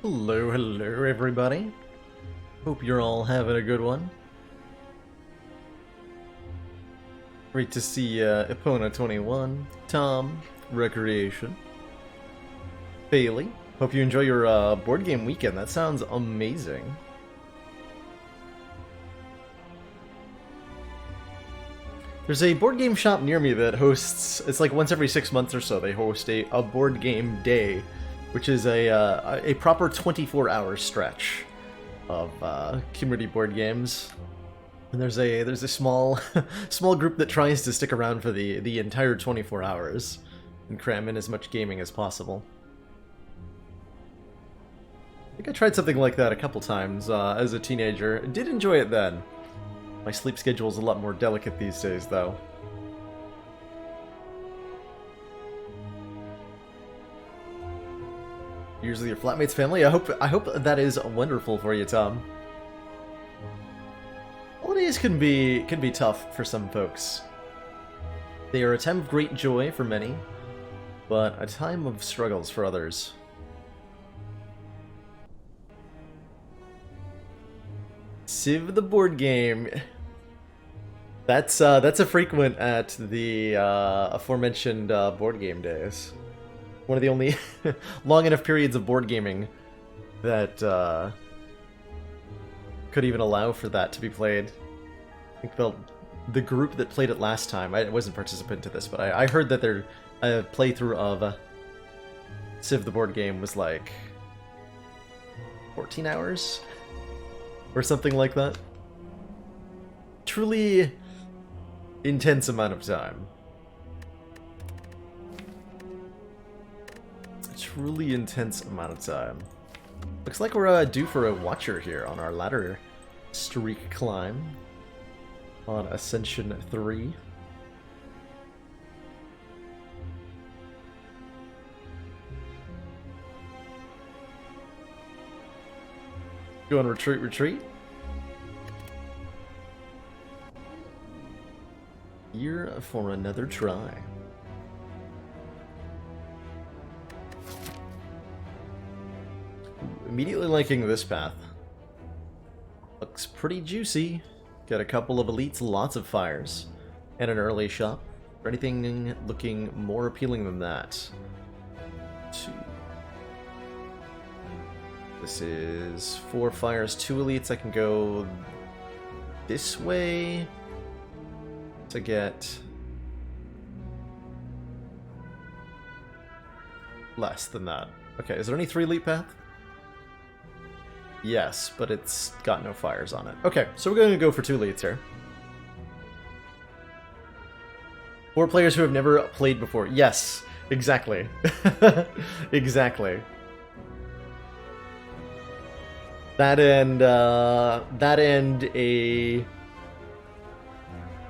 Hello, hello, everybody. Hope you're all having a good one. Great to see Epona21, Tom, Recreation, Bailey. Hope you enjoy your board game weekend. That sounds amazing. There's a board game shop near me that hosts, it's like once every 6 months or so, they host a board game day, which is a proper 24-hour stretch of community board games. And there's a small small group that tries to stick around for the entire 24 hours and cram in as much gaming as possible. I think I tried something like that a couple times as a teenager. I did enjoy it then. My sleep schedule is a lot more delicate these days, though. Usually your flatmate's family. I hope that is wonderful for you, Tom. Holidays can be tough for some folks. They are a time of great joy for many, but a time of struggles for others. Civ the board game. That's a frequent at the aforementioned board game days. One of the only long enough periods of board gaming that could even allow for that to be played. I think the group that played it last time, I wasn't participant to this, but I heard that their playthrough of Civ the board game was like 14 hours? Or something like that. Truly intense amount of time. Truly intense amount of time. Looks like we're due for a watcher here on our ladder streak climb on Ascension 3. Go on retreat, retreat. Here for another try. Immediately liking this path. Looks pretty juicy. Got a couple of elites, lots of fires, and an early shop. For anything looking more appealing than that. Two. This is 4 fires, 2 elites. I can go this way to get less than that. Okay, is there any 3 elite path? Yes, but it's got no fires on it. Okay, so we're going to go for 2 elites here. 4 players who have never played before. Yes, exactly. Exactly. That and a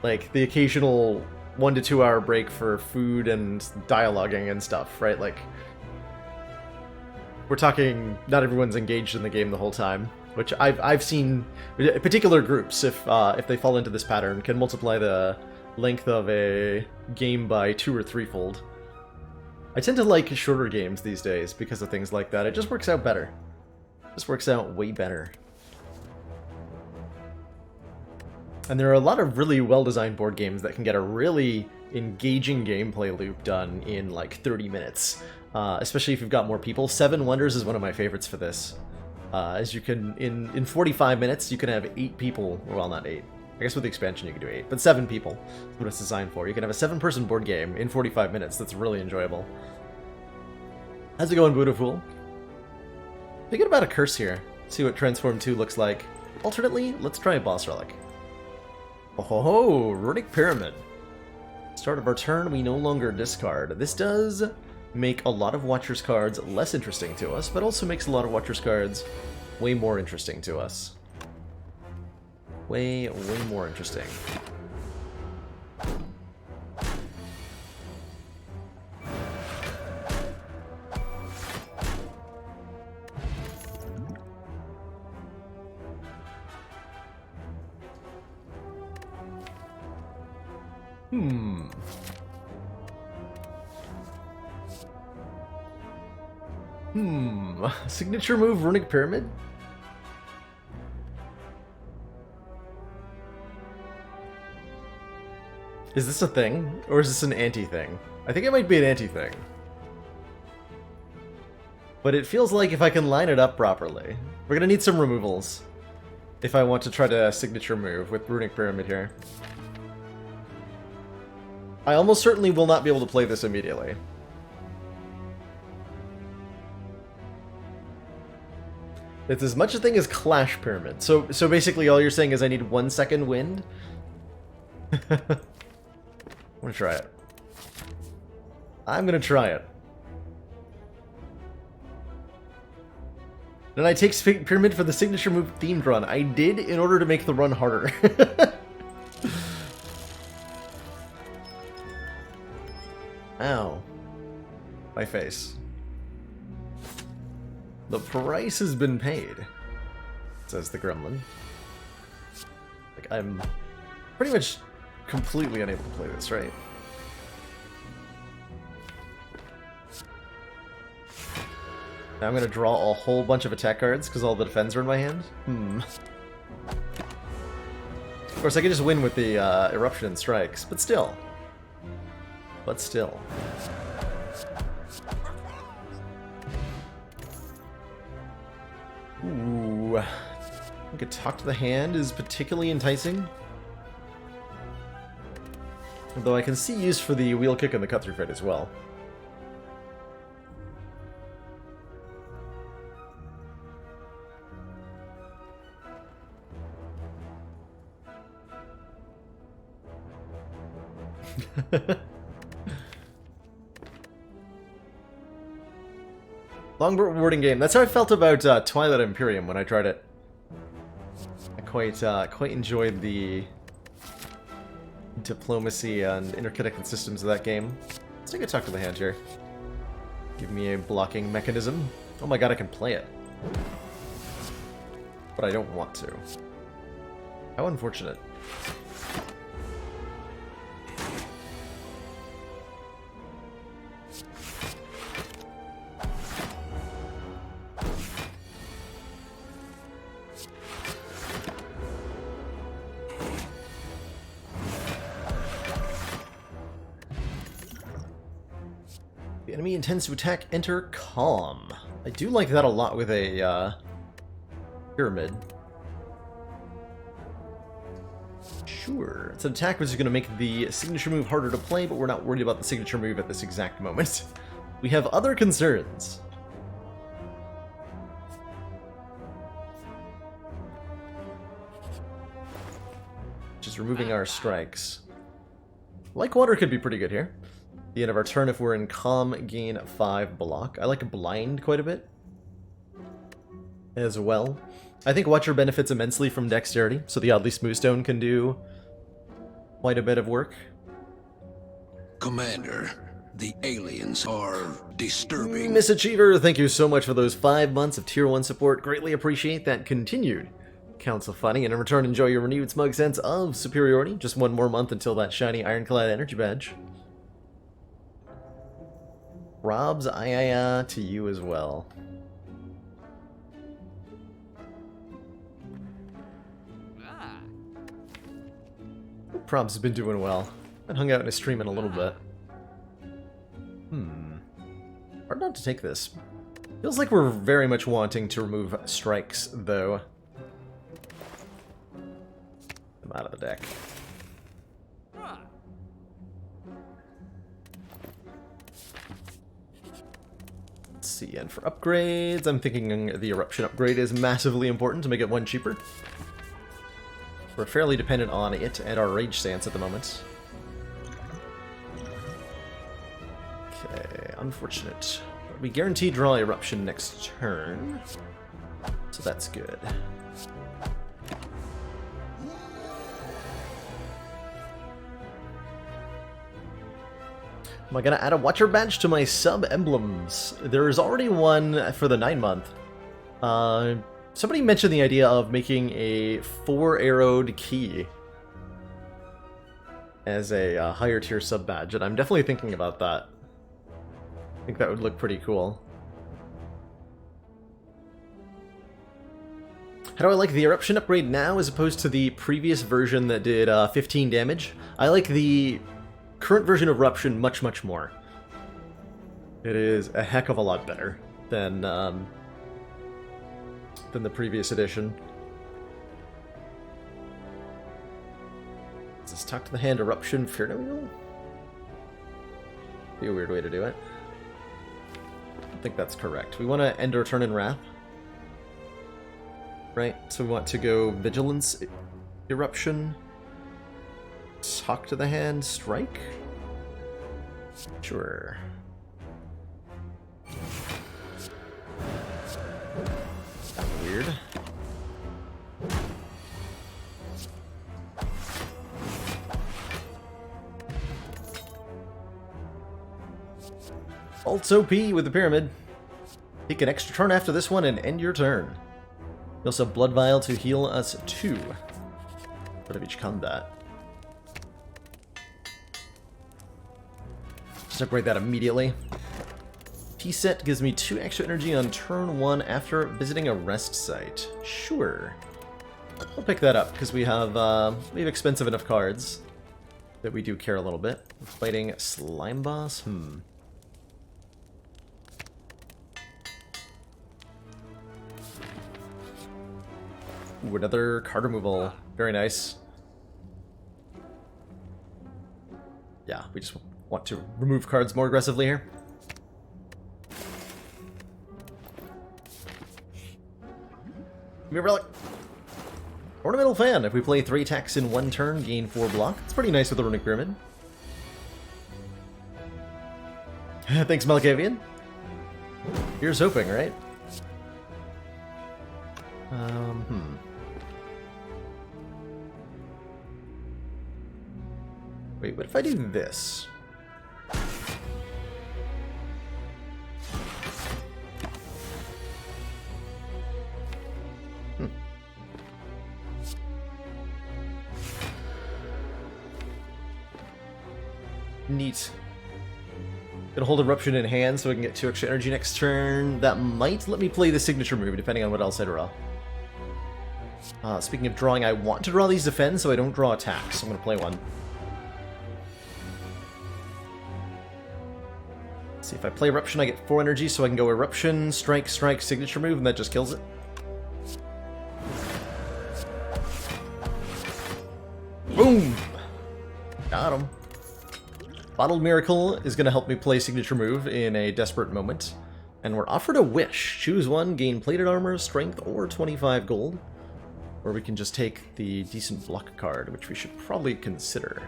like the occasional 1 to 2 hour break for food and dialoguing and stuff, right? Like we're talking not everyone's engaged in the game the whole time, which I've seen particular groups if they fall into this pattern can multiply the length of a game by 2 or 3-fold. I tend to like shorter games these days because of things like that. It just works out better. This works out way better. And there are a lot of really well-designed board games that can get a really engaging gameplay loop done in like 30 minutes. Especially if you've got more people. Seven Wonders is one of my favorites for this. As you can, in 45 minutes, you can have 8 people. Well, not 8. I guess with the expansion you can do 8. But 7 people is what it's designed for. You can have a 7-person board game in 45 minutes that's really enjoyable. How's it going, Buddha Fool? Thinking about a curse here. See what Transform 2 looks like. Alternately, let's try a boss relic. Oh ho ho! Runic Pyramid. Start of our turn, we no longer discard. This does make a lot of Watcher's cards less interesting to us, but also makes a lot of Watcher's cards way more interesting to us. Way more interesting. Signature move, Runic Pyramid? Is this a thing? Or is this an anti-thing? I think it might be an anti-thing. But it feels like if I can line it up properly. We're gonna need some removals if I want to try to signature move with Runic Pyramid here. I almost certainly will not be able to play this immediately. It's as much a thing as Clash Pyramid. So basically all you're saying is I need 1 second wind? I'm gonna try it. I'm gonna try it. Did I take Pyramid for the signature move themed run? I did in order to make the run harder. Ow. My face. The price has been paid, says the gremlin. Like, I'm pretty much completely unable to play this, right? Now I'm gonna draw a whole bunch of attack cards because all the defense are in my hand? Of course, I could just win with the Eruption and Strikes, but still. But still. Ooh. I think a Talk to the Hand is particularly enticing. Although I can see use for the Wheel Kick and the Cut Through Fate as well. Long but rewarding game. That's how I felt about Twilight Imperium when I tried it. I quite enjoyed the diplomacy and interconnected systems of that game. Let's take a Talk to the Hand here. Give me a blocking mechanism. Oh my god, I can play it. But I don't want to. How unfortunate. The enemy intends to attack, enter calm. I do like that a lot with a pyramid. Sure. It's an attack which is going to make the signature move harder to play, but we're not worried about the signature move at this exact moment. We have other concerns. Just removing our strikes. Like water could be pretty good here. The end of our turn, if we're in calm, gain 5 block. I like blind quite a bit as well. I think Watcher benefits immensely from dexterity, so the Oddly Smooth Stone can do quite a bit of work. Commander, the aliens are disturbing. Miss Achiever, thank you so much for those 5 months of Tier 1 support. Greatly appreciate that continued council funding, and in return, enjoy your renewed smug sense of superiority. Just 1 more month until that shiny Ironclad energy badge. Rob's ayaya to you as well. Probs has been doing well. I hung out in his stream in a little bit. Hard not to take this. Feels like we're very much wanting to remove strikes, though. I'm out of the deck. Let's see, and for upgrades, I'm thinking the Eruption upgrade is massively important to make it 1 cheaper. We're fairly dependent on it and our Rage Stance at the moment. Okay, unfortunate. But we guarantee draw Eruption next turn, so that's good. Am I gonna add a Watcher badge to my sub-emblems? There is already one for the 9-month. Somebody mentioned the idea of making a 4-arrowed key as a higher tier sub-badge, and I'm definitely thinking about that. I think that would look pretty cool. How do I like the Eruption upgrade now as opposed to the previous version that did 15 damage? I like the current version of Eruption much, much more. It is a heck of a lot better than the previous edition. Is this Talk to the Hand Eruption Fear No Evil? Be a weird way to do it. I think that's correct. We want to end our turn in Wrath. Right, so we want to go Vigilance, Eruption, Talk to the Hand, Strike? Sure. That's weird. Alt's OP with the Pyramid. Take an extra turn after this one and end your turn. You also have Blood Vial to heal us 2 out of each combat. Just upgrade that immediately. T-Set gives me 2 extra energy on turn 1 after visiting a rest site. Sure. I'll pick that up because we have expensive enough cards that we do care a little bit. We're fighting Slime Boss? Ooh, another card removal. Very nice. Yeah, we just want to remove cards more aggressively here. Give me a relic. Ornamental Fan. If we play 3 attacks in 1 turn, gain 4 block. It's pretty nice with the Runic Pyramid. Thanks, Malkavian. Here's hoping, right? Wait, what if I do this? Neat. Gonna hold Eruption in hand so I can get 2 extra energy next turn. That might let me play the signature move, depending on what else I draw. Speaking of drawing, I want to draw these defend so I don't draw attacks, so I'm gonna play one. See, if I play Eruption, I get 4 energy, so I can go Eruption, Strike, Strike, Signature move, and that just kills it. Boom! Got him. Bottled Miracle is going to help me play Signature move in a desperate moment. And we're offered a Wish. Choose one, gain Plated Armor, Strength, or 25 gold. Or we can just take the decent block card, which we should probably consider.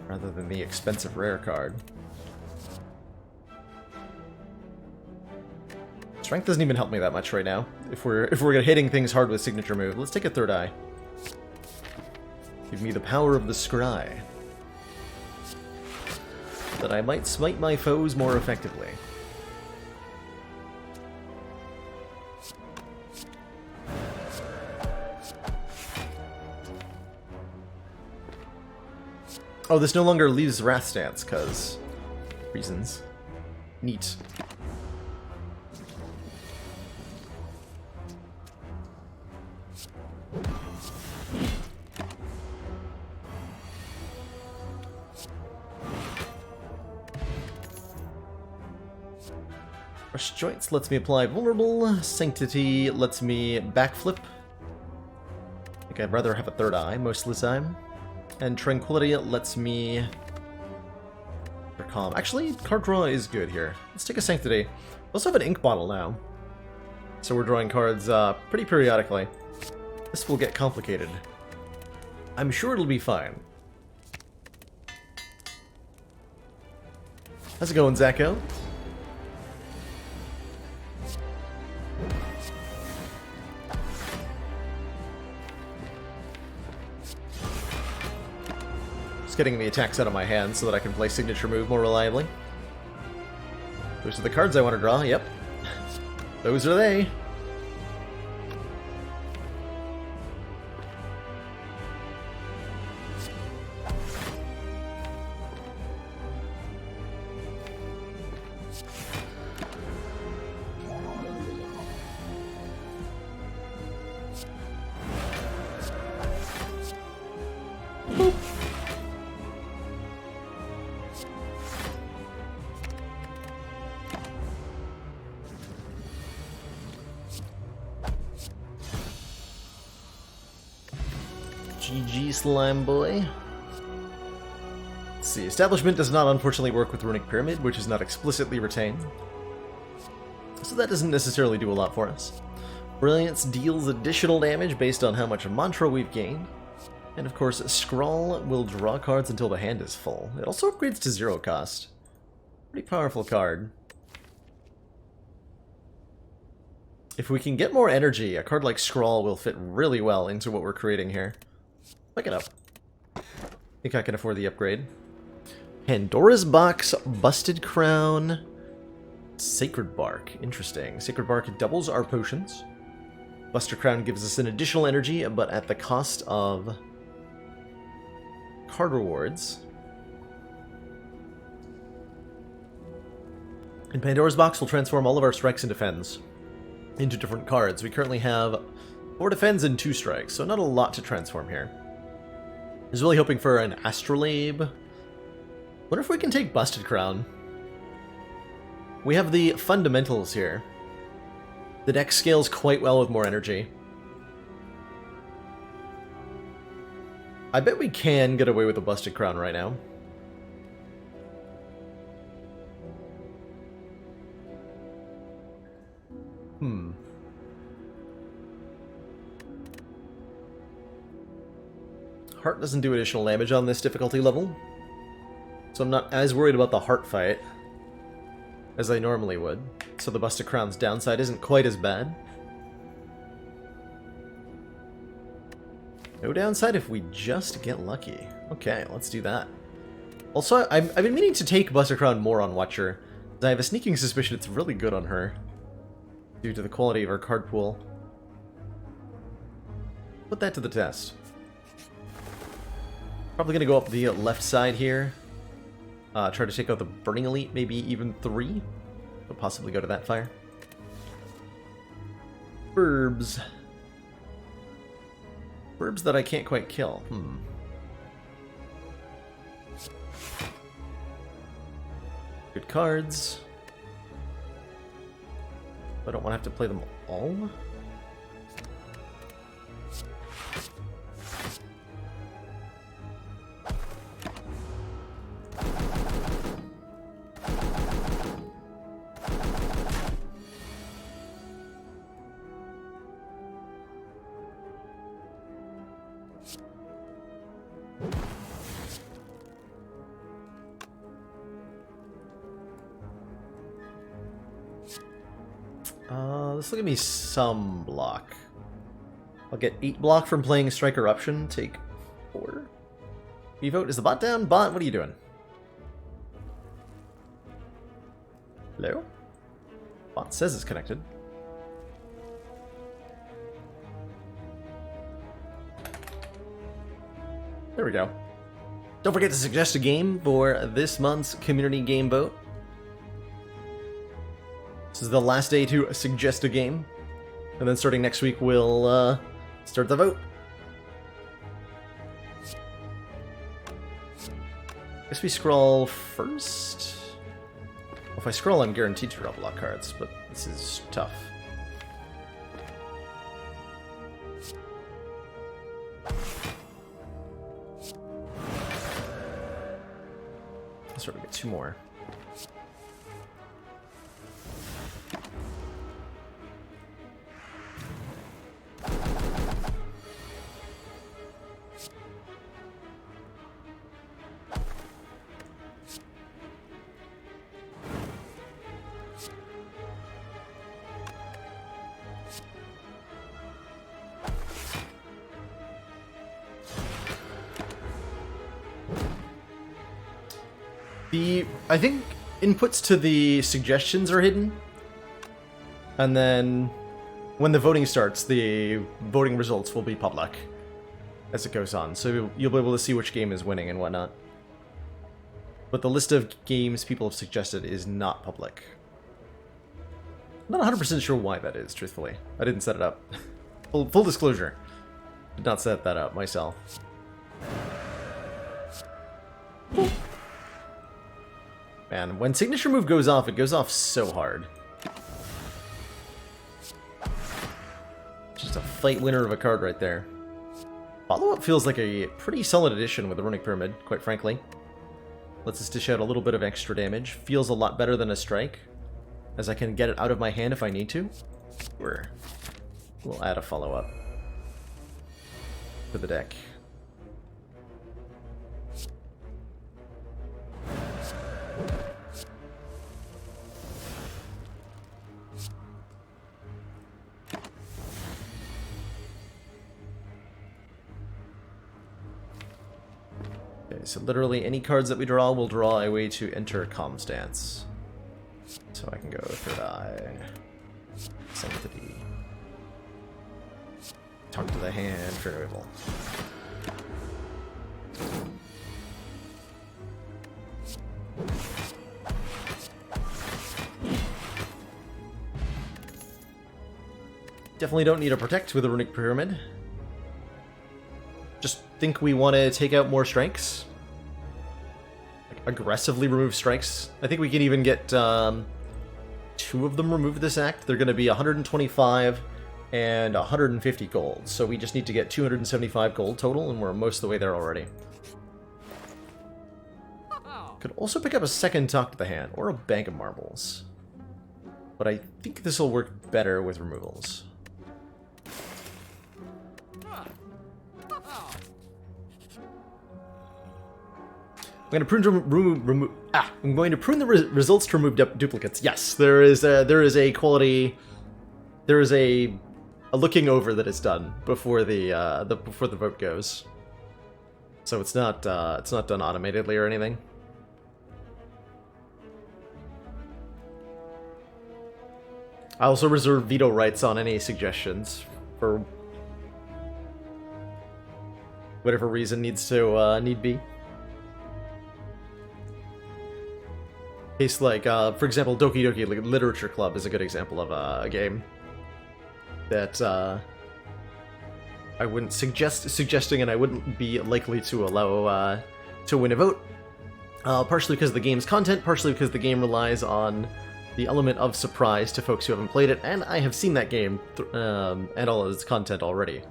Rather than the expensive rare card. Strength doesn't even help me that much right now. If we're hitting things hard with Signature move, let's take a 3rd eye. Give me the power of the Scry. That I might smite my foes more effectively. Oh, this no longer leaves Wrath stance, cause reasons. Neat. Rush Joints lets me apply Vulnerable. Sanctity lets me backflip. I think I'd rather have a 3rd eye most of the time. And Tranquility lets me... Calm. Actually, card draw is good here. Let's take a Sanctity. We also have an ink bottle now. So we're drawing cards pretty periodically. This will get complicated. I'm sure it'll be fine. How's it going, Zacho? Getting the attacks out of my hand so that I can play Signature move more reliably. Those are the cards I want to draw, yep. Those are they. slime boy. Let's see. Establishment does not unfortunately work with Runic Pyramid, which is not explicitly retained. So that doesn't necessarily do a lot for us. Brilliance deals additional damage based on how much mantra we've gained. And of course, Scrawl will draw cards until the hand is full. It also upgrades to 0 cost. Pretty powerful card. If we can get more energy, a card like Scrawl will fit really well into what we're creating here. Pick it up. I think I can afford the upgrade. Pandora's Box, Busted Crown, Sacred Bark. Interesting. Sacred Bark doubles our potions. Buster Crown gives us an additional energy, but at the cost of card rewards. And Pandora's Box will transform all of our strikes and defends into different cards. We currently have 4 defends and 2 strikes, so not a lot to transform here. I was really hoping for an Astrolabe. Wonder if we can take Busted Crown. We have the fundamentals here. The deck scales quite well with more energy. I bet we can get away with a Busted Crown right now. Heart doesn't do additional damage on this difficulty level, so I'm not as worried about the heart fight as I normally would. So the Busted Crown's downside isn't quite as bad. No downside if we just get lucky. Okay, let's do that. Also, I've been meaning to take Busted Crown more on Watcher. I have a sneaking suspicion it's really good on her, due to the quality of her card pool. Put that to the test. Probably going to go up the left side here. Try to take out the Burning Elite, maybe even 3. But possibly go to that fire. Burbs. Burbs that I can't quite kill. Good cards. I don't want to have to play them all. This will give me some block. I'll get 8 block from playing Strike Eruption, take 4. V-Vote, is the bot down? Bot, what are you doing? Hello? Bot says it's connected. There we go. Don't forget to suggest a game for this month's community game vote. This is the last day to suggest a game. And then starting next week, we'll start the vote. Guess we scroll first. If I scroll, I'm guaranteed to draw block cards, but this is tough. Let's sort of get 2 more. I think inputs to the suggestions are hidden, and then when the voting starts, the voting results will be public as it goes on, so you'll be able to see which game is winning and whatnot. But the list of games people have suggested is not public. I'm not 100% sure why that is, truthfully. I didn't set it up. Full disclosure. Did not set that up myself. Man, when signature move goes off, it goes off so hard. Just a fight winner of a card right there. Follow-up feels like a pretty solid addition with the Runic Pyramid, quite frankly. Lets us dish out a little bit of extra damage. Feels a lot better than a strike, as I can get it out of my hand if I need to. We'll add a follow-up to the deck. Okay, so literally any cards that we draw will draw a way to enter Calm Stance. So I can go Third Eye, Sanctity, talk to the hand, Fear No Evil. Definitely don't need a Protect with a Runic Pyramid. Just think we want to take out more strikes. Like, aggressively remove strikes. I think we can even get 2 of them removed this act. They're going to be 125 and 150 gold. So we just need to get 275 gold total, and we're most of the way there already. Could also pick up a second Talk to the Hand, or a Bank of Marbles. But I think this will work better with removals. I'm going to prune the results to remove duplicates. Yes, there is a quality, there is a looking over that is done before the vote goes. So it's not done automatically or anything. I also reserve veto rights on any suggestions for whatever reason need be. Case like, for example, Doki Doki Literature Club is a good example of a game that I wouldn't suggesting, and I wouldn't be likely to allow to win a vote. Partially because of the game's content, partially because the game relies on the element of surprise to folks who haven't played it, and I have seen that game and all of its content already.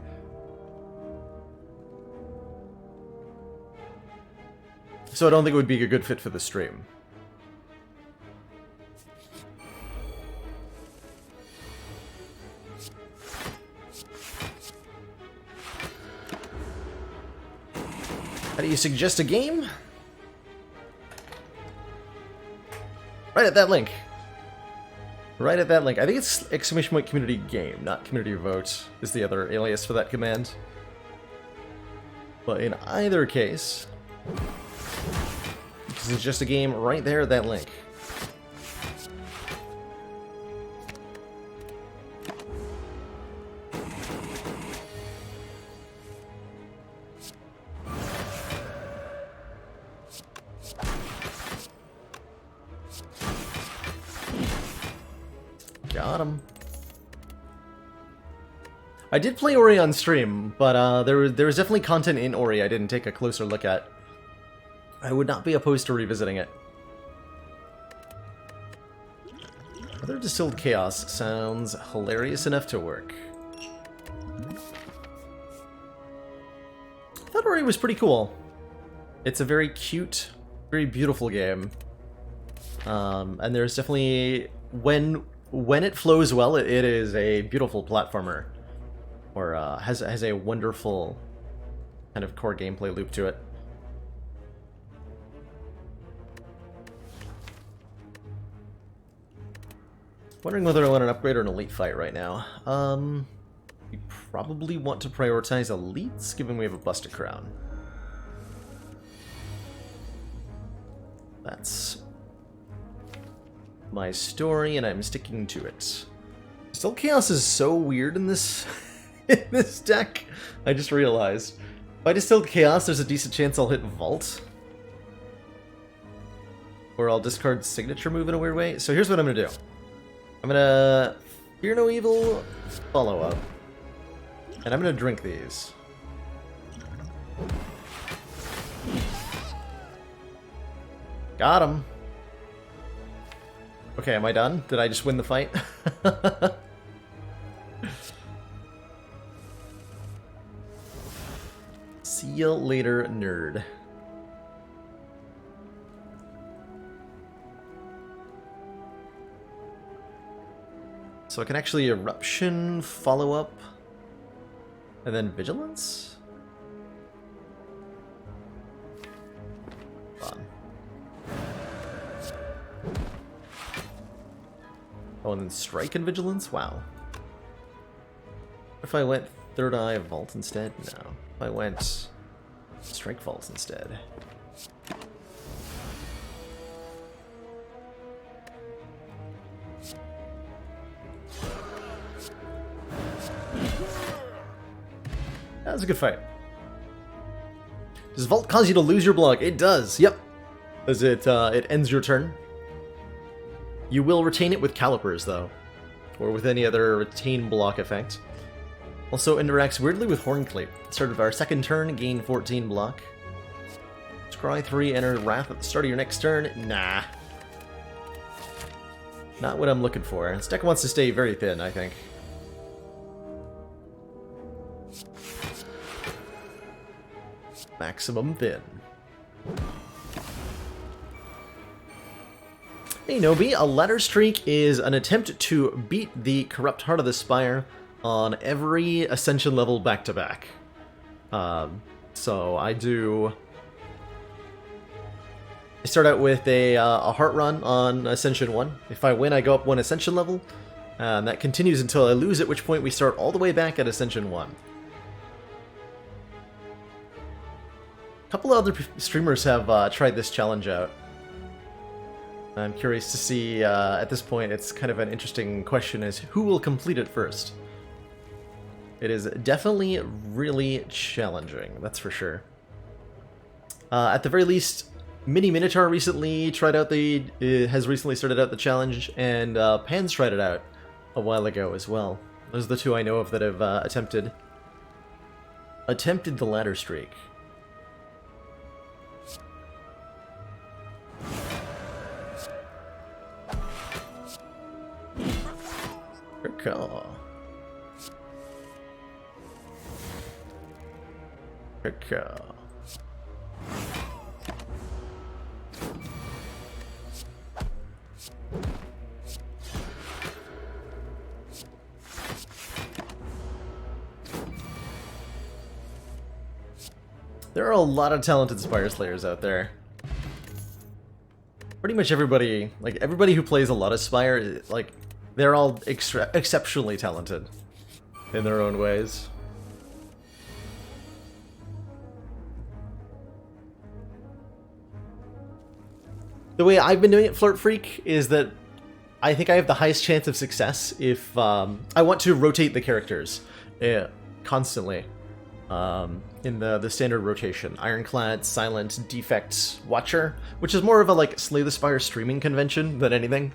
So I don't think it would be a good fit for the stream. How do you suggest a game? Right at that link. Right at that link. I think it's ! Community Game, not Community Vote, is the other alias for that command. But in either case, this is just a game right there at that link. Got him. I did play Ori on stream, but there was definitely content in Ori I didn't take a closer look at. I would not be opposed to revisiting it. Other Distilled Chaos sounds hilarious enough to work. I thought Ori was pretty cool. It's a very cute, very beautiful game. And there's definitely, when it flows well, it is a beautiful platformer. Or has a wonderful kind of core gameplay loop to it. Wondering whether I want an upgrade or an elite fight right now. We probably want to prioritize elites, given we have a busted crown. That's my story, and I'm sticking to it. Still, Chaos is so weird in this in this deck. I just realized. If I Distilled Chaos, there's a decent chance I'll hit Vault. Or I'll discard Signature Move in a weird way. So here's what I'm going to do. I'm going to Fear No Evil, follow up. And I'm going to drink these. Got him. Okay, am I done? Did I just win the fight? ya later, nerd. So I can actually Eruption, follow up, and then Vigilance? Fun. Oh, and then Strike and Vigilance? Wow. If I went Third Eye Vault instead? No. If I went Strike Vault instead. That was a good fight. Does Vault cause you to lose your block? It does, yep. As it ends your turn. You will retain it with Calipers, though. Or with any other retain block effect. Also interacts weirdly with Hornclate. Start of our second turn, gain 14 block. Scry 3, enter Wrath at the start of your next turn. Nah. Not what I'm looking for. This deck wants to stay very thin, I think. Maximum thin. Hey Nobi, a ladder streak is an attempt to beat the Corrupt Heart of the Spire on every Ascension level back-to-back. So I start out with a Heart run on Ascension 1. If I win, I go up 1 Ascension level. And that continues until I lose, at which point we start all the way back at Ascension 1. A couple of other streamers have tried this challenge out. I'm curious to see, at this point, it's kind of an interesting question as who will complete it first. It is definitely really challenging, that's for sure. At the very least, Mini Minotaur recently tried out has recently started out the challenge, and Pan's tried it out a while ago as well. Those are the two I know of that have attempted the ladder streak. Caw. There are a lot of talented Spire Slayers out there. Pretty much everybody, like everybody who plays a lot of Spire, like they're all exceptionally talented in their own ways. The way I've been doing it, Flirt Freak, is that I think I have the highest chance of success if I want to rotate the characters constantly in the standard rotation. Ironclad, Silent, Defect, Watcher, which is more of a like Slay the Spire streaming convention than anything.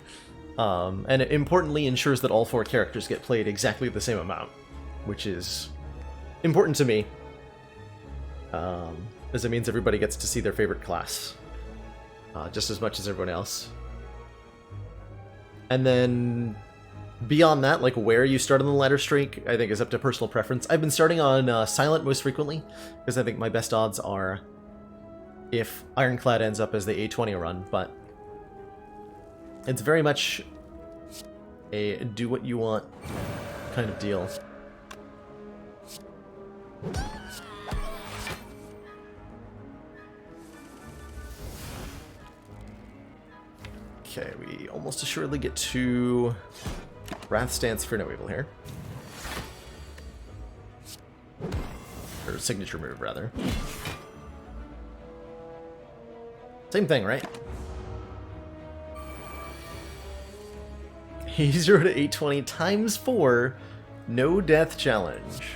And it importantly ensures that all 4 characters get played exactly the same amount, which is important to me, as it means everybody gets to see their favorite class, just as much as everyone else. And then beyond that, like where you start on the ladder streak, I think is up to personal preference. I've been starting on Silent most frequently, because I think my best odds are if Ironclad ends up as the A20 run, but it's very much a do what you want kind of deal. Okay, we almost assuredly get to Wrath Stance for no evil here. Or signature move, rather. Same thing, right? A0 to 820 times 4, no death challenge.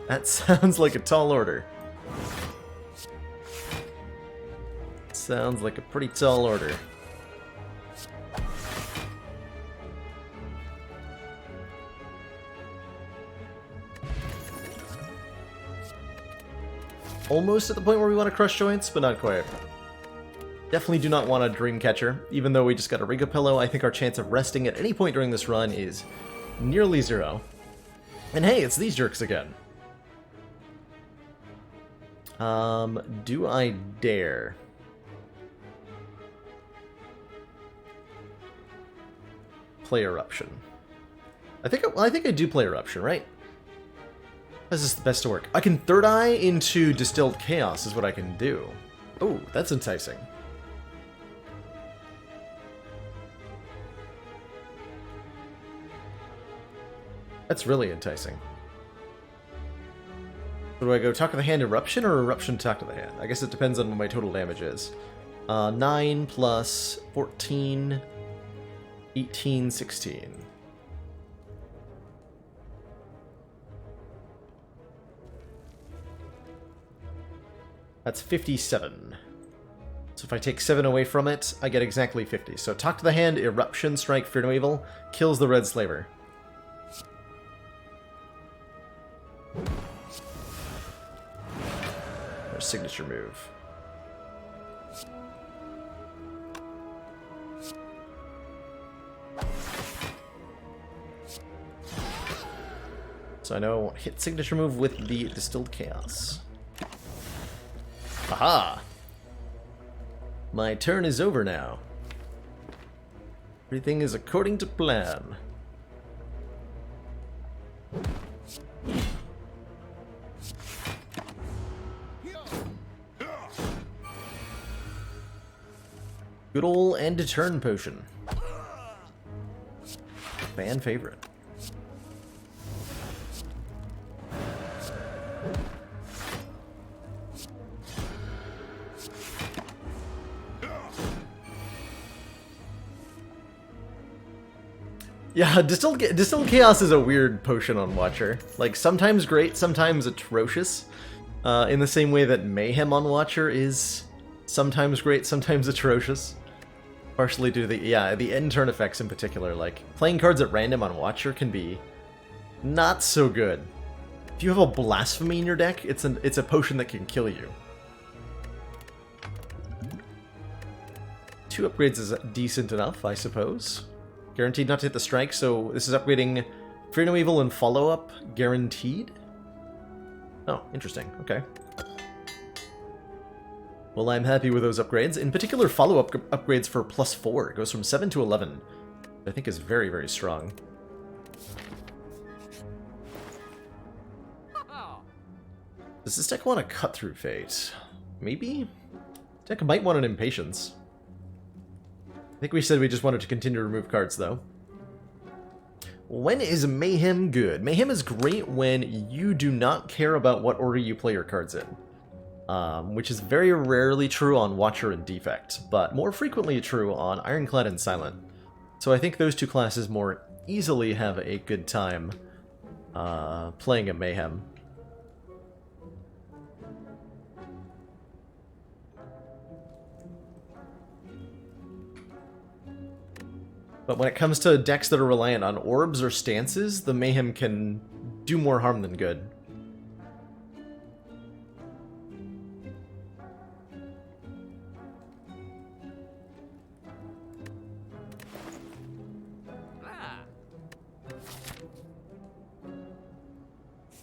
That sounds like a tall order. Sounds like a pretty tall order. Almost at the point where we want to crush joints, but not quite. Definitely do not want a Dreamcatcher. Even though we just got a Riga Pillow, I think our chance of resting at any point during this run is nearly 0. And hey, it's these jerks again. Do I dare? Play Eruption. I think I do play Eruption, right? This is the best to work. I can Third Eye into Distilled Chaos is what I can do. Oh, that's enticing. That's really enticing. So do I go Talk of the Hand Eruption or Eruption Talk of the Hand? I guess it depends on what my total damage is. 9 plus 14, 18, 16. That's 57. So if I take 7 away from it, I get exactly 50. So Talk to the Hand, Eruption, Strike, Fear No Evil, kills the Red Slaver. Their signature move. So I know I won't hit signature move with the Distilled Chaos. Aha! My turn is over now. Everything is according to plan. Good ol' End to Turn potion. Fan favorite. Yeah, Distilled Chaos is a weird potion on Watcher. Like, sometimes great, sometimes atrocious. In the same way that Mayhem on Watcher is sometimes great, sometimes atrocious. Partially due to the end turn effects in particular. Like, playing cards at random on Watcher can be not so good. If you have a Blasphemy in your deck, it's a potion that can kill you. 2 upgrades is decent enough, I suppose. Guaranteed not to hit the strike, so this is upgrading Fear No Evil and Follow-Up guaranteed? Oh, interesting. Okay. Well, I'm happy with those upgrades. In particular, Follow-Up upgrades for +4. It goes from 7 to 11. I think is very, very strong. Does this deck want a Cut Through Fate? Maybe? Deck might want an Impatience. I think we said we just wanted to continue to remove cards, though. When is Mayhem good? Mayhem is great when you do not care about what order you play your cards in. Which is very rarely true on Watcher and Defect, but more frequently true on Ironclad and Silent. So I think those two classes more easily have a good time playing a Mayhem. But when it comes to decks that are reliant on orbs or stances, the Mayhem can do more harm than good.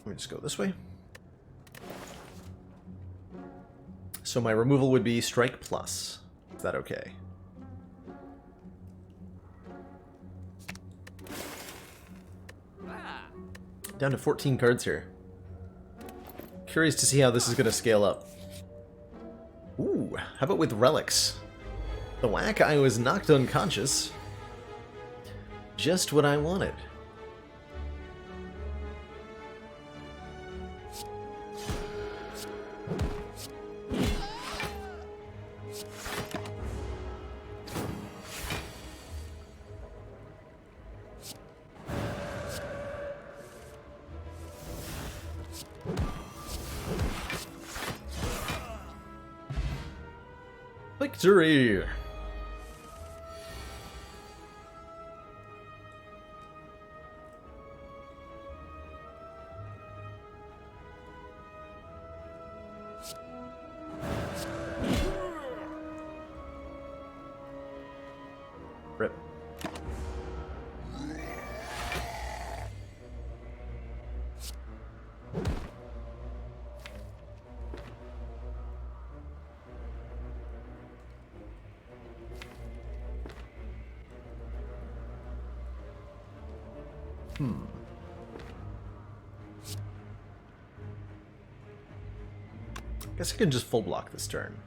Let me just go this way. So my removal would be Strike Plus. Is that okay? Down to 14 cards here. Curious to see how this is going to scale up. Ooh, how about with Relics? The whack, I was knocked unconscious. Just what I wanted. Victory! Rip. Guess I can just full block this turn.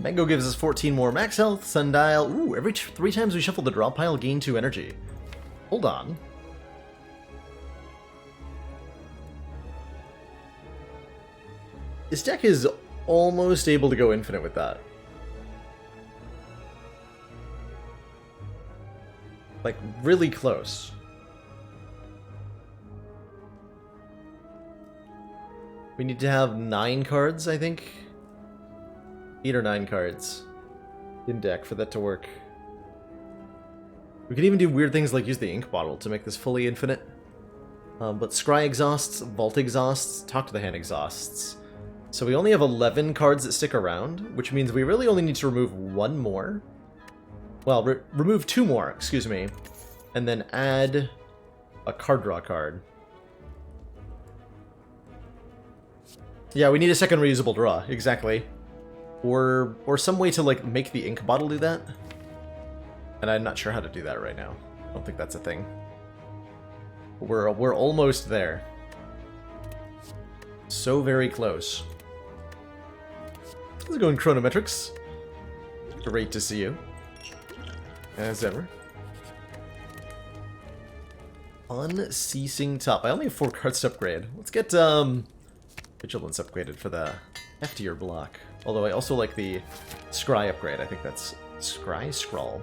Mango gives us 14 more max health, Sundial. Ooh, every 3 times we shuffle the draw pile, gain 2 energy. Hold on. This deck is almost able to go infinite with that. Like, really close. We need to have 9 cards, I think. 8 or 9 cards in deck for that to work. We could even do weird things like use the ink bottle to make this fully infinite. But Scry exhausts, Vault exhausts, Talk to the Hand exhausts. So we only have 11 cards that stick around, which means we really only need to remove 1 more. Well, remove 2 more, excuse me. And then add a card draw card. Yeah, we need a second reusable draw, exactly. Or some way to, like, make the ink bottle do that. And I'm not sure how to do that right now. I don't think that's a thing. But we're almost there. So very close. How's it going, Chronometrics? Great to see you. As ever. Unceasing Top. I only have 4 cards to upgrade. Let's get, Vigilance upgraded for the heftier block. Although I also like the Scry upgrade. I think that's Scry? Scrawl.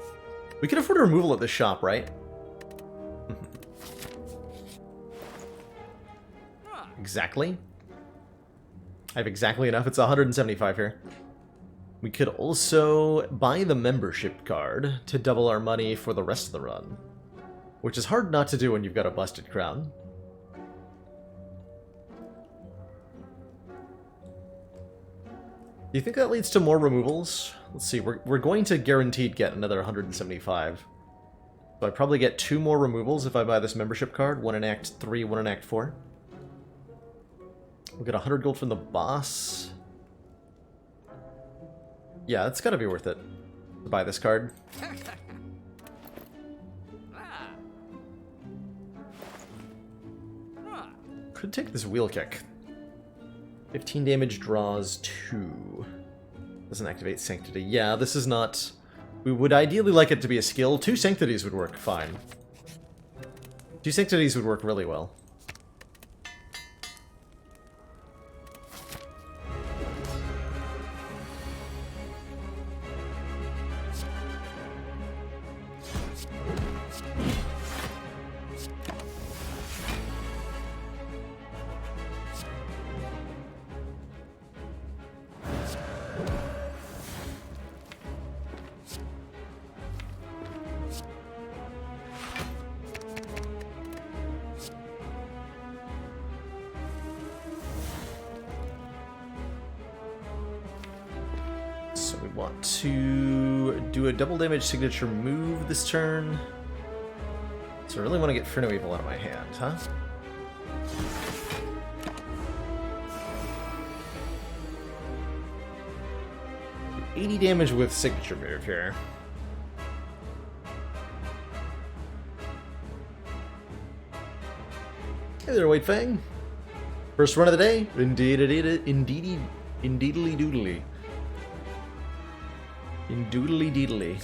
We can afford a removal at this shop, right? Exactly. I have exactly enough. It's 175 here. We could also buy the membership card to double our money for the rest of the run. Which is hard not to do when you've got a busted crown. Do you think that leads to more removals? Let's see, we're going to guaranteed get another 175. So I probably get 2 more removals if I buy this membership card. 1 in Act 3, 1 in Act 4. We'll get 100 gold from the boss. Yeah, it's gotta be worth it to buy this card. Could take this wheel kick. 15 damage, draws 2. Doesn't activate Sanctity. Yeah, this is not... We would ideally like it to be a skill. 2 Sanctities would work fine. 2 Sanctities would work really well. So we want to do a double damage signature move this turn. So I really want to get Frino Evil out of my hand, huh? Do 80 damage with signature move here. Hey there, White Fang. First run of the day. Indeedly doodly. In doodly deedly.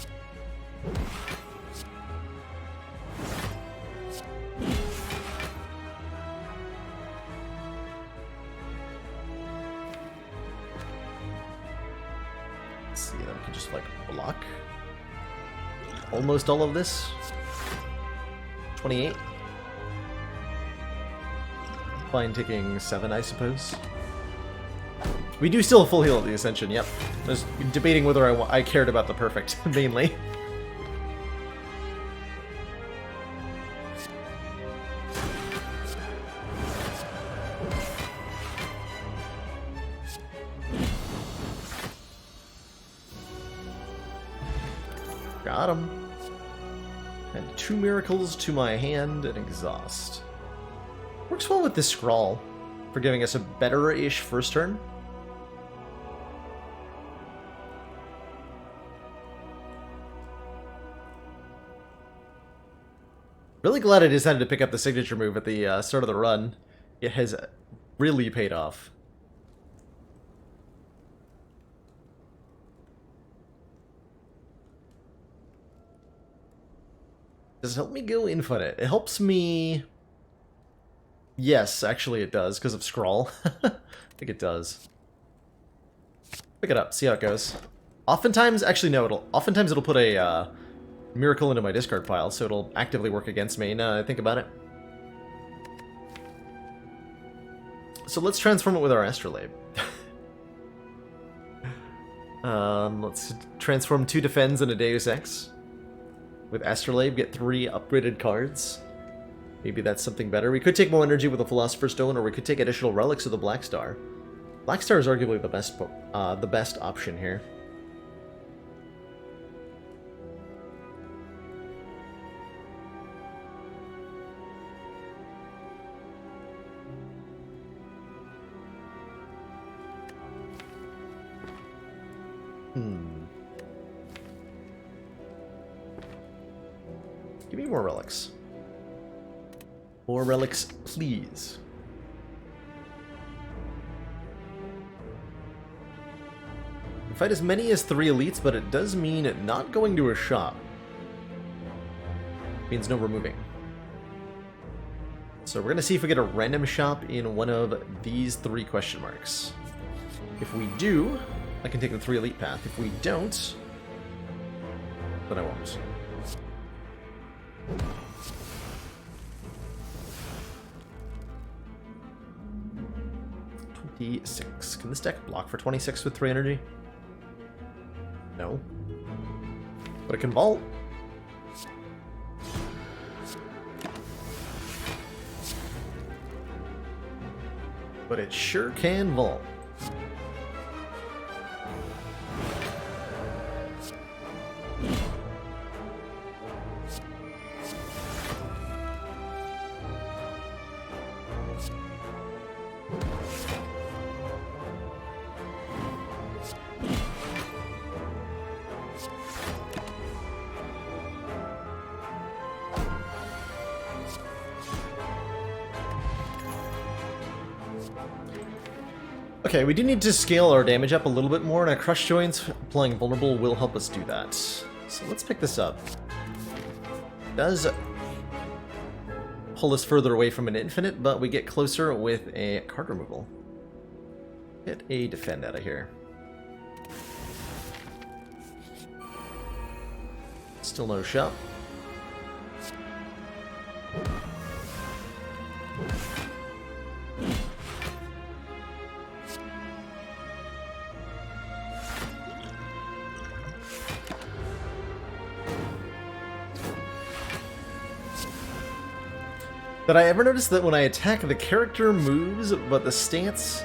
Let's see, then we can just like block almost all of this. 28. Fine taking 7, I suppose. We do still have full heal at the Ascension, yep. I was debating whether I cared about the perfect, mainly. Got him. And 2 miracles to my hand and exhaust. Works well with this scrawl for giving us a better-ish first turn. Really glad I decided to pick up the signature move at the start of the run. It has really paid off. Does it help me go infinite? It helps me... Yes, actually it does, because of Scrawl. I think it does. Pick it up, see how it goes. Oftentimes, actually no, oftentimes it'll put a miracle into my discard pile, so it'll actively work against me now that I think about it. So let's transform it with our Astrolabe. Let's transform 2 Defends and a Deus Ex. With Astrolabe, get 3 upgraded cards. Maybe that's something better. We could take more energy with the Philosopher's Stone, or we could take additional relics of the Black Star. Black Star is arguably the best option here. Give me more relics. More relics, please. Fight as many as 3 elites, but it does mean not going to a shop. Means no removing. So we're gonna see if we get a random shop in one of these 3 question marks. If we do, I can take the 3 elite path. If we don't, then I won't. $26. Can this deck block for 26 with 3 energy? No. But it can vault. But it sure can vault. Okay, we do need to scale our damage up a little bit more, and our Crush Joints applying Vulnerable will help us do that. So let's pick this up. It does pull us further away from an infinite, but we get closer with a card removal. Get a Defend out of here. Still no shop. Did I ever notice that when I attack, the character moves, but the stance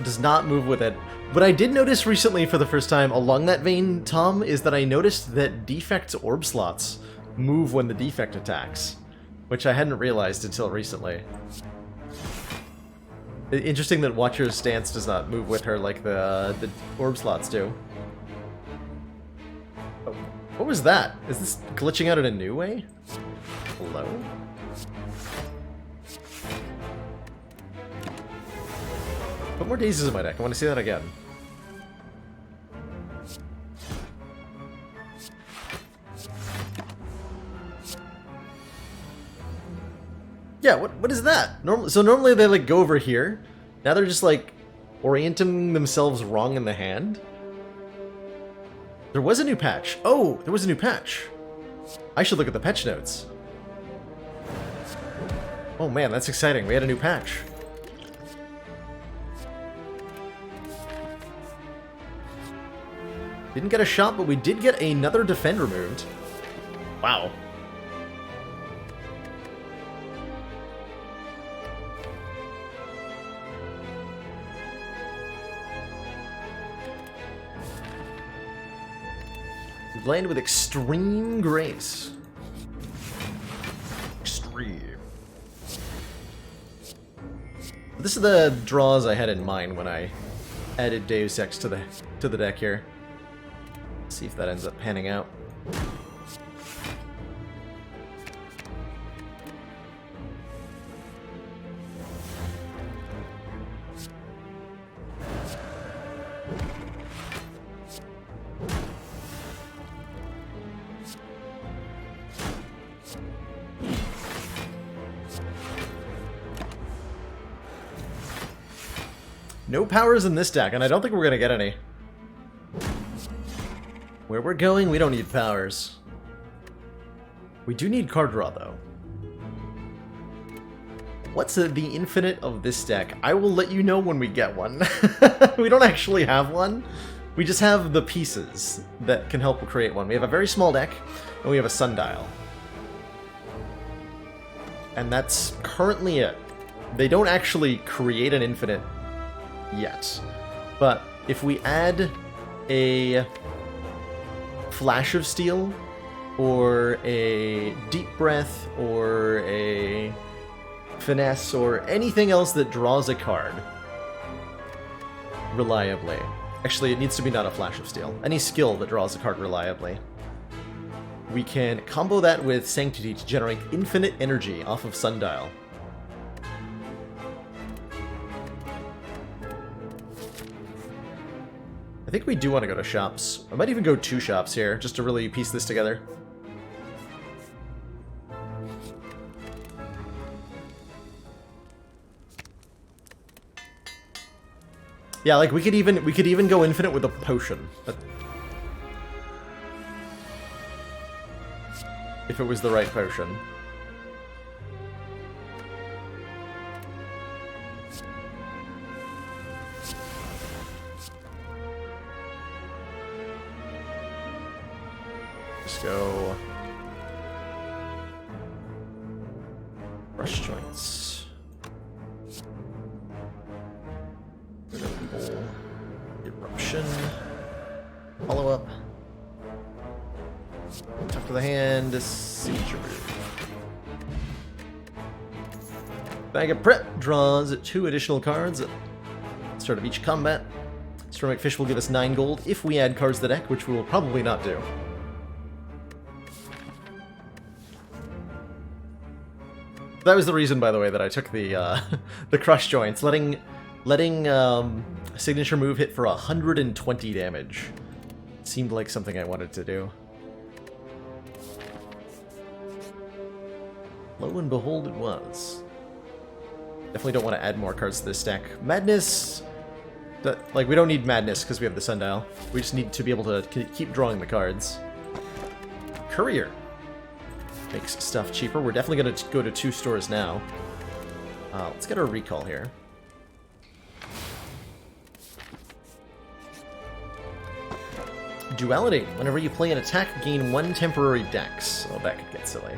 does not move with it? What I did notice recently for the first time along that vein, Tom, is that I noticed that Defect's orb slots move when the Defect attacks, which I hadn't realized until recently. Interesting that Watcher's stance does not move with her like the orb slots do. Oh, what was that? Is this glitching out in a new way? Hello? Put more daisies in my deck. I want to see that again. Yeah, what is that? Normally they like go over here. Now they're just like orienting themselves wrong in the hand. There was a new patch. Oh, there was a new patch. I should look at the patch notes. Oh man, that's exciting. We had a new patch. Didn't get a shot, but we did get another Defend removed. Wow. Land with extreme grace. Extreme. This is the draws I had in mind when I added Deus Ex to the deck here. Let's see if that ends up panning out. No powers in this deck, and I don't think we're going to get any. Where we're going, we don't need powers. We do need card draw, though. What's the infinite of this deck? I will let you know when we get one. We don't actually have one. We just have the pieces that can help create one. We have a very small deck, and we have a sundial. And that's currently it. They don't actually create an infinite yet. But if we add a Flash of Steel, or a Deep Breath, or a Finesse, or anything else that draws a card reliably. Actually, it needs to be not a Flash of Steel. Any skill that draws a card reliably. We can combo that with Sanctity to generate infinite energy off of Sundial. I think we do want to go to shops. I might even go 2 shops here, just to really piece this together. Yeah, like we could even go infinite with a potion. But if it was the right potion. Let's go. Brush joints. Eruption. Follow up. Top of the hand. Signature move. Bag of Prep draws 2 additional cards at the start of each combat. Ceramic Fish will give us 9 gold if we add cards to the deck, which we will probably not do. That was the reason, by the way, that I took the the crush joints, letting signature move hit for 120 damage. Seemed like something I wanted to do. Lo and behold, it was. Definitely don't want to add more cards to this deck. Madness, like we don't need Madness because we have the Sundial. We just need to be able to keep drawing the cards. Courier. Makes stuff cheaper. We're definitely going to go to 2 stores now. Let's get our recall here. Duality. Whenever you play an attack, gain 1 temporary dex. Oh, that could get silly.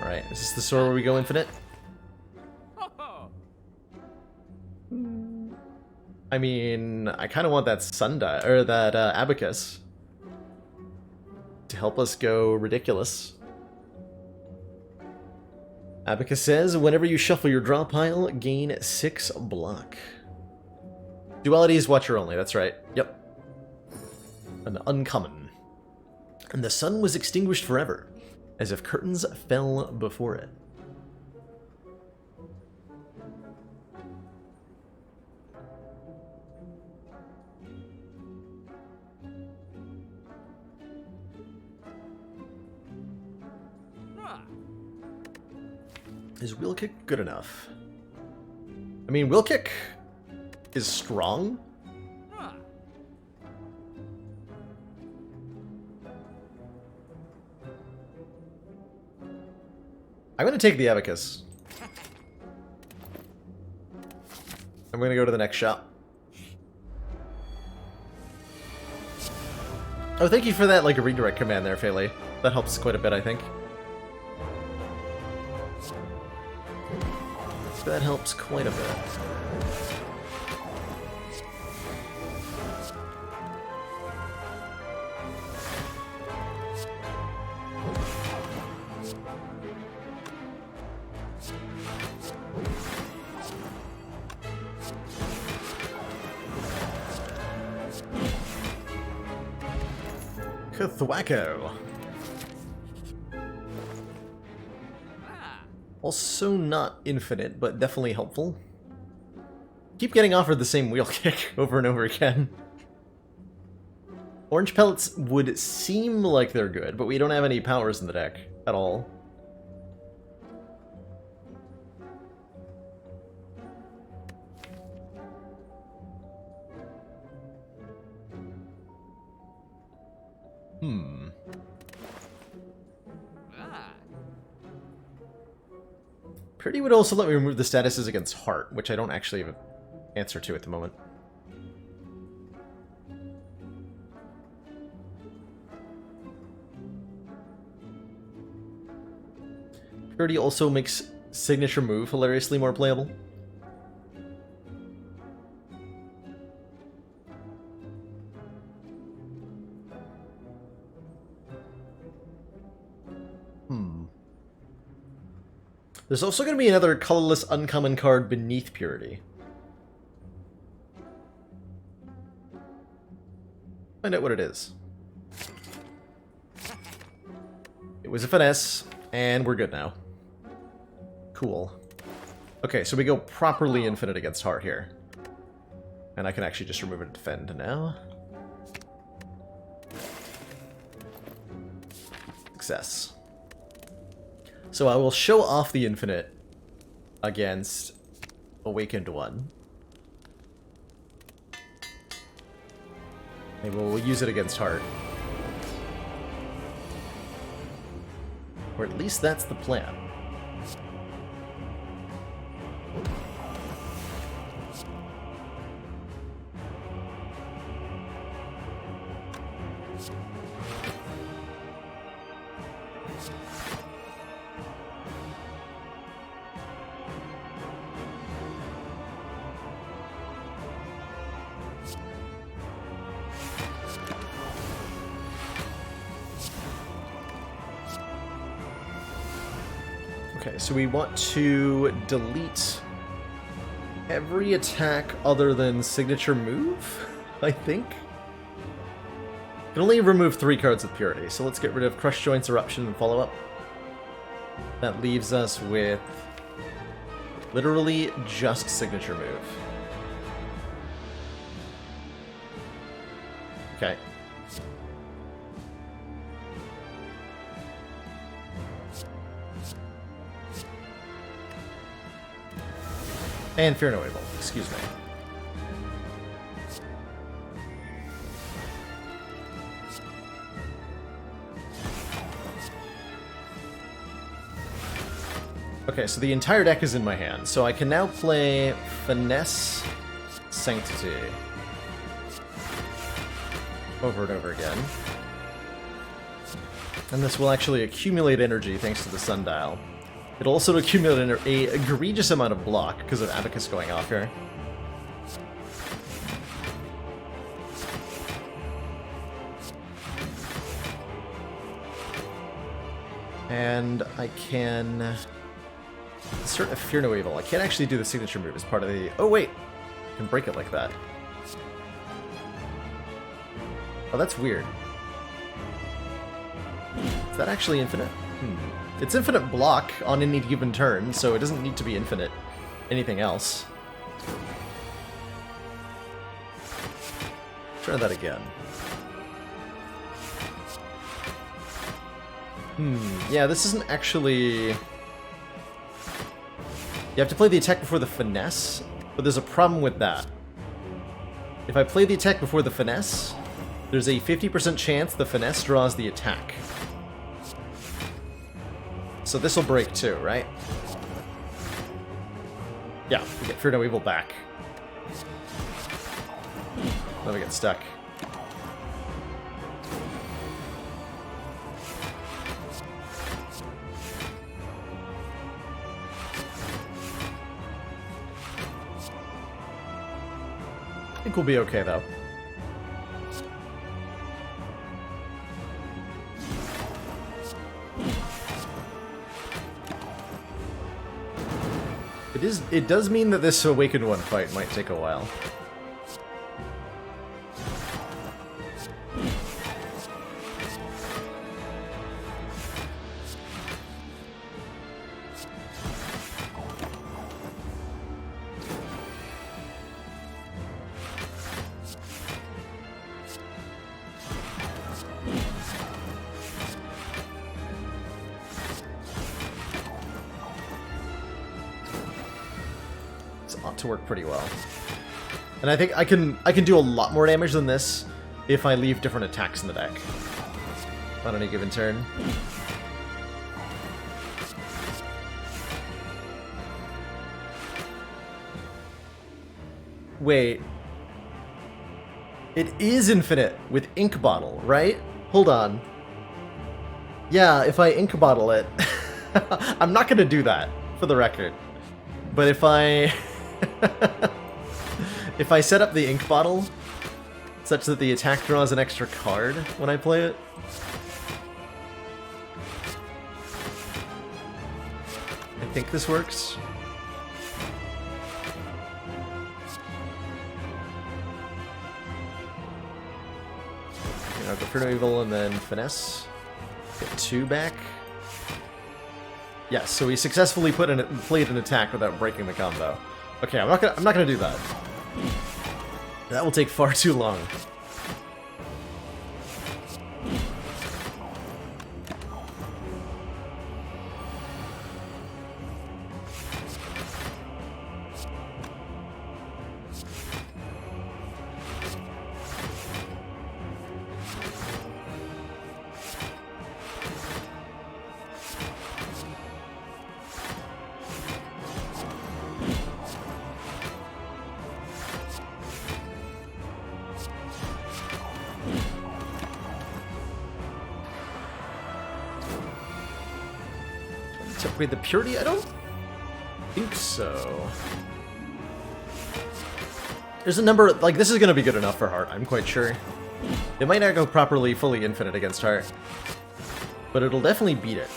Alright, is this the store where we go infinite? I mean, I kind of want that sundial, or that abacus to help us go ridiculous. Abacus says, whenever you shuffle your draw pile, gain 6 block. Duality is watcher only, that's right. Yep. An uncommon. And the sun was extinguished forever, as if curtains fell before it. Is Wheel Kick good enough? I mean, Wheel Kick is strong. I'm going to take the Abacus. I'm going to go to the next shop. Oh, thank you for that, like, a redirect command there, Feli. That helps quite a bit, I think. That helps quite a bit. Thwacko. Also not infinite, but definitely helpful. Keep getting offered the same wheel kick over and over again. Orange pellets would seem like they're good, but we don't have any powers in the deck at all. Purity would also let me remove the statuses against Heart, which I don't actually have an answer to at the moment. Purity also makes Signature Move hilariously more playable. There's also going to be another colorless uncommon card beneath Purity. Find out what it is. It was a finesse, and we're good now. Cool. Okay, so we go properly infinite against Heart here. And I can actually just remove it and defend now. Success. So I will show off the infinite against Awakened One. Maybe we'll use it against Heart. Or at least that's the plan. Okay, so we want to delete every attack other than Signature Move, I think. Can only remove 3 cards with Purity, so let's get rid of Crush Joints, Eruption, and Follow-Up. That leaves us with literally just Signature Move. Okay. And Fear No Evil, excuse me. Okay, so the entire deck is in my hand, so I can now play Finesse Sanctity over and over again. And this will actually accumulate energy thanks to the sundial. It'll also accumulate an egregious amount of block because of Abacus going off here. And I can insert a Fear No Evil. I can't actually do the signature move as part of the... Oh wait! I can break it like that. Oh, that's weird. Is that actually infinite? It's infinite block on any given turn, so it doesn't need to be infinite anything else. Try that again. Yeah, this isn't actually... You have to play the attack before the finesse, but there's a problem with that. If I play the attack before the finesse, there's a 50% chance the finesse draws the attack. So this will break too, right? Yeah, we get Fear No Evil back. Then we get stuck. I think we'll be okay though. It does mean that this Awakened One fight might take a while. ought to work pretty well. And I think I can do a lot more damage than this if I leave different attacks in the deck on any given turn. Wait. It is infinite with Ink Bottle, right? Hold on. Yeah, if I Ink Bottle it... I'm not going to do that, for the record. But if I... if I set up the Ink Bottle such that the attack draws an extra card when I play it... I think this works. Go for no evil and then finesse. Get 2 back. Yes, so we successfully played an attack without breaking the combo. Okay, I'm not gonna do that. That will take far too long. To upgrade the purity? I don't think so. There's a number, like, this is going to be good enough for Heart, I'm quite sure. It might not go properly fully infinite against Heart, but it'll definitely beat it.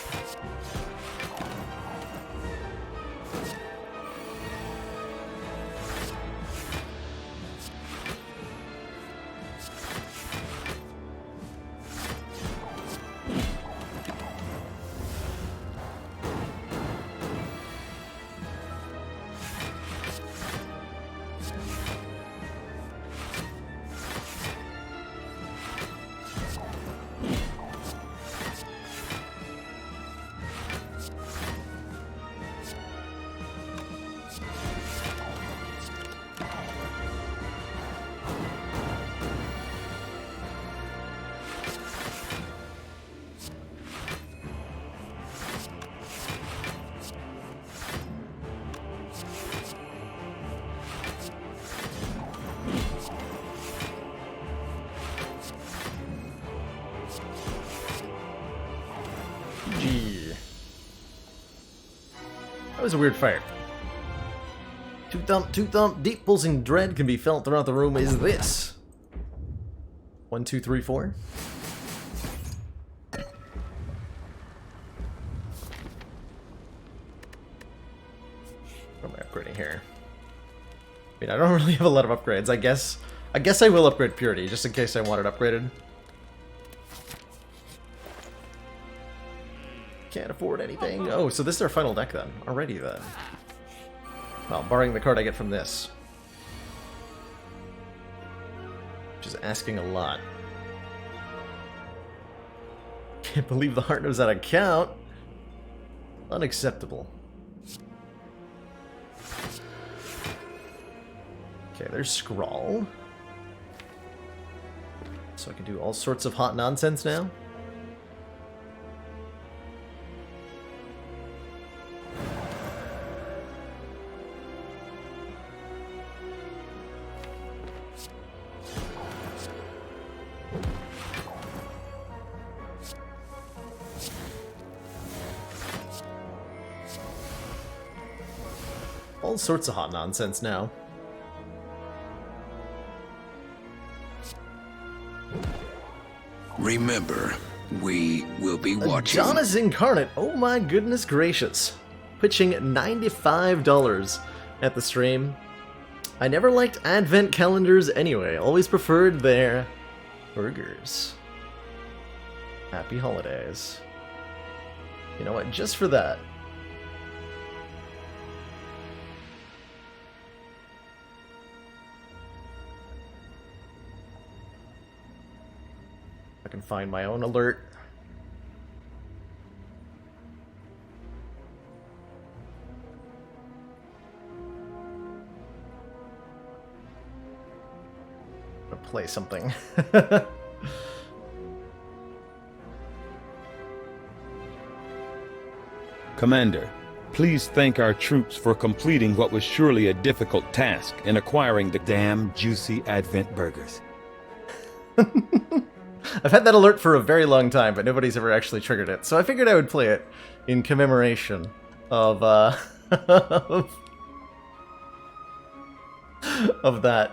Gee. That was a weird fight. Two thump, deep pulsing dread can be felt throughout the room. Is this 1, 2, 3, 4? What am I upgrading here? I mean, I don't really have a lot of upgrades. I guess I will upgrade Purity, just in case I want it upgraded. Can't afford anything. Oh, so this is our final deck then. Already then. Well, barring the card I get from this. Which is asking a lot. Can't believe the Heart knows how to count. Unacceptable. Okay, there's Scrawl. So I can do all sorts of hot nonsense now. All sorts of hot nonsense now. Remember, we will be watching. Jonas Incarnate, oh my goodness gracious. Pitching $95 at the stream. I never liked advent calendars anyway, always preferred their burgers. Happy holidays. You know what, just for that. I can find my own alert. play something. Commander, please thank our troops for completing what was surely a difficult task in acquiring the damn juicy Advent burgers. I've had that alert for a very long time, but nobody's ever actually triggered it, so I figured I would play it in commemoration of, of that.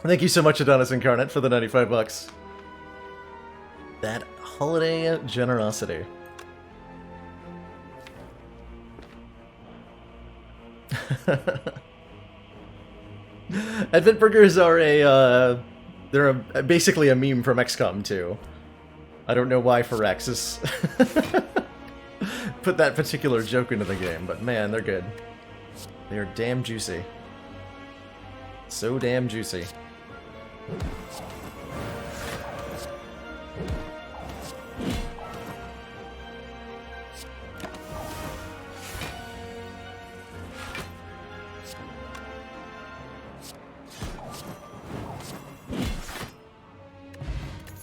Thank you so much, Adonis Incarnate, for the 95 bucks. That holiday generosity. Advent burgers are they're basically a meme from XCOM 2. I don't know why Phyrexis put that particular joke into the game, but man, they're good. They are damn juicy. So damn juicy.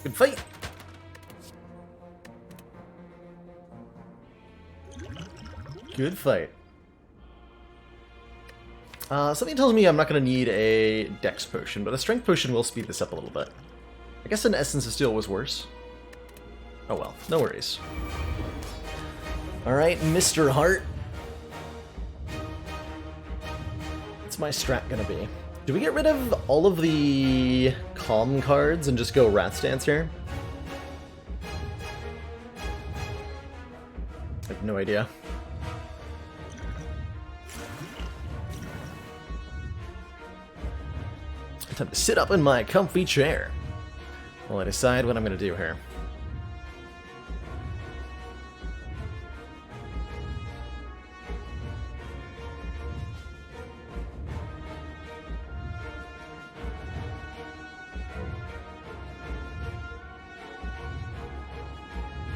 Good fight! Good fight. Something tells me I'm not going to need a dex potion, but a strength potion will speed this up a little bit. I guess an Essence of Steel was worse. Oh well, no worries. Alright, Mr. Hart. What's my strat going to be? Do we get rid of all of the calm cards and just go Wrath Stance here? I have no idea. Time to sit up in my comfy chair while I decide what I'm going to do here.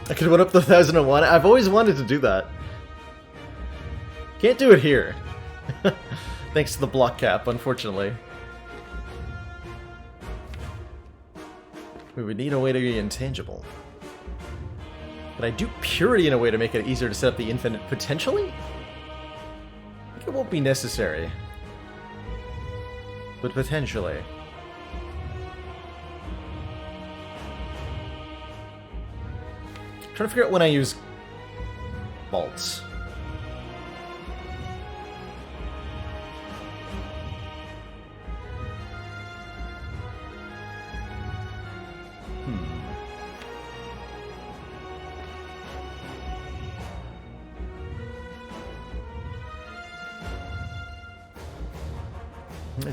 I could win up the 1001. I've always wanted to do that. Can't do it here. Thanks to the block cap, unfortunately. We would need a way to be intangible. But I do Purity in a way to make it easier to set up the infinite potentially? I think it won't be necessary. But potentially. I'm trying to figure out when I use bolts.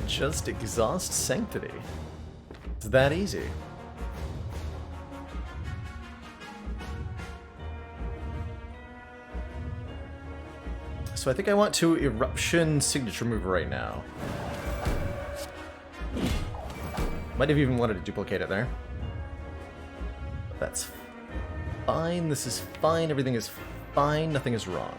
Just exhaust Sanctity. It's that easy. So I think I want to Eruption Signature Move right now. Might have even wanted to duplicate it there. But that's fine. This is fine. Everything is fine. Nothing is wrong.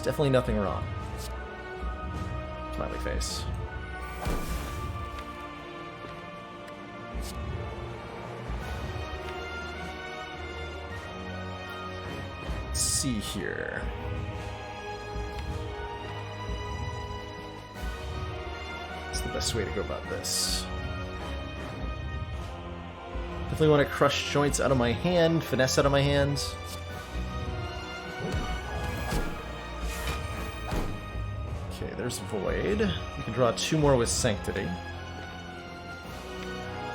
Definitely nothing wrong. Smiley face. Let's see here. What's the best way to go about this? Definitely want to crush joints out of my hand, finesse out of my hands. There's Void. You can draw 2 more with Sanctity.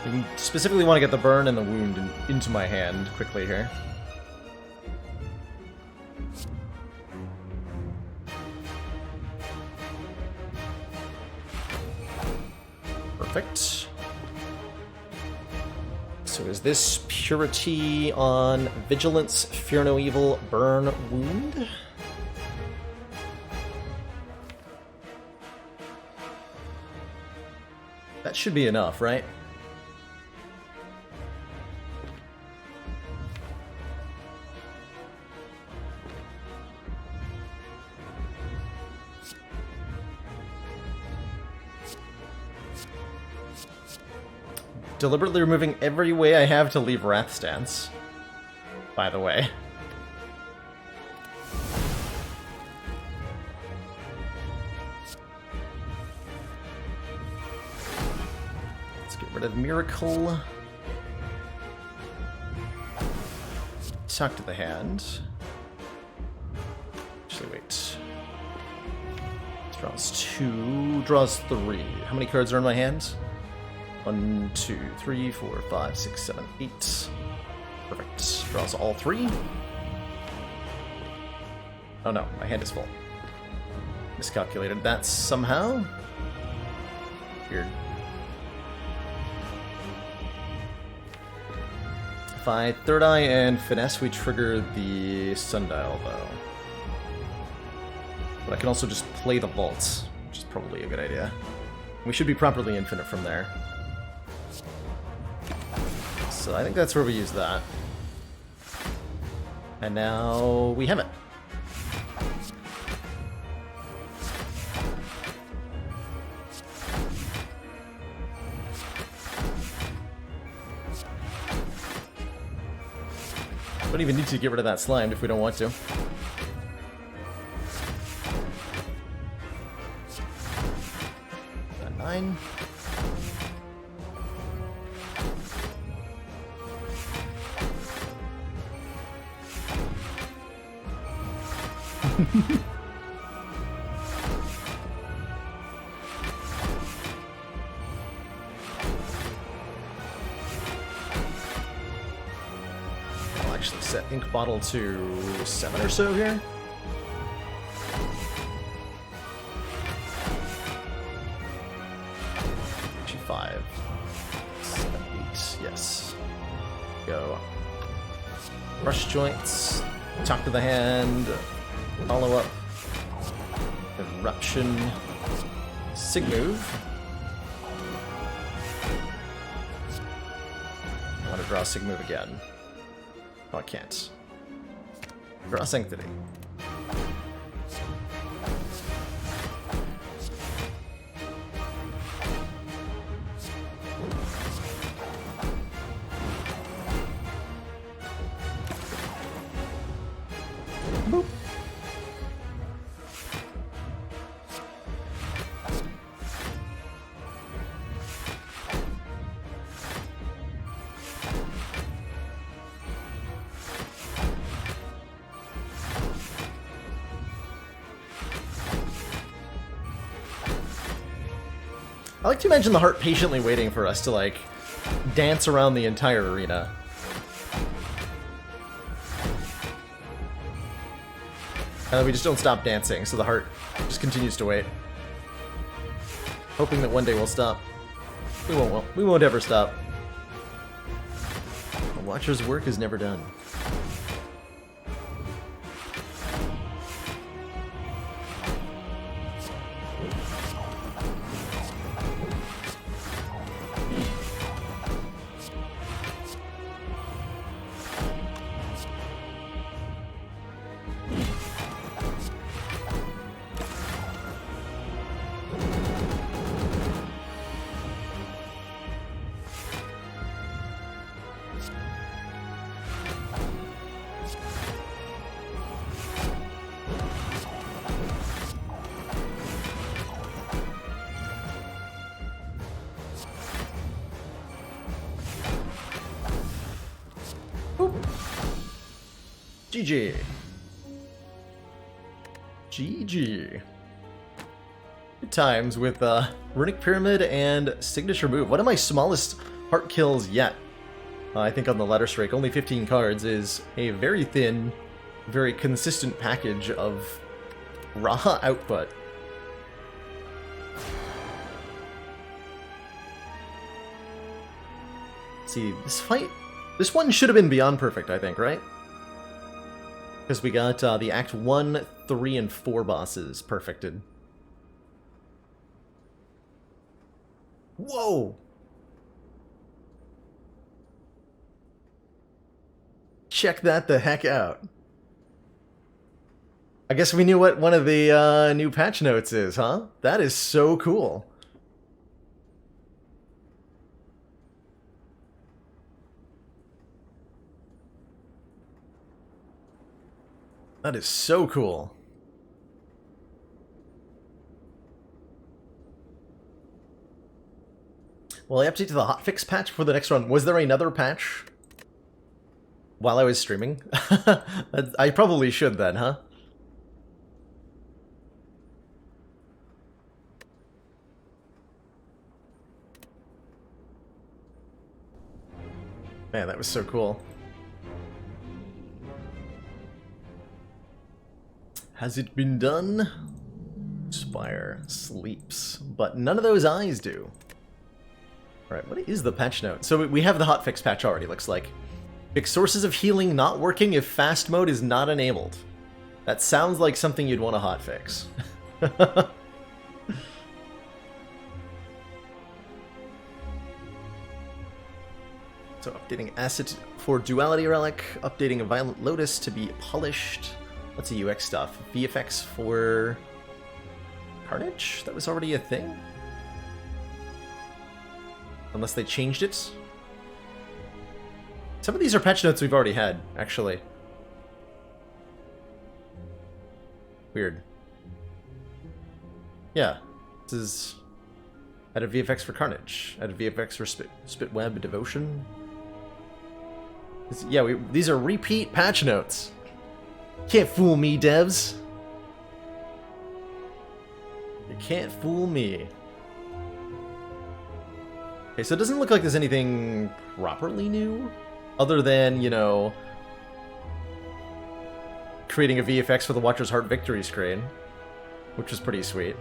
You specifically want to get the burn and the wound into my hand quickly here. Perfect. So is this Purity on Vigilance, Fear No Evil, Burn, Wound? That should be enough, right? Deliberately removing every way I have to leave Wrath Stance, by the way. Let's get rid of Miracle. Talk to the hand. Actually, wait. Draws 2, draws 3. How many cards are in my hand? 1, 2, 3, 4, 5, 6, 7, 8. Perfect. Draws all 3. Oh no, my hand is full. Miscalculated that somehow. Weird. If I Third Eye and Finesse, we trigger the Sundial, though. But I can also just play the Vault, which is probably a good idea. We should be properly infinite from there. So I think that's where we use that. And now we have it. We don't even need to get rid of that slime if we don't want to. A 9. I'll actually set Ink Bottle to 7 or so here. Actually 5. 7, 8, yes. Go. Brush Joints. Talk to the hand. Follow up. Eruption. Sig Move. I want to draw Sig Move again. Oh, I can't. Draw Sanctity. Boop. I like to imagine the heart patiently waiting for us to, like, dance around the entire arena. And then we just don't stop dancing, so the heart just continues to wait. Hoping that one day we'll stop. We won't ever stop. The Watcher's work is never done. GG. GG. Good times with Runic Pyramid and Signature Move. One of my smallest heart kills yet. I think on the Ladder Strike, only 15 cards is a very thin, very consistent package of raw output. See, this one should have been beyond perfect, I think, right? Because we got the Act 1, 3, and 4 bosses perfected. Whoa! Check that the heck out. I guess we knew what one of the new patch notes is, huh? That is so cool. That is so cool. Well, I updated the hotfix patch for the next run. Was there another patch while I was streaming? I probably should then, huh? Man, that was so cool. Has it been done? Spire sleeps, but none of those eyes do. Alright, what is the patch note? So we have the hotfix patch already, looks like. Fix sources of healing not working if fast mode is not enabled. That sounds like something you'd want to hotfix. So updating asset for Duality Relic, updating a Violent Lotus to be polished. What's the UX stuff? VFX for Carnage? That was already a thing? Unless they changed it. Some of these are patch notes we've already had, actually. Weird. Yeah. This is... Added VFX for Carnage. Added VFX for Spitweb Devotion. Yeah, these are repeat patch notes. Can't fool me, devs. You can't fool me. Okay, so it doesn't look like there's anything properly new, other than, you know, creating a VFX for the Watcher's Heart victory screen, which was pretty sweet.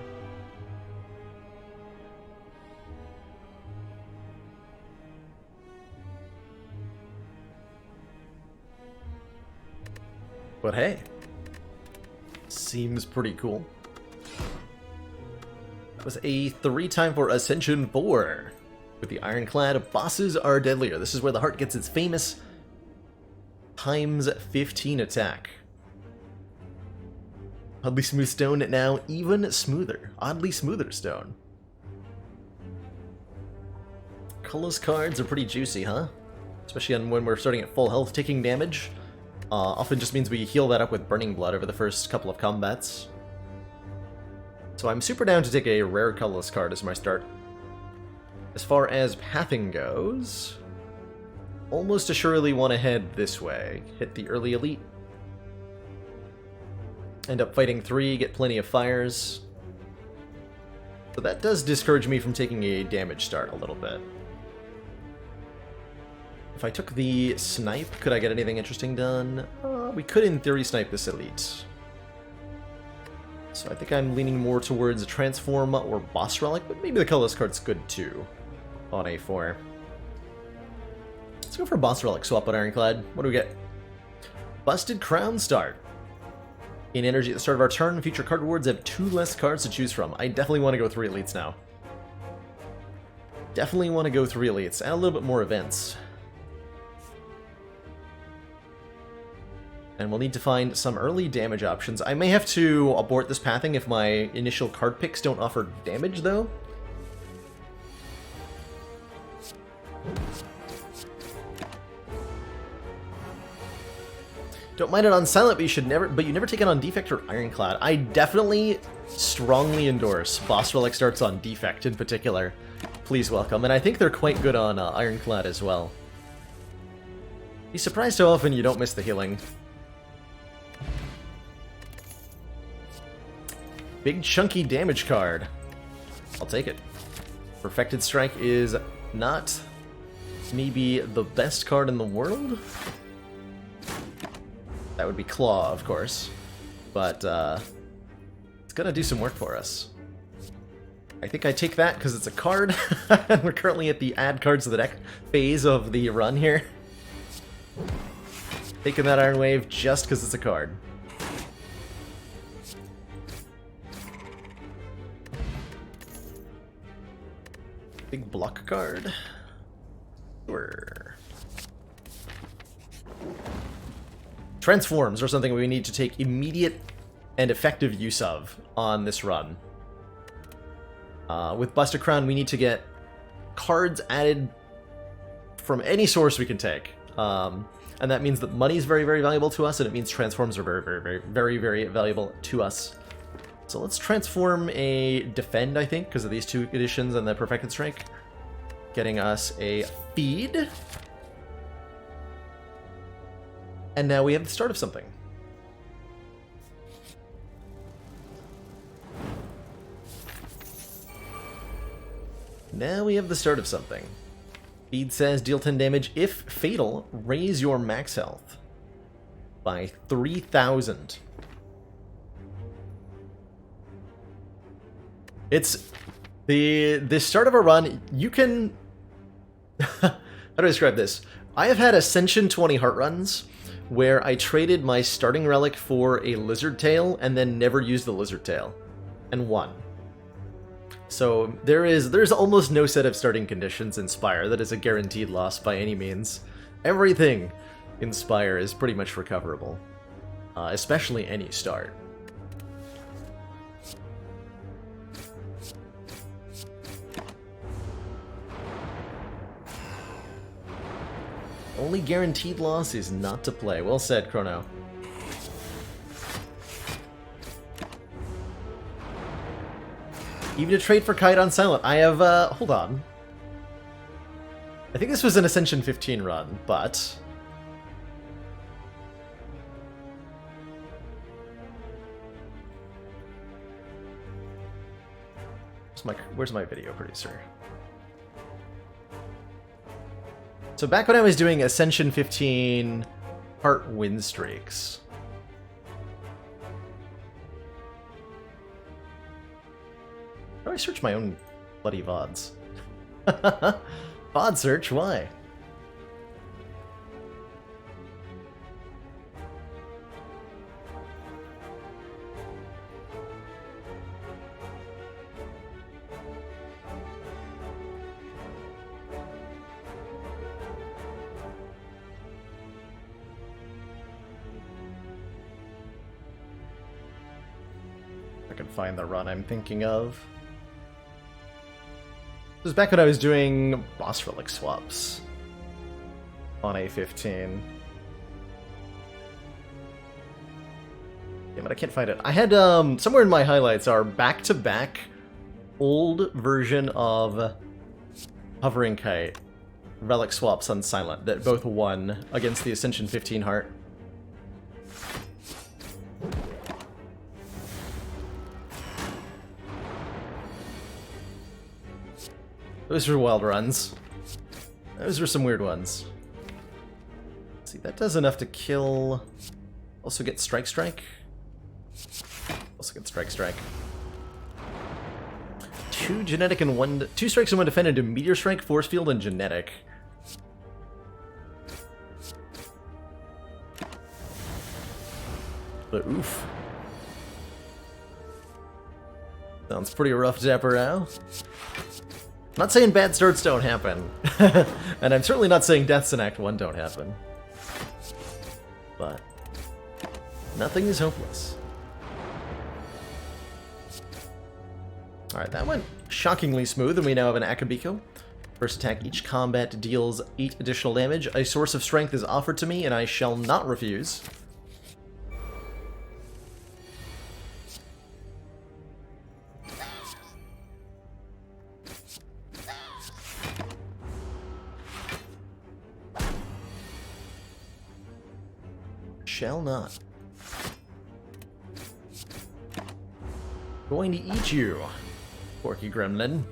But hey, seems pretty cool. That was a 3 time for Ascension 4. With the Ironclad, bosses are deadlier. This is where the heart gets its famous times 15 attack. Oddly smooth stone now even smoother. Oddly smoother stone. Colorless cards are pretty juicy, huh? Especially when we're starting at full health, taking damage. Often just means we heal that up with Burning Blood over the first couple of combats. So I'm super down to take a rare colorless card as my start. As far as pathing goes, almost assuredly want to head this way. Hit the early elite. End up fighting 3, get plenty of fires. So that does discourage me from taking a damage start a little bit. If I took the snipe, could I get anything interesting done? We could, in theory, snipe this elite. So I think I'm leaning more towards a transform or boss relic, but maybe the colorless card's good too on A4. Let's go for boss relic, swap out Ironclad. What do we get? Busted Crown start. In energy at the start of our turn, future card rewards have 2 less cards to choose from. I definitely want to go 3 elites now. Definitely want to go 3 elites, and a little bit more events. And we'll need to find some early damage options. I may have to abort this pathing if my initial card picks don't offer damage, though. Don't mind it on silent, but you never take it on defect or Ironclad. I definitely strongly endorse boss relic starts on defect in particular. Please welcome, and I think they're quite good on Ironclad as well. Be surprised how often you don't miss the healing. Big chunky damage card. I'll take it. Perfected Strike is not maybe the best card in the world. That would be Claw, of course. But it's gonna do some work for us. I think I take that because it's a card. We're currently at the add cards to the deck phase of the run here. Taking that Iron Wave just because it's a card. Big block card. Sure. Transforms are something we need to take immediate and effective use of on this run. With Busted Crown, we need to get cards added from any source we can take. and that means that money is very, very valuable to us, and it means transforms are very, very, very, very, very valuable to us. So let's transform a defend, I think, because of these 2 additions and the perfected strike, getting us a feed. And now we have the start of something. Now we have the start of something. Feed says deal 10 damage. If fatal, raise your max health by 3,000. It's the start of a run. You can... How do I describe this? I have had Ascension 20 heart runs where I traded my starting relic for a lizard tail and then never used the lizard tail and won. So there's almost no set of starting conditions in Spire that is a guaranteed loss by any means. Everything in Spire is pretty much recoverable, especially any start. Only guaranteed loss is not to play. Well said, Chrono. Even to trade for Kite on Silent. I have, hold on. I think this was an Ascension 15 run, but... Where's my video producer? So back when I was doing Ascension 15 heart win streaks... How do I search my own bloody VODs? VOD search? Why? I can find the run I'm thinking of. This was back when I was doing boss relic swaps on A15. Yeah, but I can't find it. I had, somewhere in my highlights are back-to-back old version of Hovering Kite relic swaps on Silent that both won against the Ascension 15 heart. Those were wild runs. Those were some weird ones. Let's see, that does enough to kill... Also get Strike Strike? Also get Strike Strike. 2 genetic and 2 strikes and 1 defend into Meteor Strike, Force Field, and Genetic. But oof. Sounds pretty rough, Zapparao. I'm not saying bad starts don't happen, and I'm certainly not saying deaths in Act 1 don't happen, but nothing is hopeless. Alright, that went shockingly smooth, and we now have an Akabiko. First attack each combat deals 8 additional damage. A source of strength is offered to me, and I shall not refuse. Shall not. Going to eat you, Porky Gremlin.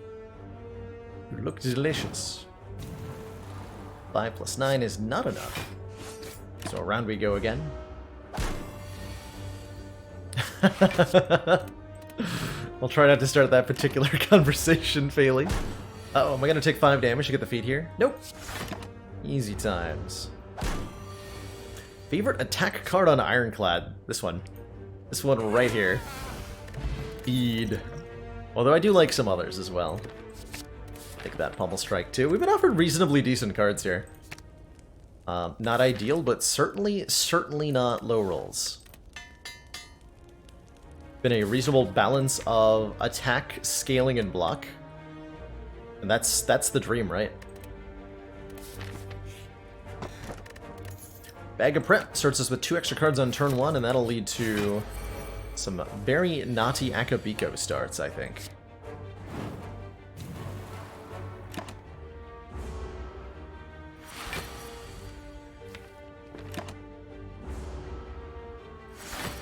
You look delicious. 5 plus 9 is not enough. So around we go again. I'll try not to start that particular conversation failing. Uh-oh, am I gonna take 5 damage to get the feed here? Nope. Easy times. Favorite attack card on Ironclad? This one. This one right here. Feed. Although I do like some others as well. Take that Pummel Strike too. We've been offered reasonably decent cards here. Not ideal, but certainly not low rolls. Been a reasonable balance of attack, scaling, and block. And that's the dream, right? Bag of Prep starts us with 2 extra cards on turn 1, and that'll lead to some very naughty Akabiko starts, I think.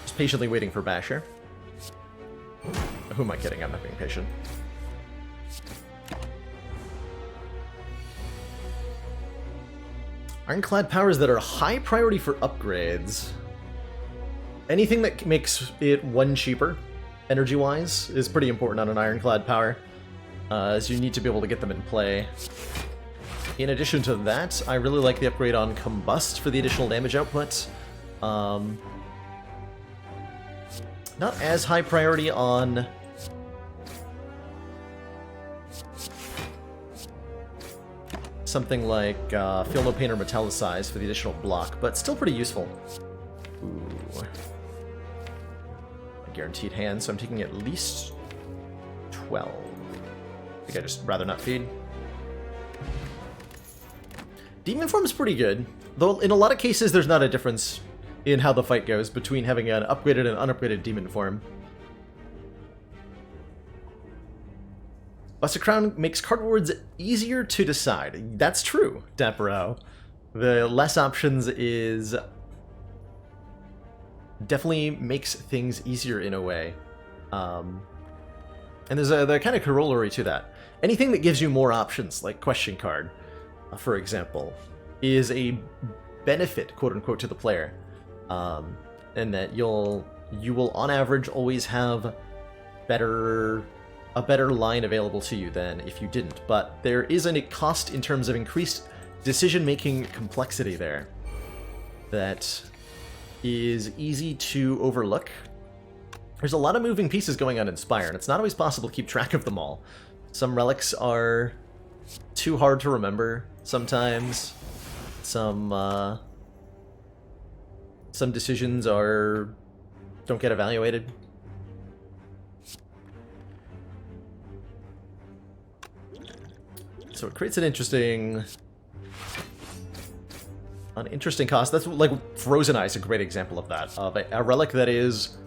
Just patiently waiting for Basher. Who am I kidding? I'm not being patient. Ironclad powers that are high priority for upgrades. Anything that makes it 1 cheaper, energy-wise, is pretty important on an Ironclad power, as you need to be able to get them in play. In addition to that, I really like the upgrade on Combust for the additional damage output. Not as high priority on something like Feel No Pain or Metallicize for the additional block, but still pretty useful. Ooh. A guaranteed hand, so I'm taking at least 12. I think I'd just rather not feed. Demon Form is pretty good, though in a lot of cases there's not a difference in how the fight goes between having an upgraded and unupgraded Demon Form. Busted Crown makes card rewards easier to decide. That's true, Dappero. The less options is definitely makes things easier in a way. And there's a kind of corollary to that. Anything that gives you more options, like Question Card, for example, is a benefit, quote-unquote, to the player. And that you will, on average, always have a better line available to you than if you didn't. But there is a cost in terms of increased decision-making complexity there that is easy to overlook. There's a lot of moving pieces going on in Spire, and it's not always possible to keep track of them all. Some relics are too hard to remember sometimes. Some decisions don't get evaluated. So it creates an interesting cost. That's like Frozen Ice, a great example of that. Of a relic that is,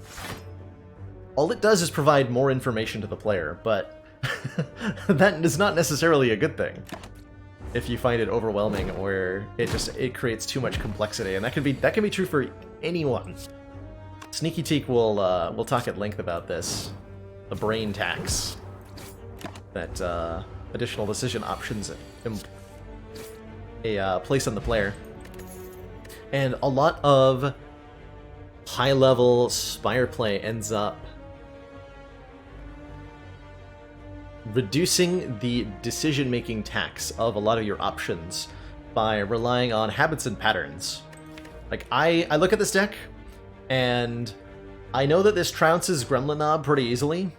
all it does is provide more information to the player, but that is not necessarily a good thing if you find it overwhelming or it creates too much complexity, and that can be true for anyone. Sneaky Teak will talk at length about this, the brain tax that additional decision options place on the player. And a lot of high-level Spire play ends up reducing the decision-making tax of a lot of your options by relying on habits and patterns. Like, I look at this deck, and I know that this trounces Gremlin Knob pretty easily.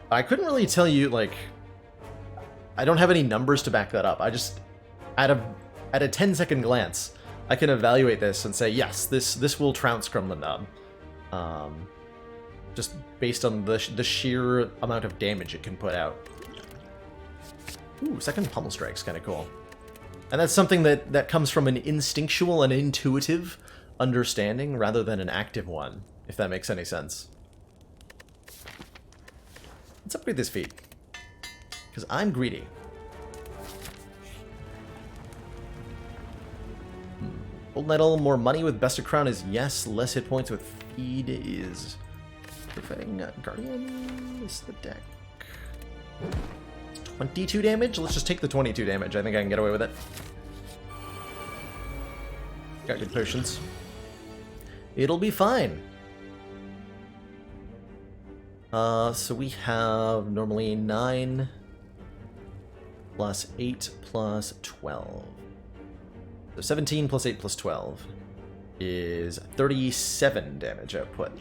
I couldn't really tell you, like, I don't have any numbers to back that up. I just, at a 10-second glance, I can evaluate this and say, yes, this will trounce Gremlin Knob. Just based on the sheer amount of damage it can put out. Ooh, second Pummel Strike's kind of cool. And that's something that comes from an instinctual and intuitive understanding rather than an active one, if that makes any sense. Let's upgrade this feat, because I'm greedy. Gold medal, more money with Bested Crown is yes, less hit points with feed is... Fighting Guardian is the deck. 22 damage? Let's just take the 22 damage. I think I can get away with it. Got good potions. It'll be fine. So we have normally 9 plus 8 plus 12. So 17 plus 8 plus 12 is 37 damage output.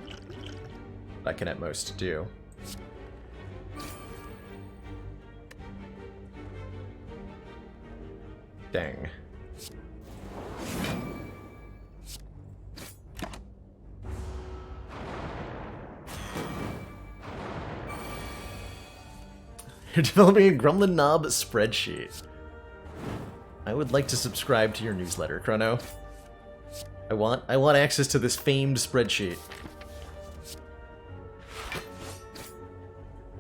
I can at most do. Dang. You're developing a Gremlin Knob spreadsheet. I would like to subscribe to your newsletter, Chrono. I want access to this famed spreadsheet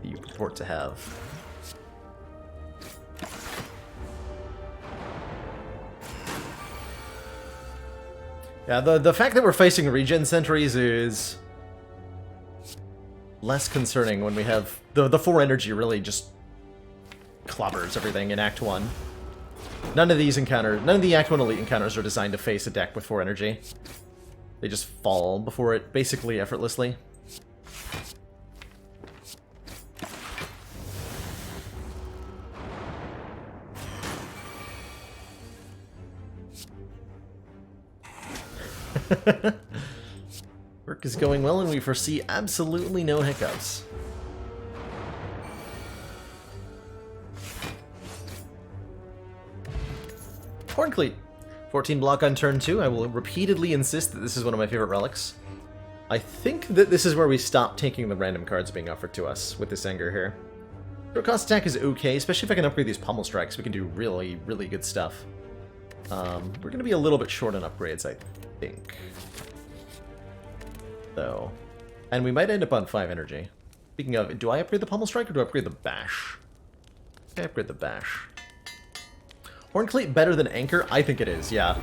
that you purport to have. Yeah, the fact that we're facing regen sentries is less concerning when we have the 4 energy really just clobbers everything in Act 1. None of the Act 1 Elite encounters are designed to face a deck with 4 energy. They just fall before it, basically effortlessly. Work is going well and we foresee absolutely no hiccups. Horncleat. 14 block on turn 2. I will repeatedly insist that this is one of my favorite relics. I think that this is where we stop taking the random cards being offered to us with this Anger here. Throw cost attack is okay, especially if I can upgrade these pommel strikes. We can do really, really good stuff. We're going to be a little bit short on upgrades, I think. Though. And we might end up on 5 energy. Speaking of, do I upgrade the pommel strike or do I upgrade the bash? I upgrade the bash. Horncleat better than Anchor? I think it is, yeah.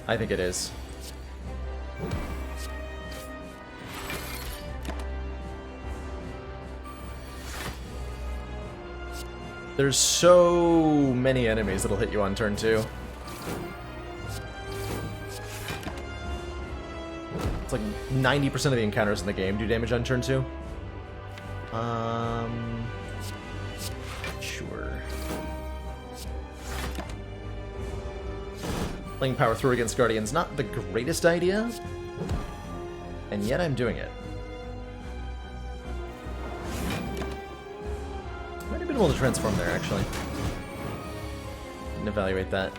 I think it is. There's so many enemies that'll hit you on turn 2. It's like 90% of the encounters in the game do damage on turn 2. Sure. Playing power through against Guardian's not the greatest idea, and yet I'm doing it. Might have been able to transform there, actually. Didn't evaluate that.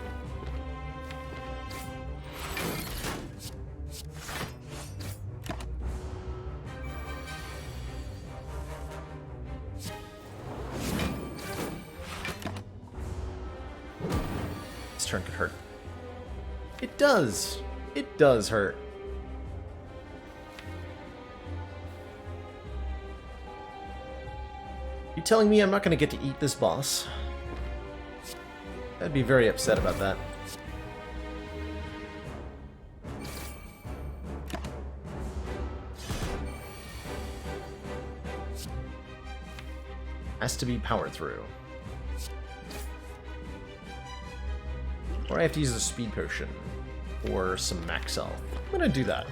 This turn could hurt. It does. It does hurt. You telling me I'm not going to get to eat this boss? I'd be very upset about that. Has to be power through. Or I have to use a speed potion. Or some max health. I'm gonna do that.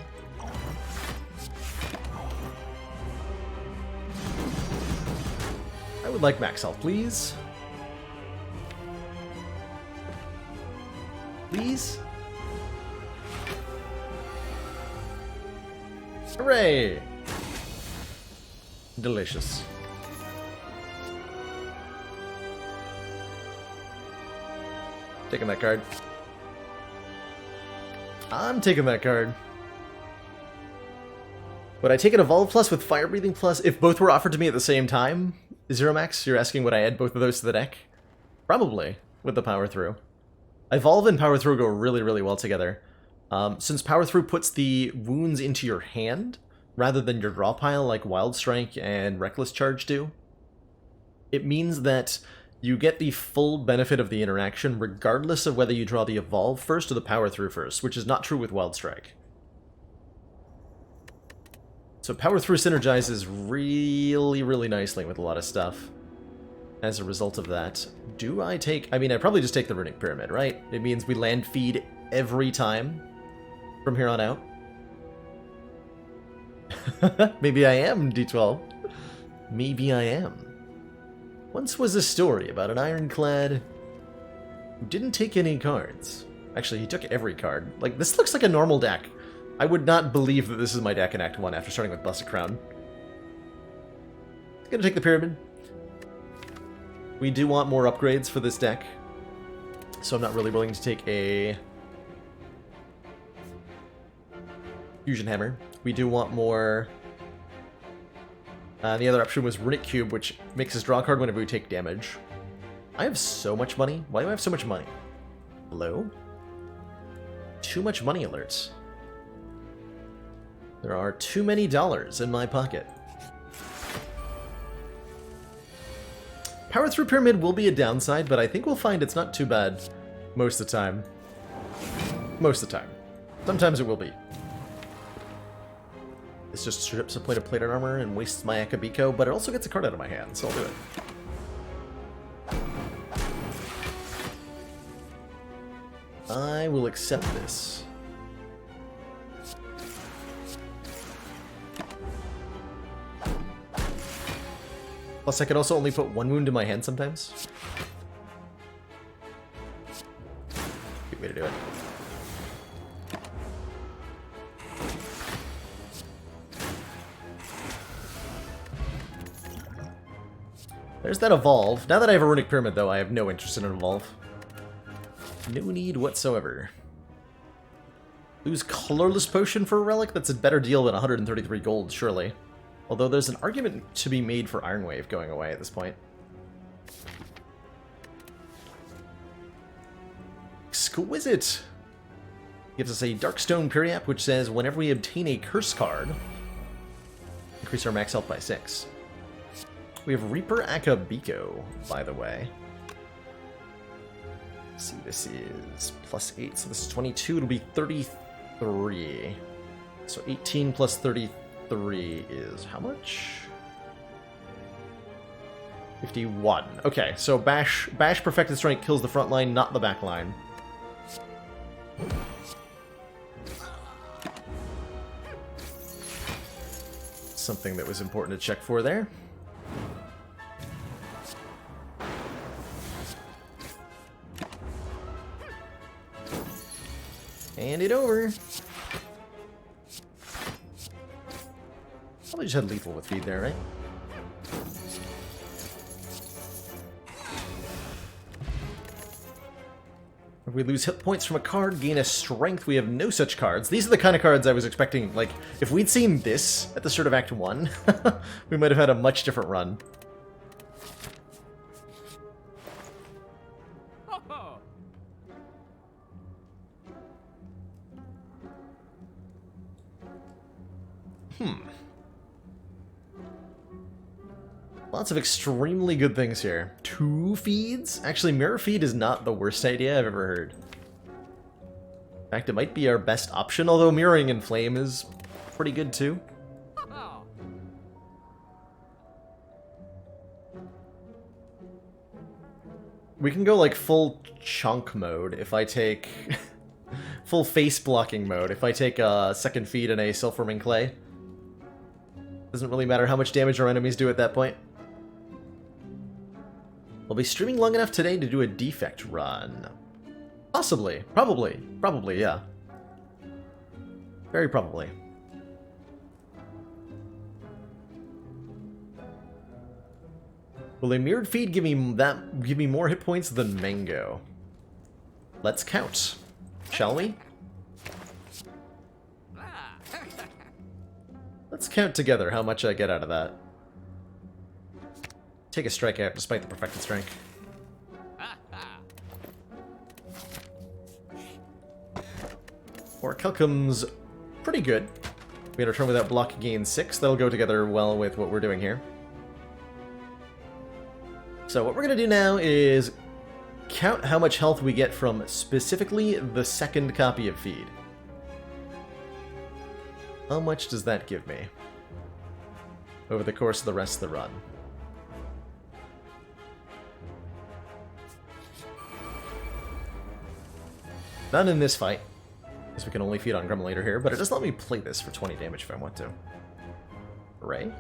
I would like max health, please. Please? Hooray! Delicious. Taking that card. I'm taking that card. Would I take an Evolve Plus with Fire Breathing Plus if both were offered to me at the same time? Zero Max, you're asking would I add both of those to the deck? Probably, with the Power Through. Evolve and Power Through go really, really well together. Since Power Through puts the wounds into your hand, rather than your draw pile like Wild Strike and Reckless Charge do, it means that you get the full benefit of the interaction regardless of whether you draw the Evolve first or the Power Through first, which is not true with Wild Strike. So Power Through synergizes really, really nicely with a lot of stuff. As a result of that, do I take... I mean, I probably just take the Runic Pyramid, right? It means we land feed every time from here on out. Maybe I am D12. Maybe I am. Once was a story about an ironclad who didn't take any cards. Actually, he took every card. Like, this looks like a normal deck. I would not believe that this is my deck in Act 1 after starting with Busted Crown. Gonna take the Pyramid. We do want more upgrades for this deck, so I'm not really willing to take a Fusion Hammer. We do want more... the other option was Runic Cube, which makes us draw a card whenever we take damage. I have so much money. Why do I have so much money? Hello? Too much money alerts. There are too many dollars in my pocket. Power through pyramid will be a downside, but I think we'll find it's not too bad most of the time. Most of the time. Sometimes it will be. This just strips a plate of plated armor and wastes my Akabiko, but it also gets a card out of my hand, so I'll do it. I will accept this. Plus, I can also only put one wound in my hand sometimes. Good way to do it. There's that Evolve. Now that I have a Runic Pyramid, though, I have no interest in an Evolve. No need whatsoever. Lose Colorless Potion for a Relic? That's a better deal than 133 gold, surely. Although there's an argument to be made for Iron Wave going away at this point. Exquisite! Gives us a Darkstone Periap, which says whenever we obtain a Curse card, increase our max health by 6. We have Reaper Akabiko, by the way. Let's see, this is plus 8, so this is 22, it'll be 33. So 18 plus 33 is how much? 51. Okay, so Bash Perfected Strength kills the front line, not the back line. Something that was important to check for there. Hand it over. Probably just had lethal with feed there, right? If we lose hit points from a card, gain a strength. We have no such cards. These are the kind of cards I was expecting. Like, if we'd seen this at the start of Act 1, we might have had a much different run. Lots of extremely good things here. 2 feeds? Actually, Mirror Feed is not the worst idea I've ever heard. In fact, it might be our best option, although Mirroring in Flame is pretty good too. We can go like full chunk mode if I take... full face blocking mode if I take a second feed and a Silverming Clay. Doesn't really matter how much damage our enemies do at that point. We'll be streaming long enough today to do a defect run. Possibly. Probably. Probably, yeah. Very probably. Will a mirrored feed give me more hit points than Mango? Let's count. Shall we? Let's count together how much I get out of that. Take a strikeout despite the perfected strength. Orichalcum's pretty good. We had a turn without block gain 6. That'll go together well with what we're doing here. So what we're going to do now is count how much health we get from specifically the second copy of Feed. How much does that give me over the course of the rest of the run? None in this fight, because we can only feed on Gremlinator here, but it does let me play this for 20 damage if I want to. Hooray.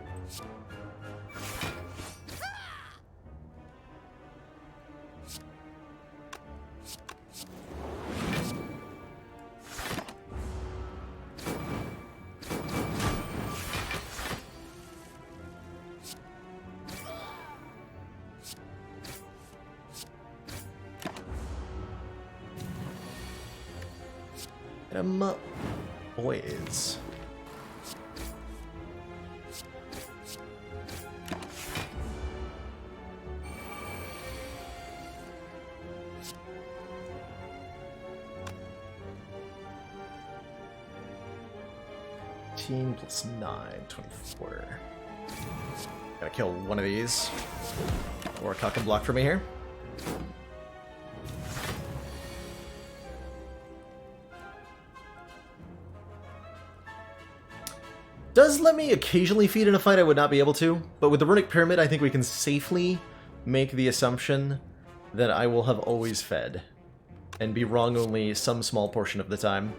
Boys. 18 plus 9, 24. Gotta kill one of these. Or a cock and block for me here. Does let me occasionally feed in a fight I would not be able to, but with the Runic Pyramid I think we can safely make the assumption that I will have always fed, and be wrong only some small portion of the time.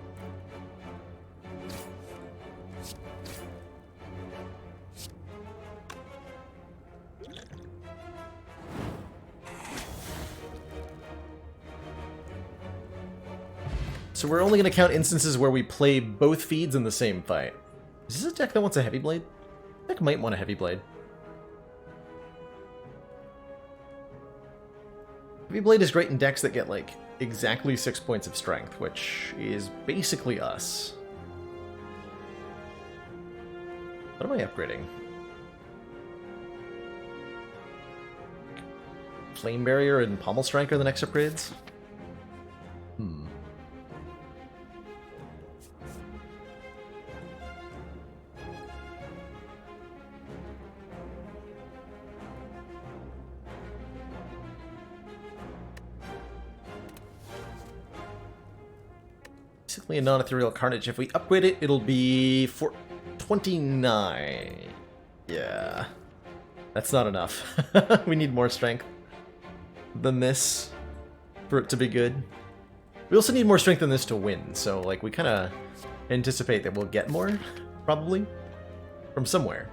So we're only going to count instances where we play both feeds in the same fight. Is this a deck that wants a Heavy Blade? Deck might want a Heavy Blade. Heavy Blade is great in decks that get, like, exactly 6 points of strength, which is basically us. What am I upgrading? Flame Barrier and Pommel Strike are the next upgrades? Basically a non-ethereal Carnage. If we upgrade it, it'll be for 29. Yeah. That's not enough. We need more strength than this for it to be good. We also need more strength than this to win, so like we kind of anticipate that we'll get more, probably, from somewhere.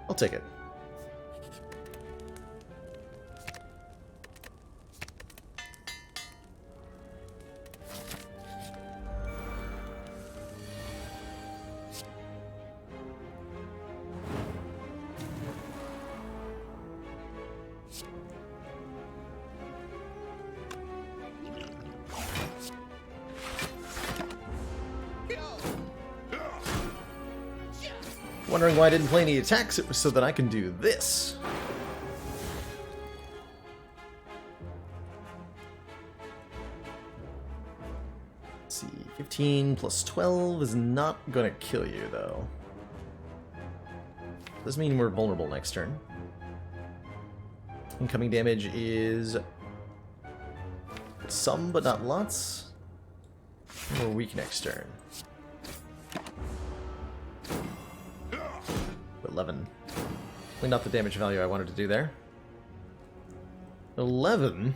I'll take it. Wondering why I didn't play any attacks? It was so that I can do this. Let's see, 15 plus 12 is not gonna kill you, though. Does mean we're vulnerable next turn. Incoming damage is some, but not lots. We're weak next turn. 11. Probably not the damage value I wanted to do there. 11?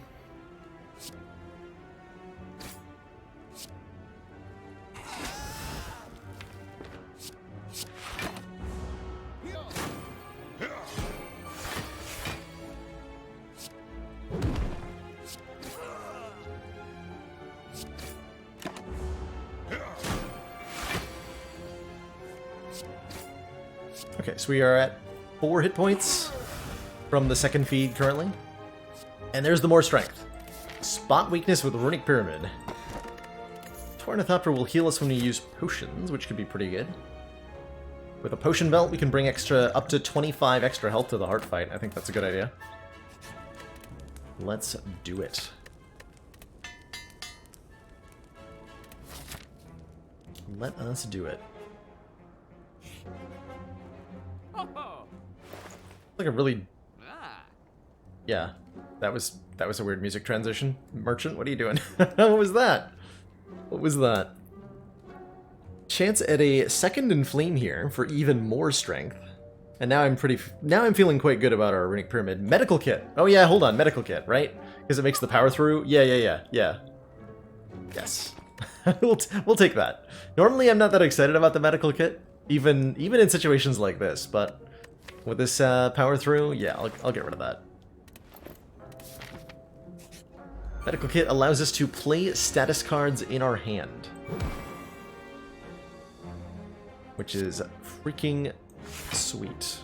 Okay, so we are at 4 hit points from the second feed currently. And there's the more strength. Spot weakness with Runic Pyramid. Tornithopter will heal us when we use potions, which could be pretty good. With a potion belt, we can bring up to 25 extra health to the heart fight. I think that's a good idea. Let's do it. Let us do it. Like a really... Yeah, that was a weird music transition. Merchant, what are you doing? What was that? What was that? Chance at a second Inflame here for even more strength. And now I'm feeling quite good about our Runic Pyramid. Medical Kit. Oh yeah, hold on, Medical Kit, right? Because it makes the power through. Yeah. Yes. we'll take that. Normally I'm not that excited about the Medical Kit, even in situations like this, but with this power through, yeah, I'll get rid of that. Medical Kit allows us to play status cards in our hand, which is freaking sweet.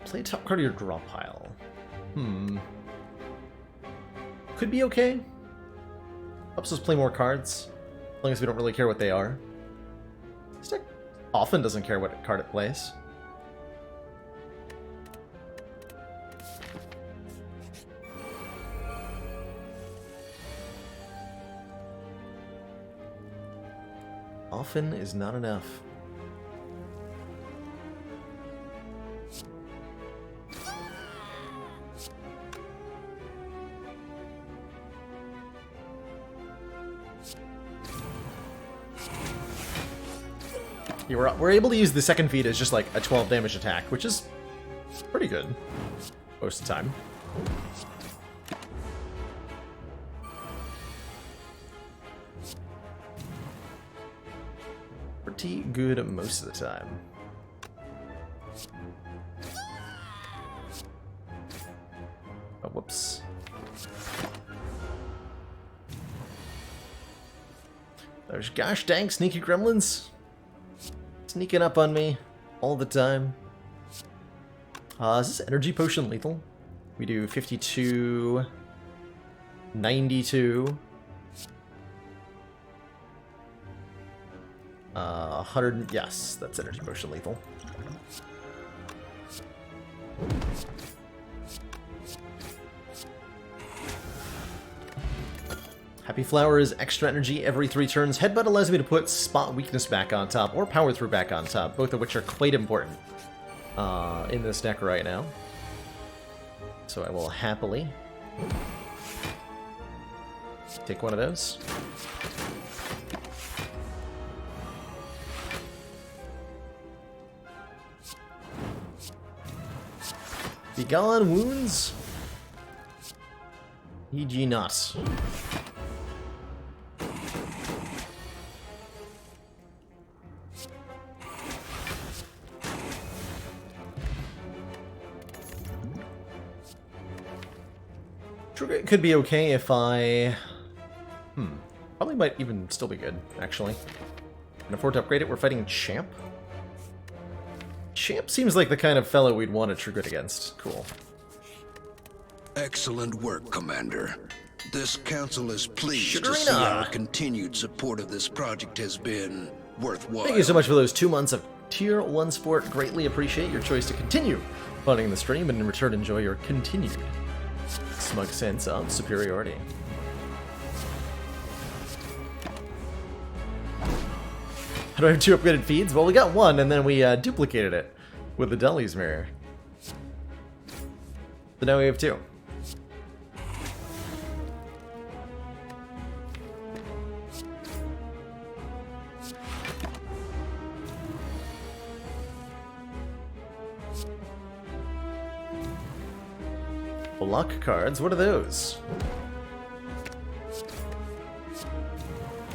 Play top card of your draw pile. Could be okay. Helps us play more cards, as long as we don't really care what they are. This deck often doesn't care what card it plays. Often is not enough. Yeah, we're able to use the second feat as just like a 12 damage attack, which is pretty good most of the time. Pretty good most of the time. Oh, whoops. There's gosh dang sneaky gremlins. Sneaking up on me all the time. Is this energy potion lethal? We do 52, 92, 100. Yes, that's energy potion lethal. Happy Flower is extra energy every 3 turns. Headbutt allows me to put Spot Weakness back on top, or Power Through back on top, both of which are quite important in this deck right now. So I will happily take one of those. Begone, wounds! Heed ye not. It could be okay if I... Probably might even still be good, actually. Can afford to upgrade it. We're fighting Champ. Champ seems like the kind of fellow we'd want to trigger it against. Cool. Excellent work, Commander. This council is pleased to Sugarina. see our continued support of this project has been worthwhile. Thank you so much for those 2 months of Tier 1 support. Greatly appreciate your choice to continue funding the stream, and in return enjoy your continued smug sense of superiority. How do I have 2 upgraded feeds? Well, we got 1, and then we duplicated it with the Deli's Mirror. So now we have 2. Block cards, what are those?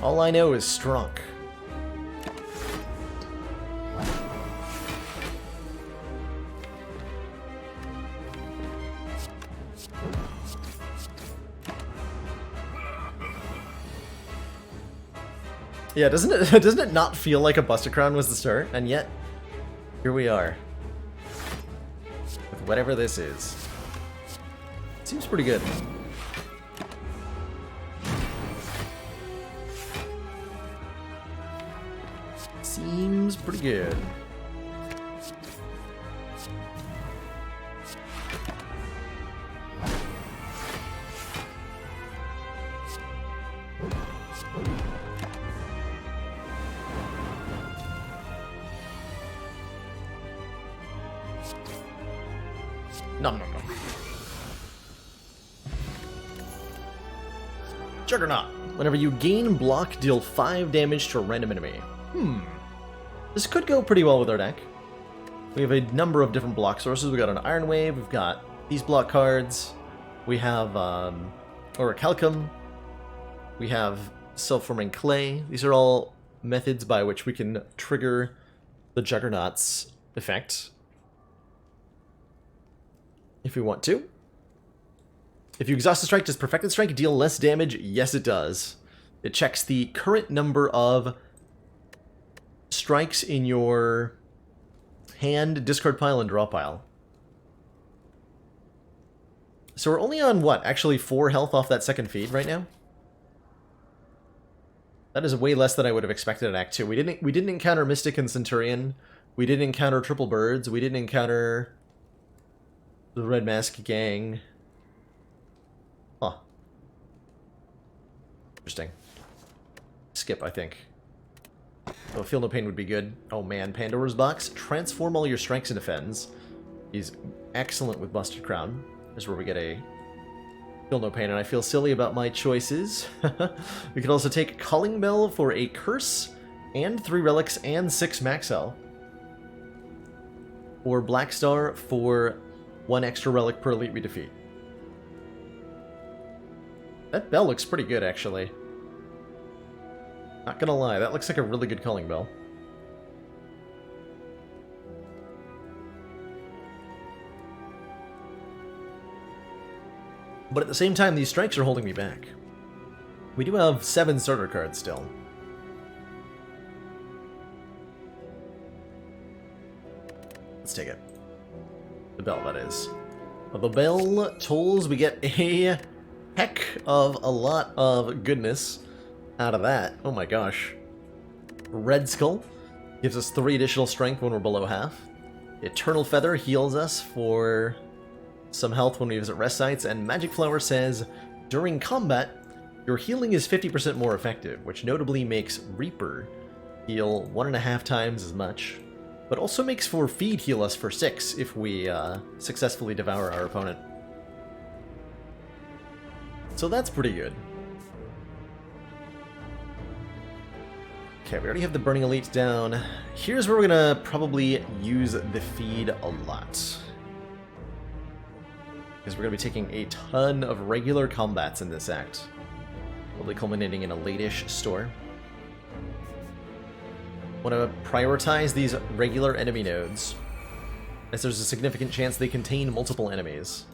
All I know is Strunk. Yeah, doesn't it not feel like a Buster Crown was the start? And yet, here we are. With whatever this is. Seems pretty good. Seems pretty good. Nom nom nom. Juggernaut. Whenever you gain block, deal 5 damage to a random enemy. This could go pretty well with our deck. We have a number of different block sources. We got an Iron Wave, we've got these block cards, we have Orichalcum, we have Self-Forming Clay. These are all methods by which we can trigger the Juggernaut's effect if we want to. If you exhaust a strike, does Perfected Strike deal less damage? Yes, it does. It checks the current number of strikes in your hand, discard pile, and draw pile. So we're only on, what, actually 4 health off that second feed right now? That is way less than I would have expected in Act 2. We didn't encounter Mystic and Centurion. We didn't encounter Triple Birds. We didn't encounter the Red Mask Gang. Huh. Interesting. Skip, I think. Oh, Feel No Pain would be good. Oh man, Pandora's Box. Transform all your strengths into Fens. He's excellent with Busted Crown. This is where we get a Feel No Pain, and I feel silly about my choices. We could also take Calling Bell for a Curse, and 3 Relics, and 6 Max Health. Or Black Star for 1 extra Relic per elite we defeat. That bell looks pretty good, actually. Not gonna lie, that looks like a really good Calling Bell. But at the same time, these strikes are holding me back. We do have 7 starter cards still. Let's take it. The bell, that is. The bell tolls, we get a heck of a lot of goodness out of that. Oh my gosh. Red Skull gives us 3 additional strength when we're below half. Eternal Feather heals us for some health when we visit rest sites, and Magic Flower says, during combat, your healing is 50% more effective, which notably makes Reaper heal 1.5 times as much, but also makes for Feed heal us for 6 if we successfully devour our opponent. So that's pretty good. Okay, we already have the Burning Elite down. Here's where we're gonna probably use the Feed a lot. Because we're going to be taking a ton of regular combats in this act. Probably culminating in a late-ish store. Want to prioritize these regular enemy nodes, as there's a significant chance they contain multiple enemies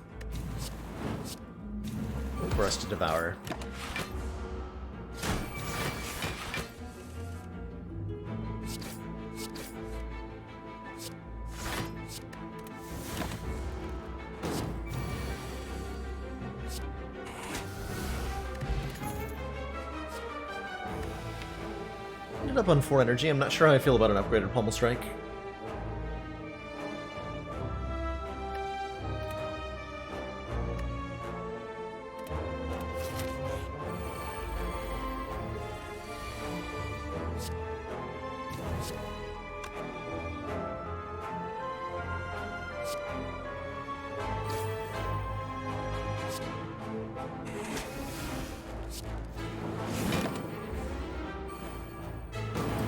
for us to devour. Up on 4 energy. I'm not sure how I feel about an upgraded Pommel Strike.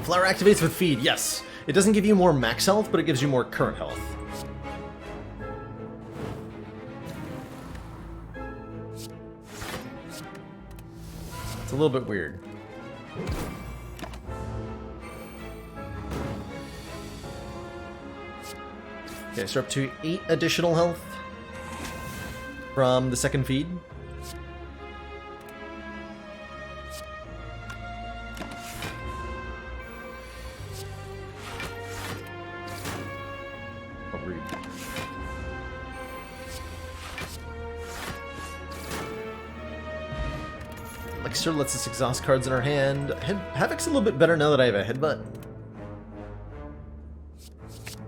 Flower activates with Feed, yes. It doesn't give you more max health, but it gives you more current health. It's a little bit weird. Okay, so we're up to 8 additional health from the second feed. Elixir lets us exhaust cards in our hand. Havoc's a little bit better now that I have a Headbutt.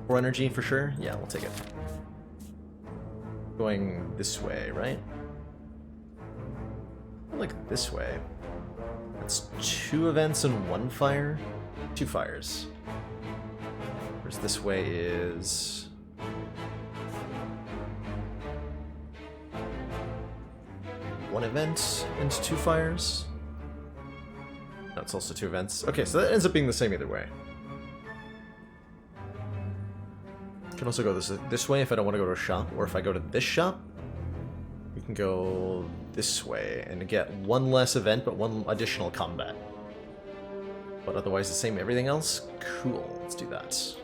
4 energy for sure. Yeah, we'll take it. Going this way, right? I like this way. That's 2 events and 1 fire. 2 fires. Whereas this way is... one event and 2 fires. No, it's also 2 events. Okay, so that ends up being the same either way. Can also go this way if I don't want to go to a shop, or if I go to this shop, we can go this way and get 1 less event, but 1 additional combat. But otherwise the same everything else? Cool, let's do that.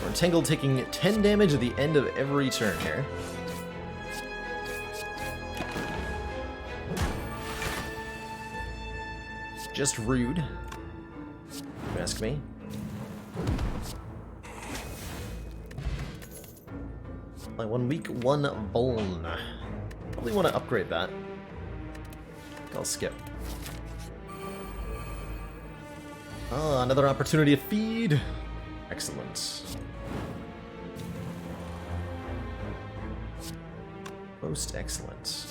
So Entangled taking 10 damage at the end of every turn here. Just rude, if you ask me. My 1 week, 1 bone. Probably want to upgrade that. I'll skip. Ah, another opportunity to feed. Excellent. Most excellent.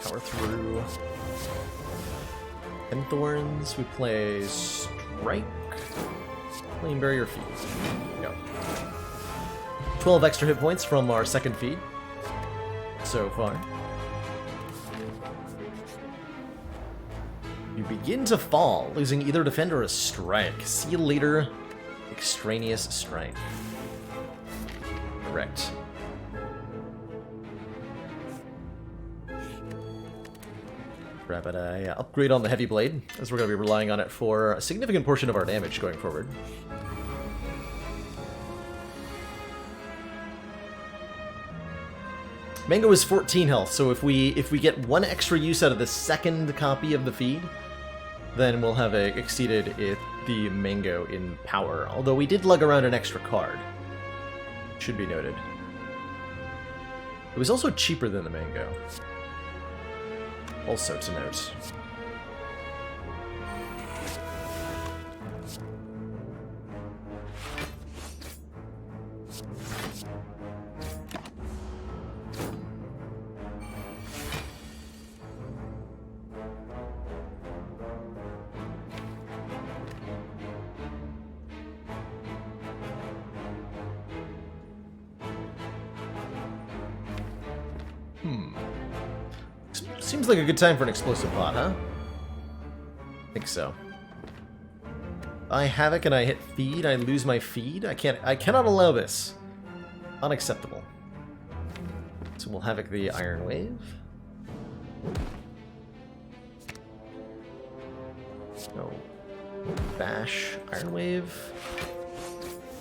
Power through. And Thorns, we play Strike. Flame Barrier Feed. There we go. 12 extra hit points from our second feed so far. You begin to fall, losing either defend or a strike. See you later, extraneous strike. Correct. Grab it a upgrade on the heavy blade, as we're going to be relying on it for a significant portion of our damage going forward. Mango is 14 health, so if we get 1 extra use out of the second copy of the feed, then we'll have exceeded the Mango in power. Although we did lug around an extra card. Should be noted. It was also cheaper than the Mango. Also to note. Seems like a good time for an explosive pot, huh? I think so. I Havoc and I hit feed, I lose my feed. I cannot allow this. Unacceptable. So we'll Havoc the Iron Wave. No. Bash, Iron Wave.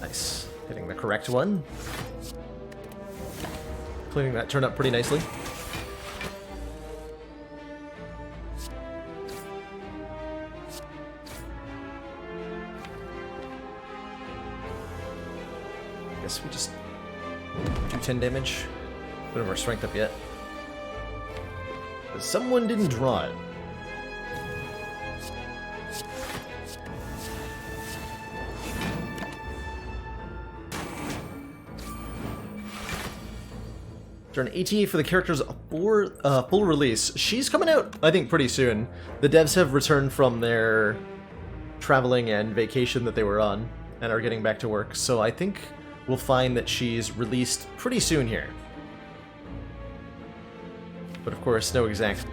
Nice. Hitting the correct one. Cleaning that turn up pretty nicely. Guess we just do 10 damage. Don't have our strength up yet. But someone didn't draw it. Turn ATA for the character's full release. She's coming out, I think, pretty soon. The devs have returned from their traveling and vacation that they were on and are getting back to work, so I think we'll find that she's released pretty soon here. But of course, no exact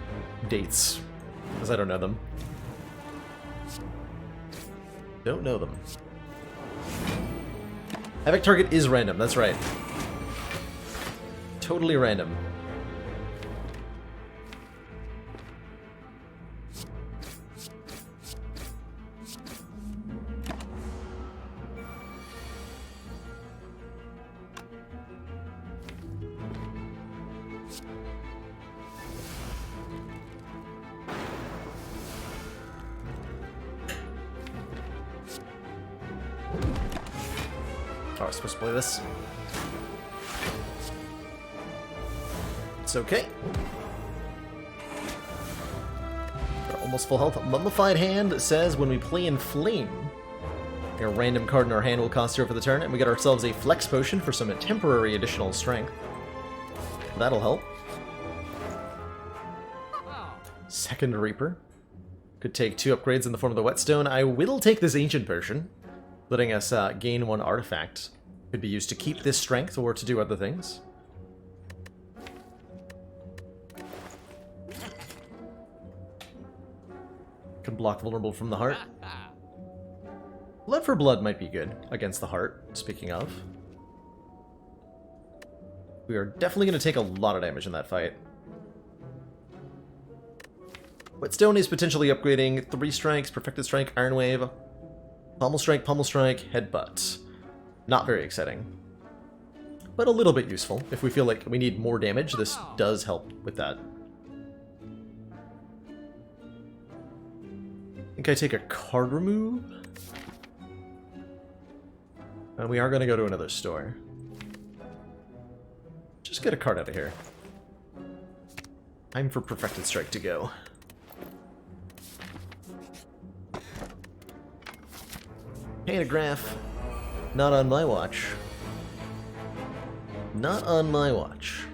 dates, because I don't know them. Don't know them. Havoc target is random, that's right. Totally random. Oh, I was supposed to play this. It's okay. We're almost full health. Mummified Hand says when we play in Flame, A random card in our hand will cost 0 for the turn, and we get ourselves a Flex Potion for some temporary additional strength. That'll help. Second Reaper. Could take 2 upgrades in the form of the Whetstone. I will take this Ancient Potion, letting us gain 1 artifact. Could be used to keep this strength or to do other things. Can block vulnerable from the heart. Blood for blood might be good against the heart, speaking of. We are definitely going to take a lot of damage in that fight. Whetstone is potentially upgrading 3 strikes, Perfected Strike, Iron Wave, Pummel Strike, Headbutt. Not very exciting. But a little bit useful. If we feel like we need more damage, this does help with that. I think I take a card remove. And we are going to go to another store. Just get a card out of here. Time for Perfected Strike to go. Pantograph. Not on my watch. Not on my watch.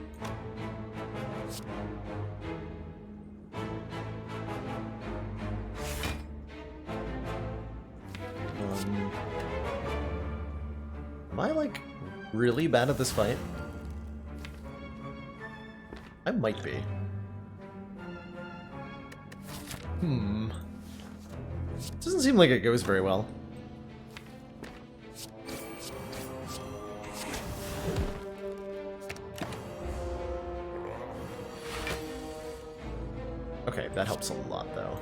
Am I, like, really bad at this fight? I might be. Doesn't seem like it goes very well. Okay, that helps a lot, though.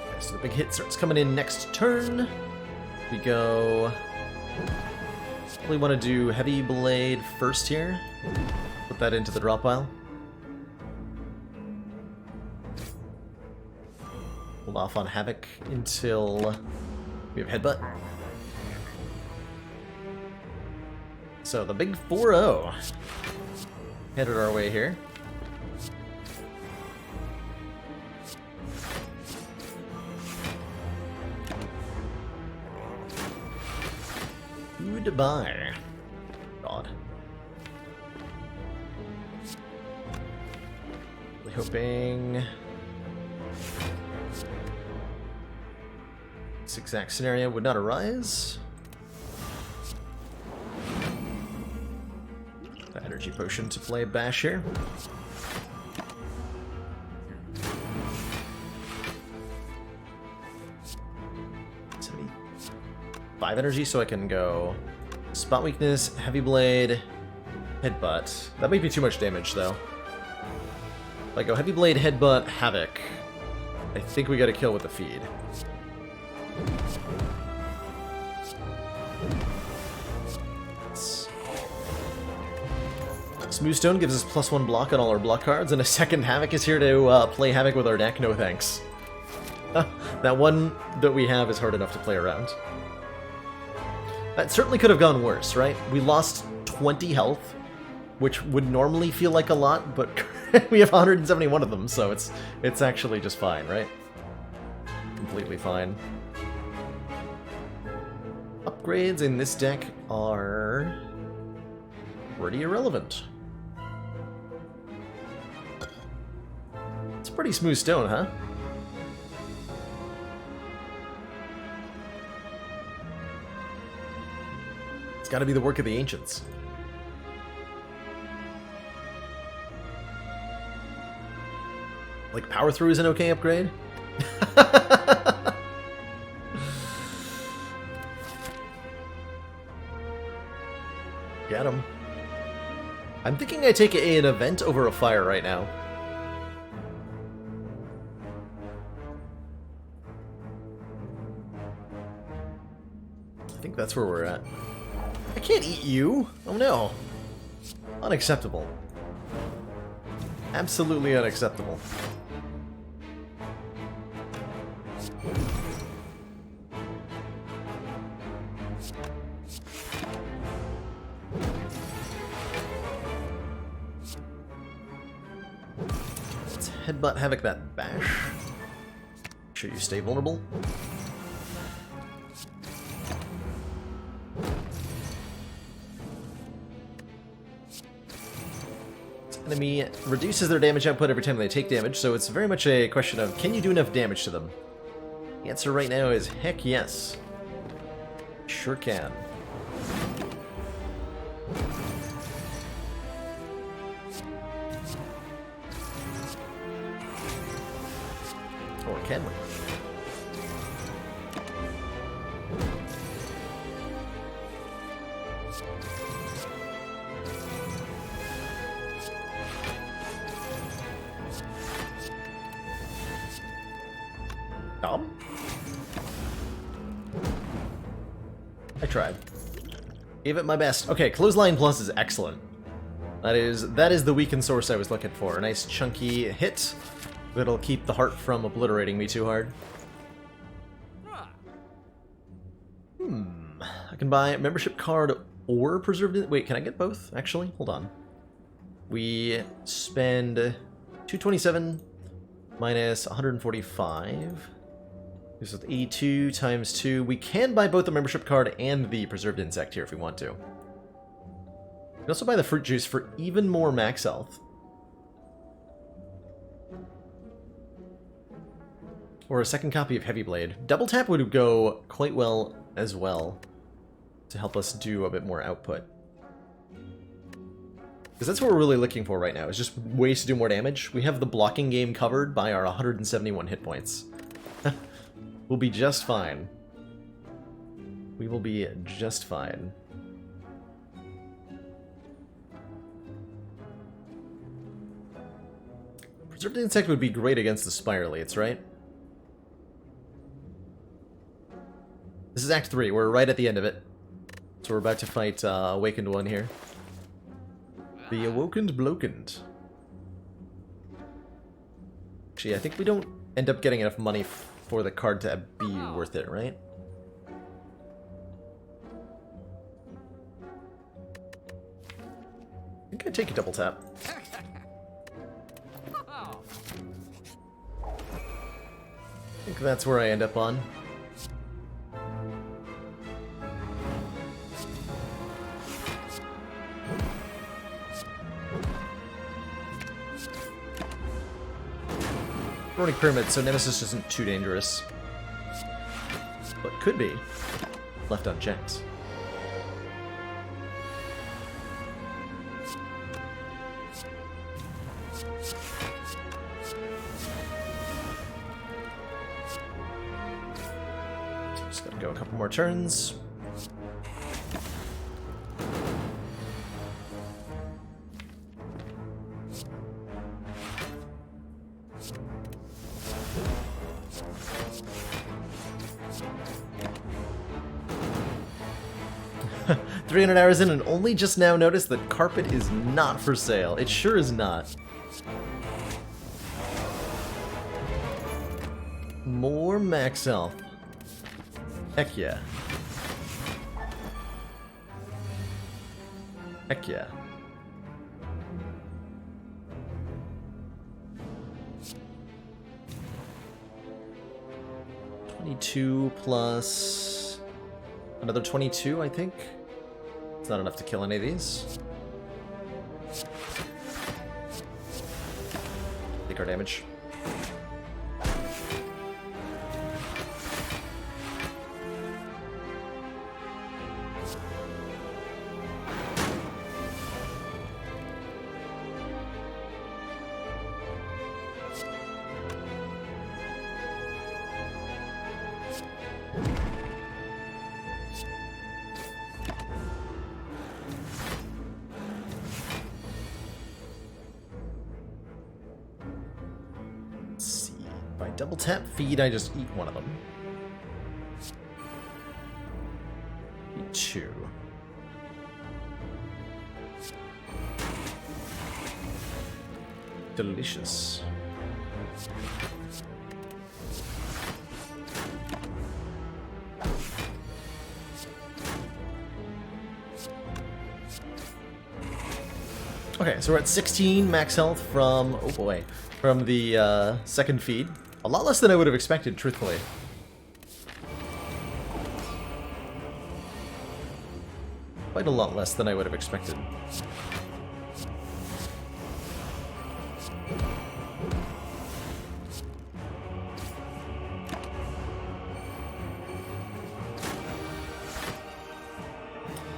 Okay, so the big hit starts coming in next turn. We go... Probably want to do Heavy Blade first here. Put that into the drop pile. Hold off on Havoc until we have Headbutt. So the big 4-0 headed our way here. Goodbye. God. Really hoping... This exact scenario would not arise. The energy potion to play Bash here. Five energy, so I can go Spot Weakness, Heavy Blade, Headbutt. That might be too much damage, though. If I go Heavy Blade, Headbutt, Havoc, I think we got to kill with the feed. Smoothstone gives us +1 block on all our block cards, and a second Havoc is here to play Havoc with our deck. No thanks. That one that we have is hard enough to play around. That certainly could have gone worse, right? We lost 20 health, which would normally feel like a lot, but we have 171 of them, so it's actually just fine, right? Completely fine. Upgrades in this deck are pretty irrelevant. It's a pretty smooth stone, huh? It's gotta be the work of the ancients. Like, Power Through is an okay upgrade? Get him. I'm thinking I take an event over a fire right now. I think that's where we're at. I can't eat you! Oh no! Unacceptable. Absolutely unacceptable. Let's headbutt Havoc that bash. Make sure you stay vulnerable. Enemy reduces their damage output every time they take damage, so it's very much a question of, can you do enough damage to them? The answer right now is heck yes. Sure can. Or can we? I tried. Gave it my best. Okay, Clothesline Plus is excellent. That is the weakened source I was looking for. A nice chunky hit that'll keep the heart from obliterating me too hard. I can buy a membership card or preserved... Wait, can I get both? Actually, hold on. We spend 227 minus 145. This is 82 times 2. We can buy both the membership card and the preserved insect here if we want to. We can also buy the fruit juice for even more max health. Or a second copy of Heavy Blade. Double tap would go quite well as well to help us do a bit more output. Because that's what we're really looking for right now, is just ways to do more damage. We have the blocking game covered by our 171 hit points. We'll be just fine. We will be just fine. Preserved Insect would be great against the Spire elites, right? This is Act 3. We're right at the end of it. So we're about to fight Awakened One here. The Awokened Blokened. Actually, I think we don't end up getting enough money for the card to be worth it, right? I think I'd take a double tap. I think that's where I end up on. Running Pyramid, so Nemesis isn't too dangerous. But could be. Left unchecked. Just gotta go a couple more turns. $300 in and only just now noticed that carpet is not for sale. It sure is not. More max health. Heck yeah. Heck yeah. $22 plus another 22, I think. It's not enough to kill any of these. Take our damage. Double tap feed, I just eat one of them. Eat two. Delicious. Okay, so we're at 16 max health from, oh boy, from the second feed. A lot less than I would have expected, truthfully. Quite a lot less than I would have expected.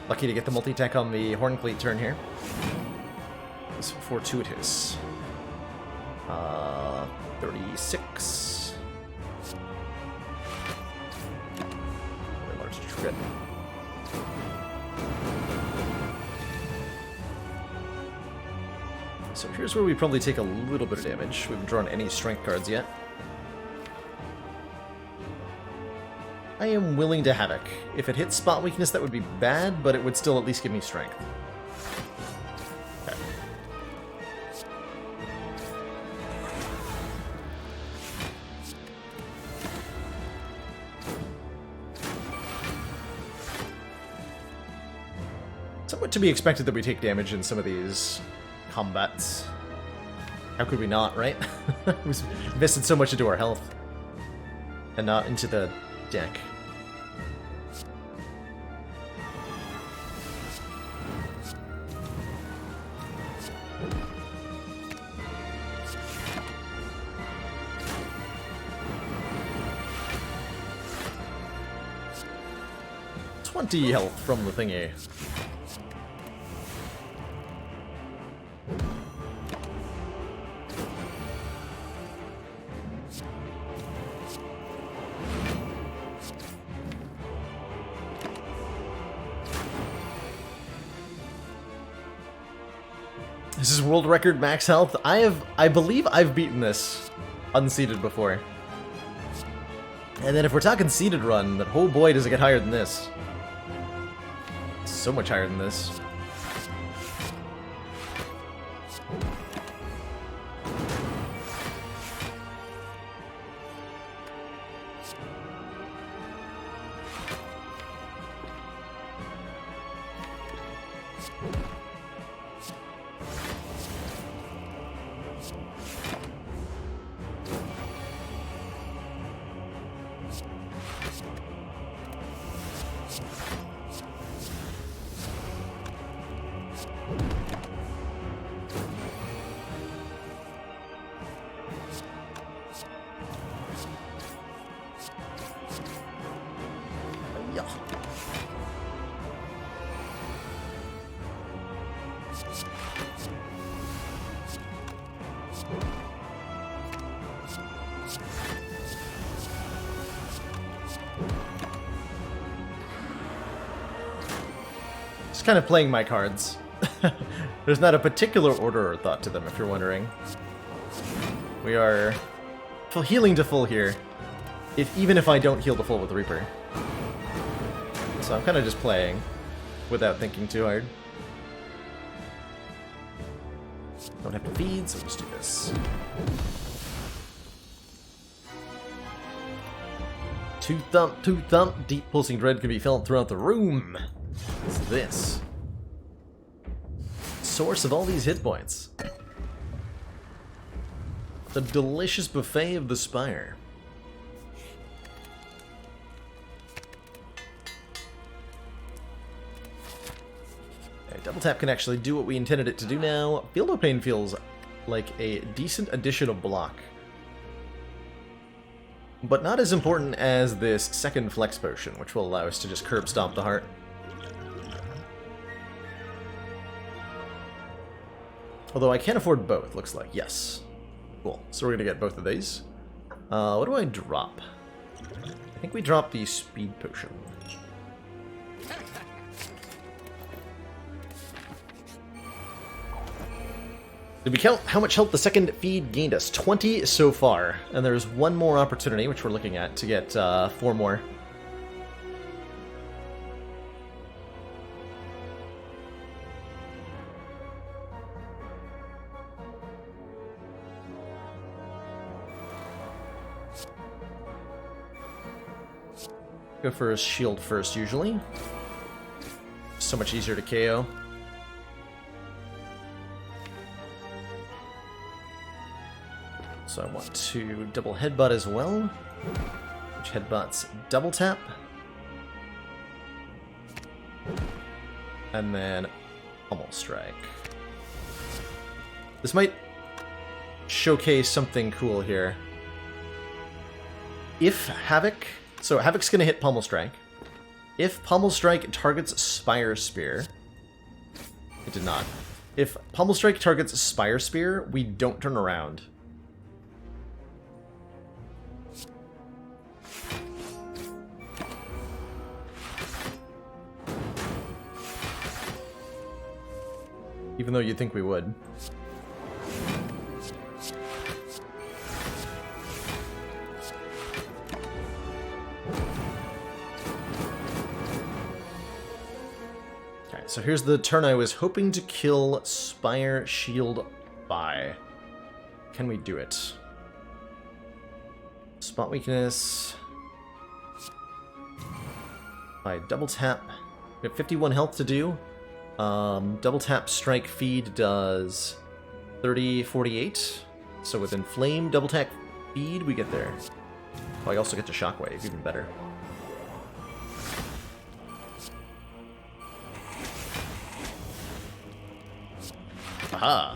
Lucky to get the multi-attack on the Horn Cleat turn here. It's fortuitous. 36. Very large crit. So here's where we probably take a little bit of damage. We haven't drawn any strength cards yet. I am willing to Havoc. If it hits spot weakness, that would be bad, but it would still at least give me strength. Okay. Somewhat to be expected that we take damage in some of these combats. How could we not, right? We invested so much into our health. And not into the deck. $20 health from the thingy. This is world record max health. I believe I've beaten this unseeded before. And then if we're talking seeded run, then oh boy does it get higher than this. So much higher than this. Yeah. Just kind of playing my cards. There's not a particular order or thought to them, if you're wondering. We are healing to full here, even if I don't heal to full with Reaper. So I'm kind of just playing without thinking too hard. Don't have to feed, so we'll just do this. Two thump, deep pulsing dread can be felt throughout the room. What's this? Source of all these hit points. The delicious buffet of the Spire. Okay, double tap can actually do what we intended it to do now. Feel No Pain feels like a decent addition of block. But not as important as this second flex potion, which will allow us to just curb stomp the heart. Although I can't afford both, looks like. Yes. Cool. So we're going to get both of these. What do I drop? I think we drop the speed potion. Did we count how much health the second feed gained us? 20 so far. And there's one more opportunity, which we're looking at, to get 4 more. Go for a shield first, usually. So much easier to KO. So I want to double headbutt as well, which headbutts double tap. And then pummel strike. This might showcase something cool here. If Havoc... So Havoc's going to hit pummel strike. If pummel strike targets Spire Spear... It did not. If pummel strike targets Spire Spear, we don't turn around. Even though you'd think we would. Okay, so here's the turn I was hoping to kill Spire Shield by. Can we do it? Spot weakness. By double tap. We have 51 health to do. Double tap strike feed does 30-48. So with inflame double tap feed, we get there. Oh, I also get to shockwave, even better. Aha!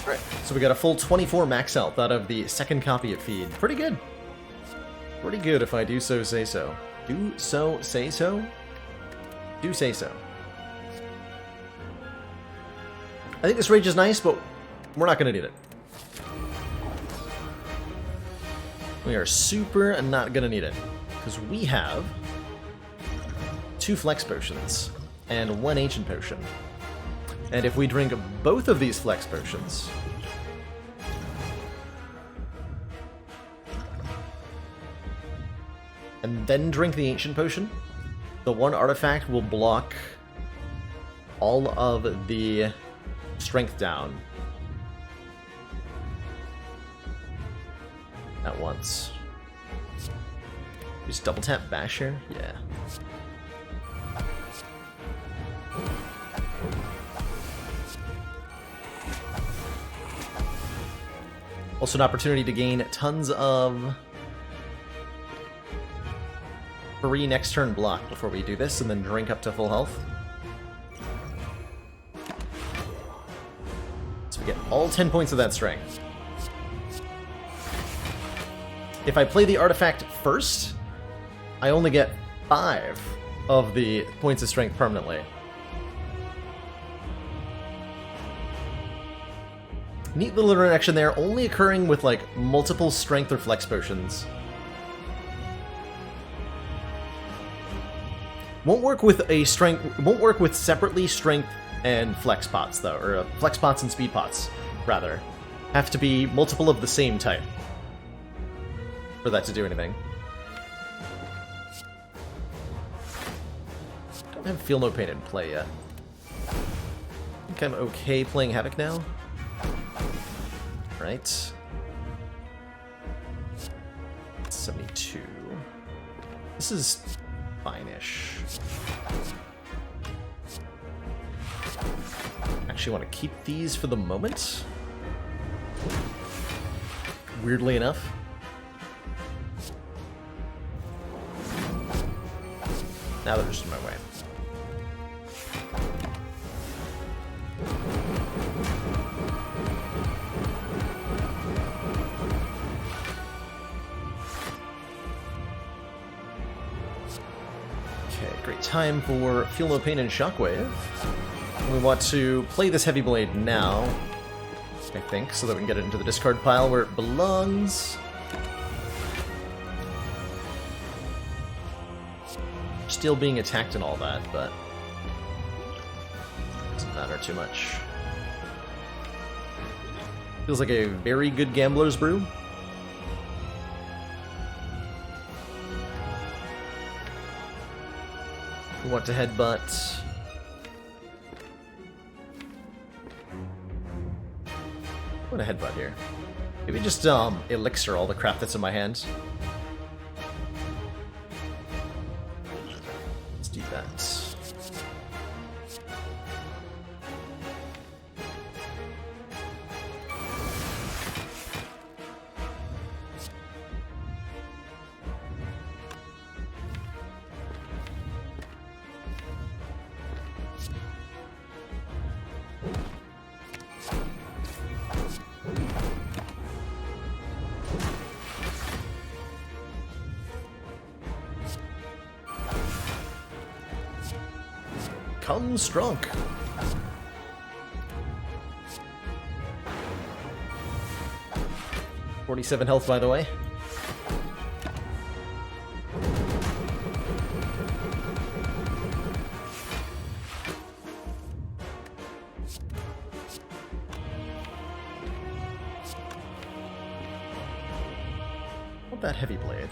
Alright, so we got a full 24 max health out of the second copy of Feed. Pretty good. Pretty good if I do so say so. Do so say so? Do say so. I think this rage is nice, but we're not going to need it. We are super not going to need it. Because we have 2 flex potions and 1 ancient potion. And if we drink both of these flex potions, and then drink the ancient potion, the 1 artifact will block all of the strength down at once. Just double tap Basher? Yeah. Also an opportunity to gain tons of free next turn block before we do this, and then drink up to full health. So we get all 10 points of that strength. If I play the artifact first, I only get 5 of the points of strength permanently. Neat little interaction there, only occurring with like multiple strength or flex potions. Won't work with a strength. Won't work with separately strength and flex pots though, or flex pots and speed pots rather. Have to be multiple of the same type for that to do anything. Don't have Feel No Pain in play yet. I think I'm okay playing Havoc now. Right. 72. This is fine-ish. Actually want to keep these for the moment. Weirdly enough. Now they're just in my way. Great time for Feel No Pain and Shockwave. We want to play this Heavy Blade now, I think, so that we can get it into the discard pile where it belongs. Still being attacked and all that, but doesn't matter too much. Feels like a very good Gambler's Brew. We want to headbutt. I want to headbutt here. Maybe just elixir all the crap that's in my hand. Come strunk. $47 health, by the way. What that heavy blade?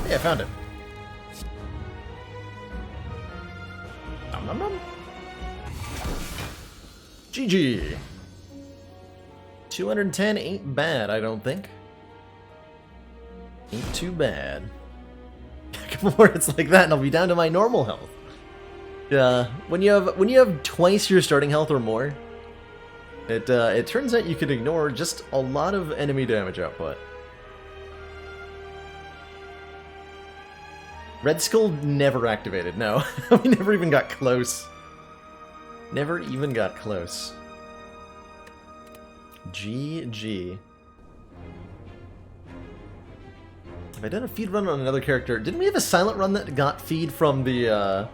Yeah, I found it. Nom nom nom. GG. 210 ain't bad, I don't think. Ain't too bad. A couple more hits like that and I'll be down to my normal health. When you have twice your starting health or more, it turns out you can ignore just a lot of enemy damage output. Red Skull never activated, no. We never even got close. Never even got close. GG. Have I done a feed run on another character? Didn't we have a silent run that got feed from the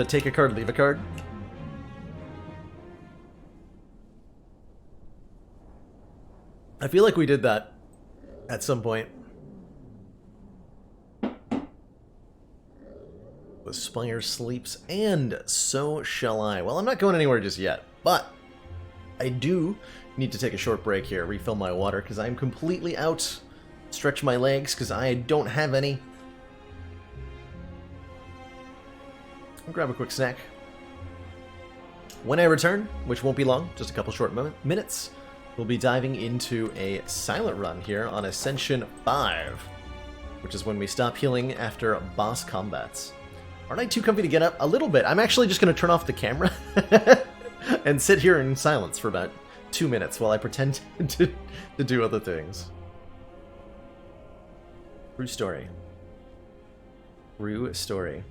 take a card, leave a card? I feel like we did that at some point. The Spire sleeps, and so shall I. Well, I'm not going anywhere just yet, but I do need to take a short break here, refill my water, because I'm completely out. Stretch my legs, because I don't have any. I'll grab a quick snack. When I return, which won't be long, just a couple short minutes, we'll be diving into a silent run here on Ascension 5, which is when we stop healing after boss combats. Aren't I too comfy to get up? A little bit. I'm actually just going to turn off the camera and sit here in silence for about 2 minutes while I pretend to do other things. True story. True story.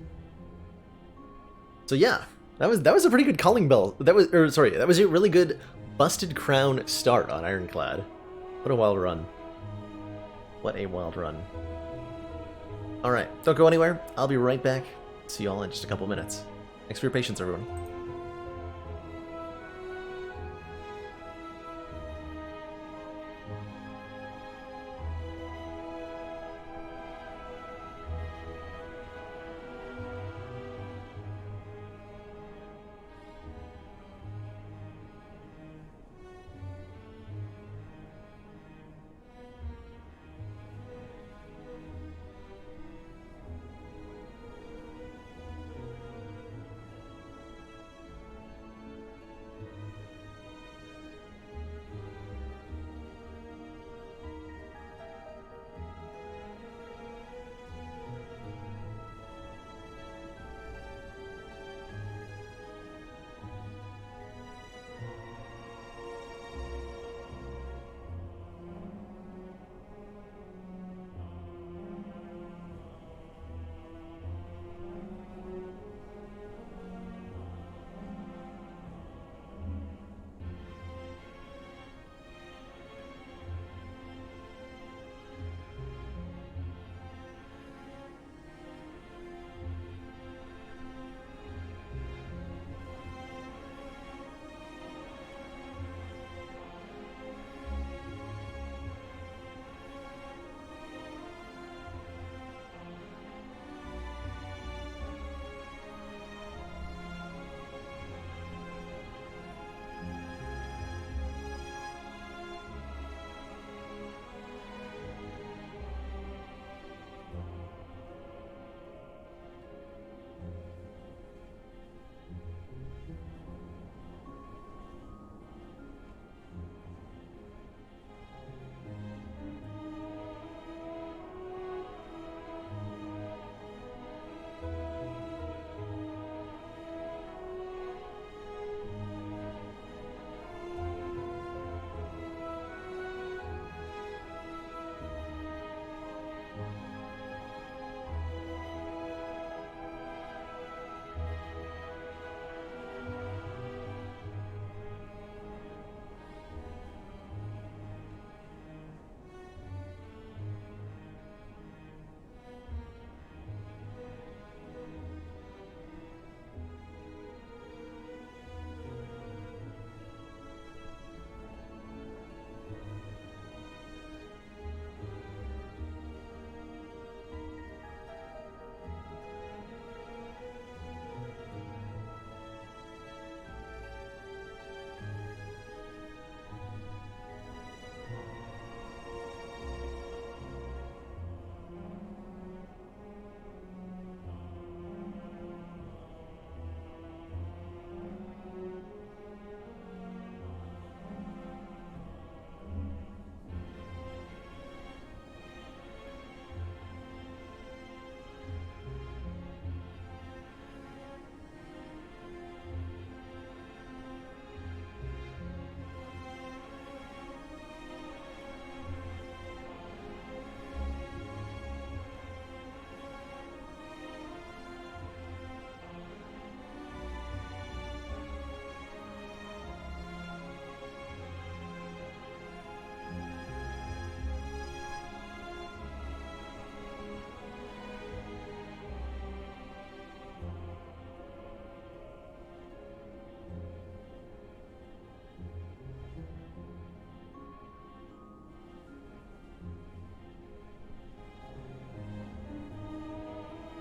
So yeah, that was a pretty good calling bell. That was a really good Busted Crown start on Ironclad. What a wild run. What a wild run. Alright, don't go anywhere. I'll be right back. See y'all in just a couple minutes. Thanks for your patience, everyone.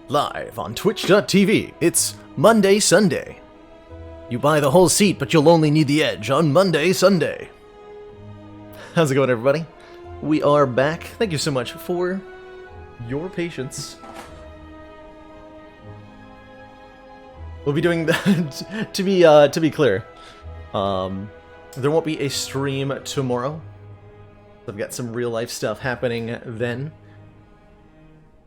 Live on Twitch.tv, it's Monday Sunday. You buy the whole seat, but you'll only need the edge on Monday Sunday. How's it going, everybody? We are back. Thank you so much for your patience. We'll be doing that to be clear. There won't be a stream tomorrow. I've got some real life stuff happening then.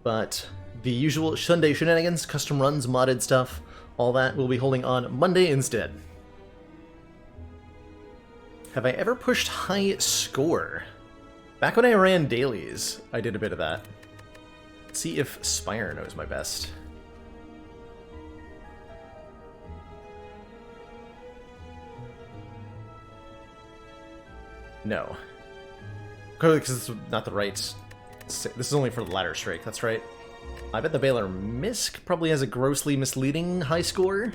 But the usual Sunday shenanigans, custom runs, modded stuff, all that we'll be holding on Monday instead. Have I ever pushed high score? Back when I ran dailies, I did a bit of that. Let's see if Spire knows my best. No. Clearly because this is not the right... This is only for the ladder strike, that's right. I bet the Baylor Misk probably has a grossly misleading high score.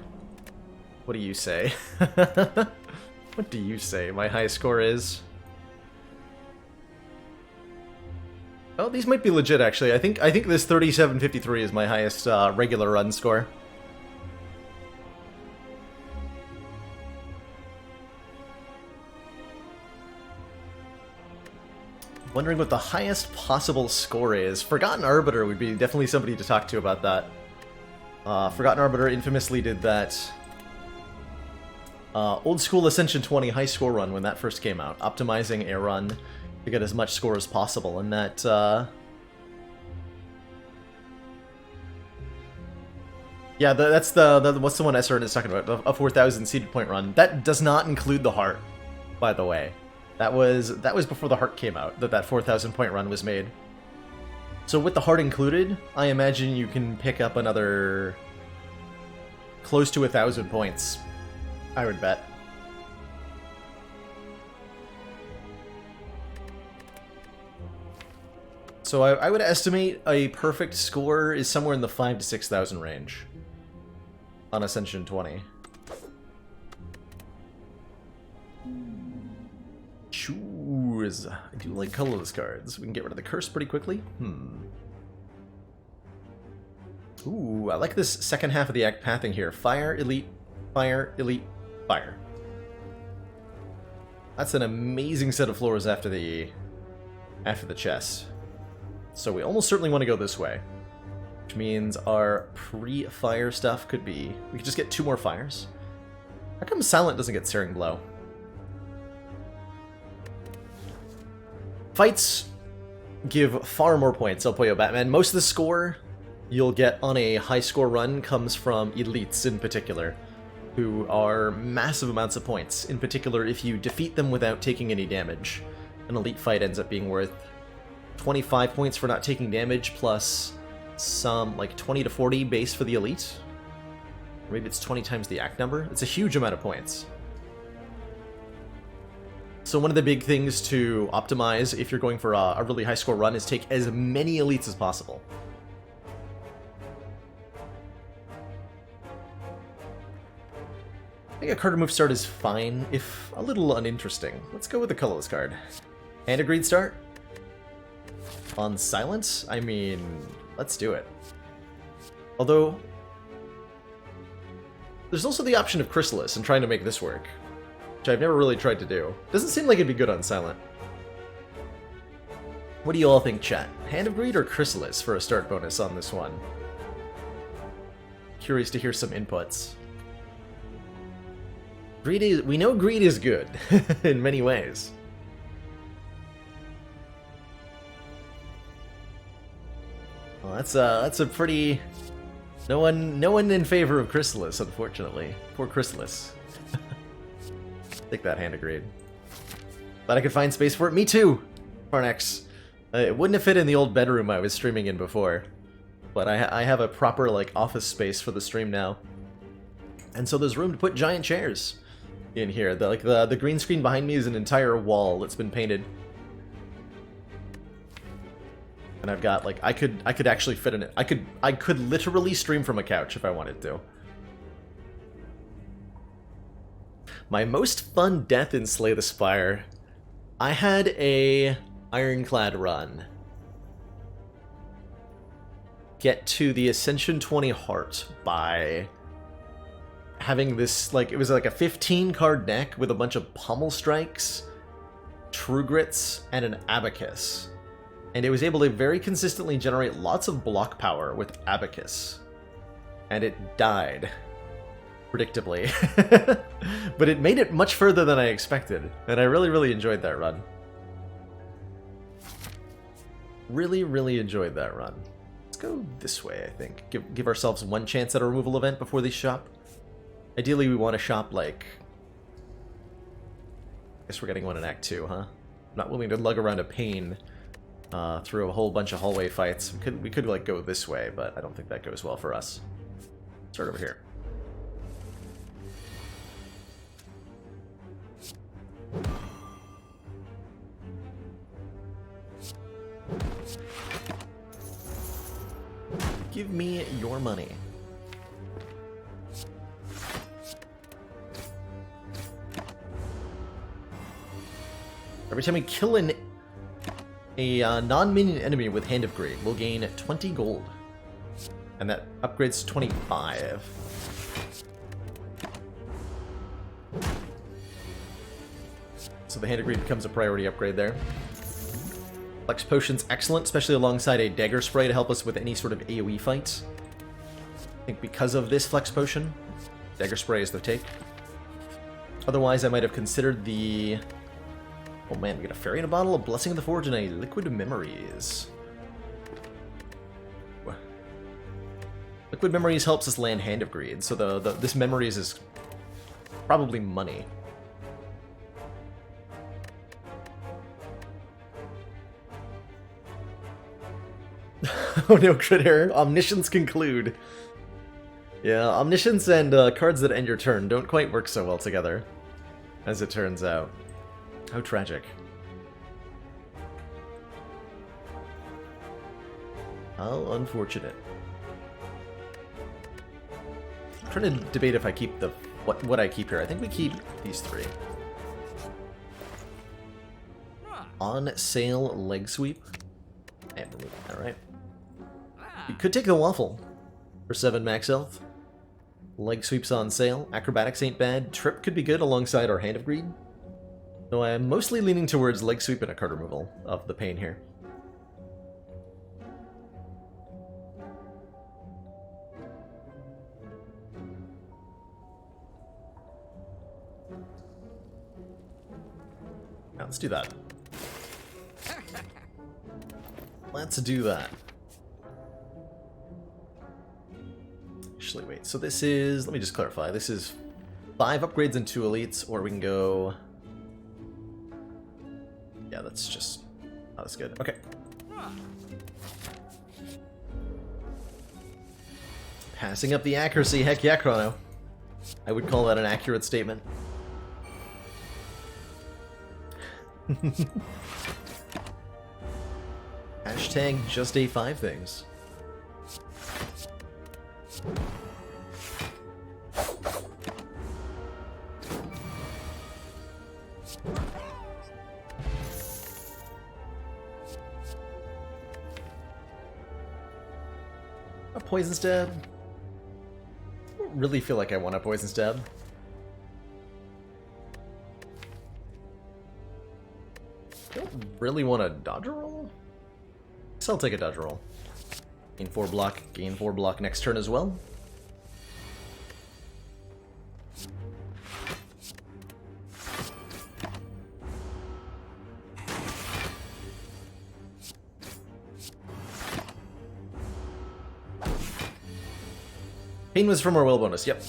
What do you say? What do you say my high score is? Oh, these might be legit, actually. I think this 3753 is my highest regular run score. Wondering what the highest possible score is. Forgotten Arbiter would be definitely somebody to talk to about that. Forgotten Arbiter infamously did that old school Ascension 20 high score run when that first came out, optimizing a run to get as much score as possible, and that yeah, that's the what's the one SRN is talking about, a 4,000 seeded point run. That does not include the heart, by the way. That was before the heart came out, that 4,000 point run was made. So with the heart included, I imagine you can pick up another close to 1,000 points, I would bet. So I would estimate a perfect score is somewhere in the 5,000 to 6,000 range on Ascension 20. Choose. I do like colorless cards. We can get rid of the curse pretty quickly. Ooh, I like this second half of the act pathing here. Fire, elite, fire, elite, fire. That's an amazing set of floors after the chest. So we almost certainly want to go this way, which means our pre-fire stuff could be... We could just get 2 more fires. How come Silent doesn't get Searing Blow? Fights give far more points, El Pollo Batman. Most of the score you'll get on a high score run comes from elites in particular, who are massive amounts of points, in particular if you defeat them without taking any damage. An elite fight ends up being worth 25 points for not taking damage, plus some, like, 20 to 40 base for the elite. Or maybe it's 20 times the act number. It's a huge amount of points. So one of the big things to optimize if you're going for a really high score run is take as many elites as possible. I think a card remove start is fine, if a little uninteresting. Let's go with the colorless card. And a green start? On Silence? I mean, let's do it. Although, there's also the option of Chrysalis and trying to make this work, which I've never really tried to do. Doesn't seem like it'd be good on Silent. What do you all think, chat? Hand of Greed or Chrysalis for a start bonus on this one? Curious to hear some inputs. Greed is... We know Greed is good, in many ways. Well, that's a pretty... No one in favor of Chrysalis, unfortunately. Poor Chrysalis. Take that, Hand of Greed. Glad I could find space for it. Me too, Farnex. It wouldn't have fit in the old bedroom I was streaming in before, but I have a proper, like, office space for the stream now, and so there's room to put giant chairs in here. The green screen behind me is an entire wall that's been painted, and I've got, like, I could actually fit in it. I could literally stream from a couch if I wanted to. My most fun death in Slay the Spire. I had a Ironclad run. get to the Ascension 20 Heart by having this, like, it was like a 15 card deck with a bunch of Pummel Strikes, True Grits, and an Abacus. And it was able to very consistently generate lots of block power with Abacus. And it died. Predictably. But it made it much further than I expected, and I really, really enjoyed that run. Really, really enjoyed that run. Let's go this way, I think. Give ourselves one chance at a removal event before they shop. Ideally, we want to shop, like... I guess we're getting one in Act 2, huh? I'm not willing to lug around a pain through a whole bunch of hallway fights. We could, like, go this way, but I don't think that goes well for us. Start over here. Give me your money. Every time we kill a non-minion enemy with Hand of Greed, we'll gain 20 gold. And that upgrades to 25. So the Hand of Greed becomes a priority upgrade there. Flex Potion's excellent, especially alongside a Dagger Spray to help us with any sort of AoE fights. I think because of this Flex Potion, Dagger Spray is the take. Otherwise, I might have considered the... Oh man, we get a Fairy in a Bottle, a Blessing of the Forge, and a Liquid Memories. Liquid Memories helps us land Hand of Greed, so this Memories is probably money. Oh no, crit error. Omniscience conclude. Yeah, Omniscience and cards that end your turn don't quite work so well together, as it turns out. How tragic. How unfortunate. I'm trying to debate if I keep the... what I keep here. I think we keep these three. On sale leg sweep. And remove that, right? You could take the waffle for 7 max health. Leg sweep's on sale. Acrobatics ain't bad. Trip could be good alongside our Hand of Greed. Though I am mostly leaning towards leg sweep and a card removal of the pain here. Now let's do that. Let's do that. Actually, wait, so this is... let me just clarify. This is 5 upgrades and 2 elites, or we can go... yeah, that's just... oh, that's good. Okay. Passing up the accuracy. Heck yeah, Chrono. I would call that an accurate statement. Hashtag just A5 things. A poison stab? I don't really feel like I want a poison stab. I don't really want a dodge roll? So I'll take a dodge roll. Gain 4 block, gain 4 block next turn as well. Pain was from our will bonus, yep.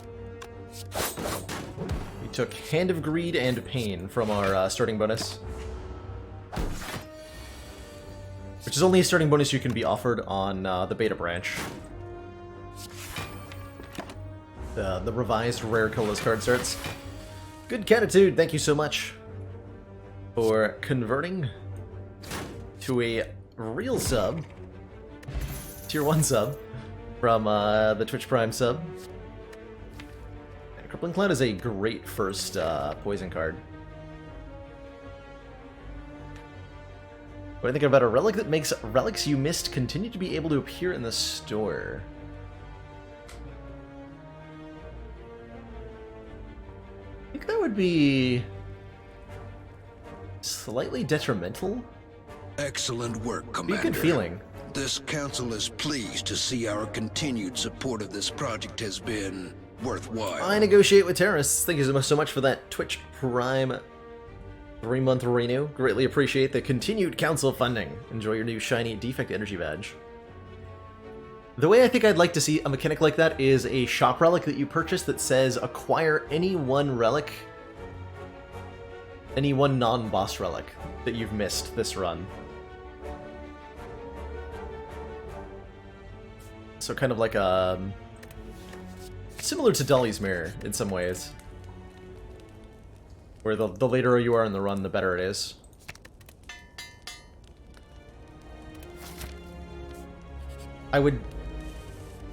We took Hand of Greed and Pain from our starting bonus. Which is only a starting bonus you can be offered on the beta branch. The revised rare colors card starts. Good Catitude, thank you so much for converting to a real sub. Tier 1 sub. From the Twitch Prime sub. And Crippling Cloud is a great first poison card. What do I think about a relic that makes relics you missed continue to be able to appear in the store? I think that would be slightly detrimental. Excellent work, Commander. Be a good feeling. This council is pleased to see our continued support of this project has been worthwhile. I negotiate with terrorists. Thank you so much for that Twitch Prime 3-month renew. Greatly appreciate the continued council funding. Enjoy your new shiny defect energy badge. The way I think I'd like to see a mechanic like that is a shop relic that you purchase that says acquire any one relic, any one non-boss relic that you've missed this run. So kind of like a... similar to Dolly's Mirror in some ways. Where the later you are in the run, the better it is. I would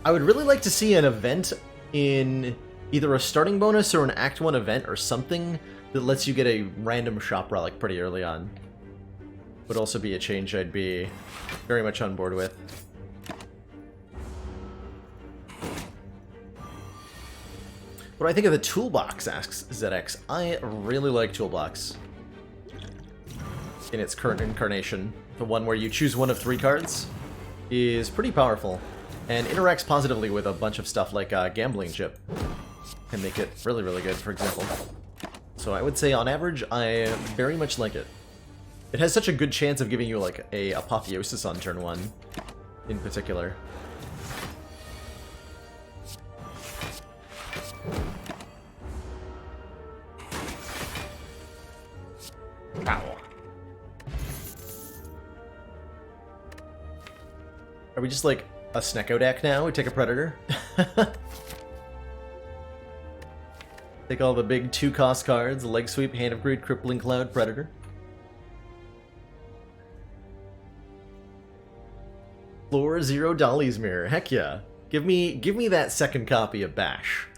really like to see an event in either a starting bonus or an Act 1 event or something that lets you get a random shop relic pretty early on. Would also be a change I'd be very much on board with. What do I think of the toolbox, asks ZX. I really like toolbox. In its current incarnation. The one where you choose one of 3 cards is pretty powerful. And interacts positively with a bunch of stuff like gambling chip. Can make it really, really good, for example. So I would say on average, I very much like it. It has such a good chance of giving you like a apotheosis on turn 1 in particular. Ow. Are we just like a Snecko deck now? We take a Predator? Take all the big 2-cost cards, Leg Sweep, Hand of Greed, Crippling Cloud, Predator. Floor 0 Dolly's Mirror. Heck yeah. Give me that second copy of Bash.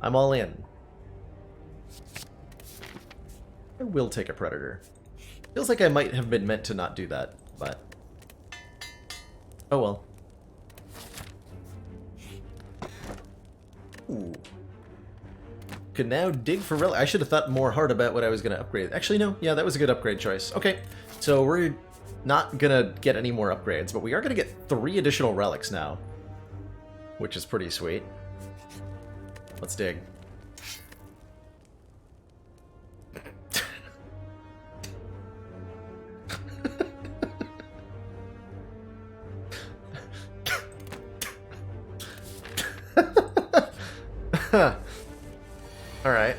I'm all in. I will take a Predator. Feels like I might have been meant to not do that, but... oh well. Ooh. Could now dig for relic. I should have thought more hard about what I was going to upgrade. Actually, no. Yeah, that was a good upgrade choice. Okay, so we're not going to get any more upgrades, but we are going to get 3 additional relics now, which is pretty sweet. Let's dig. Alright.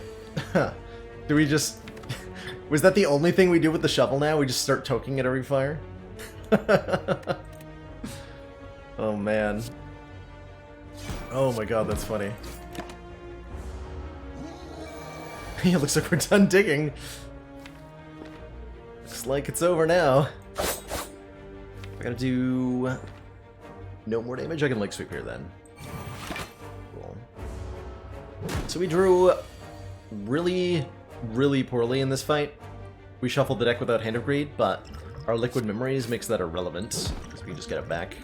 Do we just... was that the only thing we do with the shovel now? We just start toking at every fire? Oh man. Oh my god, that's funny. It looks like we're done digging. Looks like it's over now. I gotta do... no more damage? I can Leg Sweep here then. Cool. So we drew really, really poorly in this fight. We shuffled the deck without Hand of Greed, but our Liquid Memories makes that irrelevant, because we can just get it back.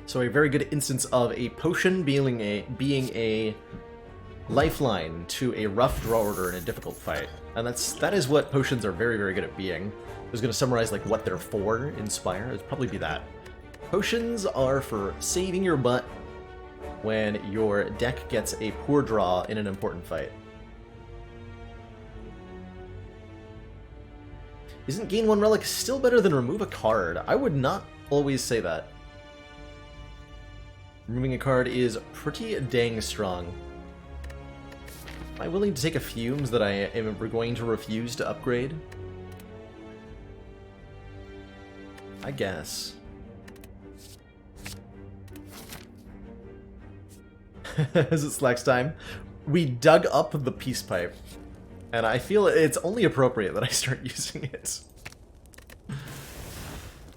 So a very good instance of a potion being a lifeline to a rough draw order in a difficult fight. And that is what potions are very, very good at being. I was going to summarize like what they're for in Spire. It'd probably be that. Potions are for saving your butt when your deck gets a poor draw in an important fight. Isn't gain 1 relic still better than remove a card? I would not always say that. Removing a card is pretty dang strong. Am I willing to take a Fumes that I am going to refuse to upgrade? I guess. Is it Slacks time? We dug up the Peace Pipe, and I feel it's only appropriate that I start using it.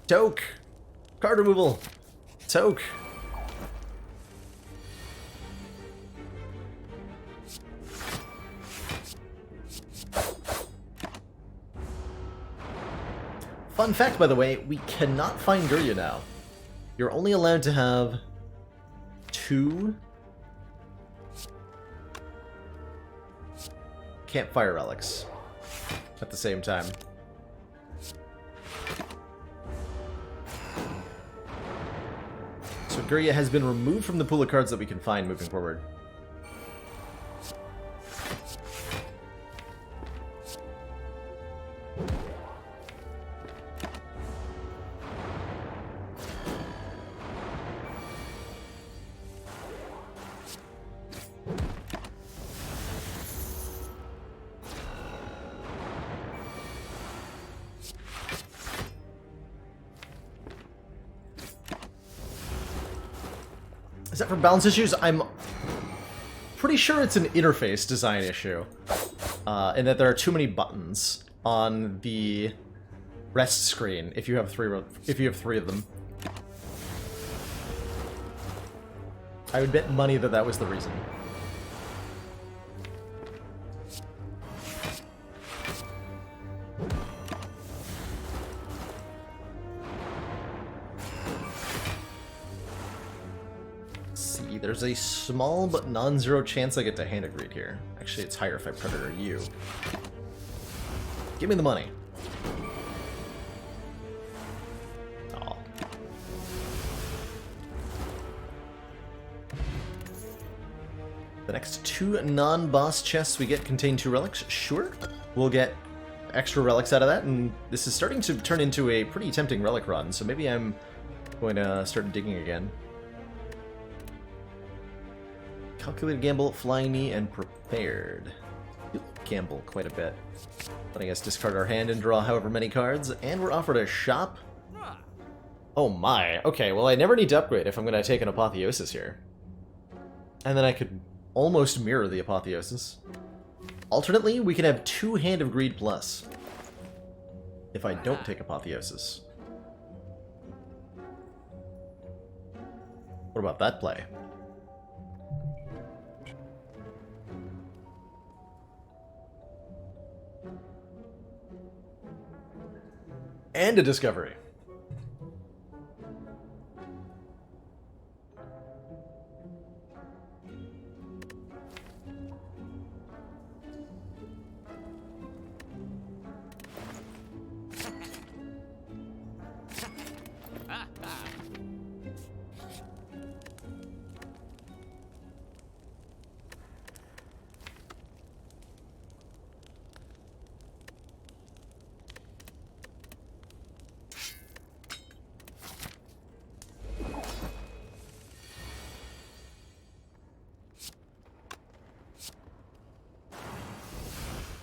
Toke! Card removal! Toke! Fun fact, by the way, we cannot find Gurya now. You're only allowed to have 2 campfire relics at the same time. So Gurya has been removed from the pool of cards that we can find moving forward. Is that for balance issues? I'm pretty sure it's an interface design issue. And that there are too many buttons on the rest screen if you have three of them. I would bet money that that was the reason. There's a small but non-zero chance I get to hand a greed here. Actually, it's higher if I predator you. Give me the money. Aw. The next 2 non-boss chests we get contain 2 relics. Sure, we'll get extra relics out of that, and this is starting to turn into a pretty tempting relic run, so maybe I'm going to start digging again. Calculated gamble, flying knee, and prepared. We'll gamble quite a bit. Letting us discard our hand and draw however many cards, and we're offered a shop. Oh my, okay, well I never need to upgrade if I'm going to take an Apotheosis here. And then I could almost mirror the Apotheosis. Alternately, we can have 2 Hand of Greed plus if I don't take Apotheosis. What about that play? And a discovery.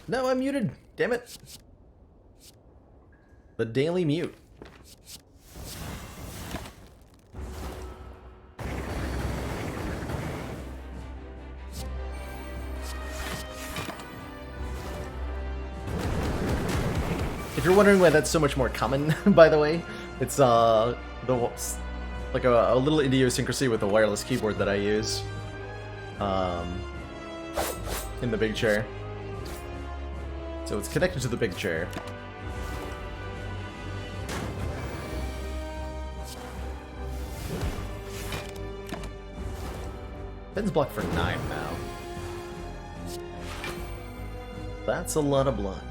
No, I'm muted. Damn it. The daily mute. If you're wondering why that's so much more common, by the way, it's like a little idiosyncrasy with the wireless keyboard that I use in the big chair. So it's connected to the big chair. Ben's blocked for 9 now. That's a lot of block.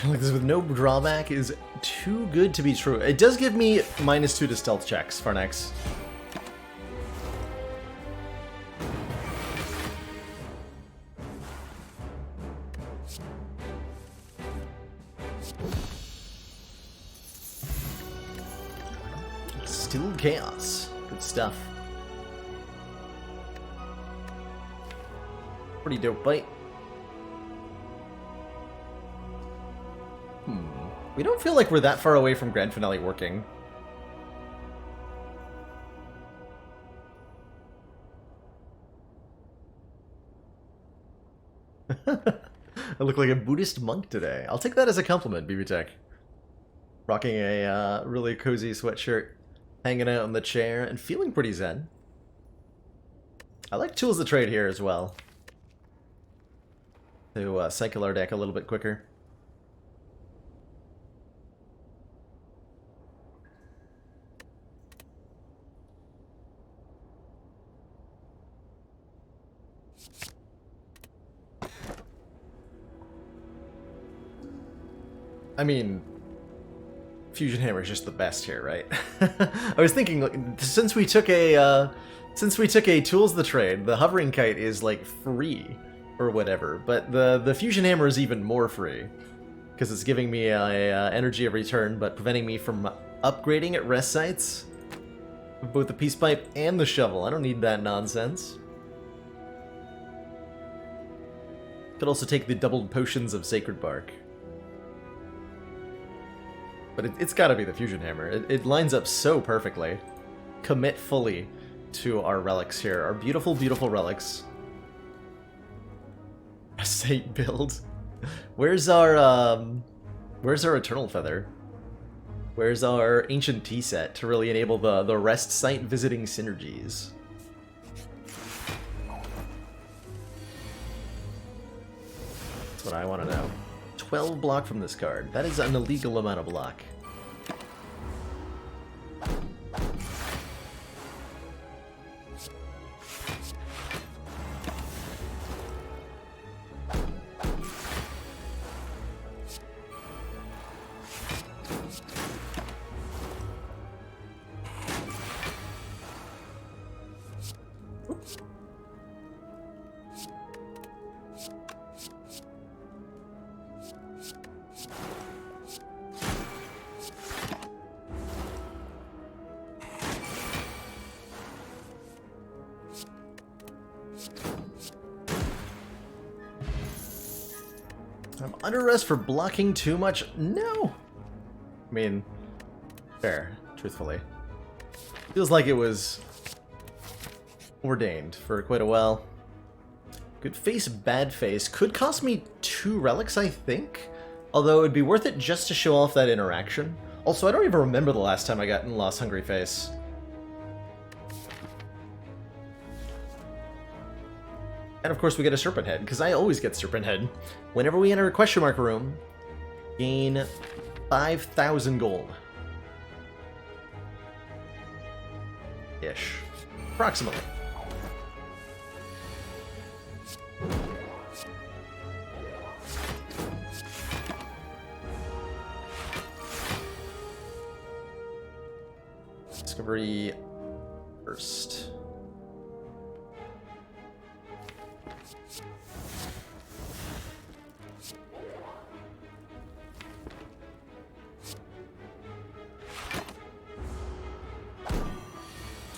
Like this with no drawback is too good to be true. It does give me -2 to stealth checks for next. Still chaos. Good stuff. Pretty dope bite. We don't feel like we're that far away from Grand Finale working. I look like a Buddhist monk today. I'll take that as a compliment, BB Tech. Rocking a really cozy sweatshirt, hanging out on the chair, and feeling pretty zen. I like Tools of Trade here as well. To cycle our deck a little bit quicker. I mean, Fusion Hammer is just the best here, right? I was thinking, like, since we took a Tools of the Trade, the hovering kite is like free or whatever, but the Fusion Hammer is even more free because it's giving me a energy every turn, but preventing me from upgrading at rest sites, both the Peace Pipe and the Shovel. I don't need that nonsense. Could also take the doubled potions of Sacred Bark. But it's gotta be the Fusion Hammer. It lines up so perfectly. Commit fully to our relics here. Our beautiful, beautiful relics. A Sate build. Where's our Eternal Feather? Where's our Ancient Tea set to really enable the rest site visiting synergies? That's what I want to know. 12 block from this card. That is an illegal amount of block. I'm under arrest for blocking too much? No! I mean, fair, truthfully. Feels like it was ordained for quite a while. Good face, bad face. Could cost me 2 relics, I think? Although it'd be worth it just to show off that interaction. Also, I don't even remember the last time I got in Lost Hungry Face. And of course we get a Serpent Head, because I always get Serpent Head. Whenever we enter a question mark room, gain 5,000 gold. Ish. Approximately. Discovery first.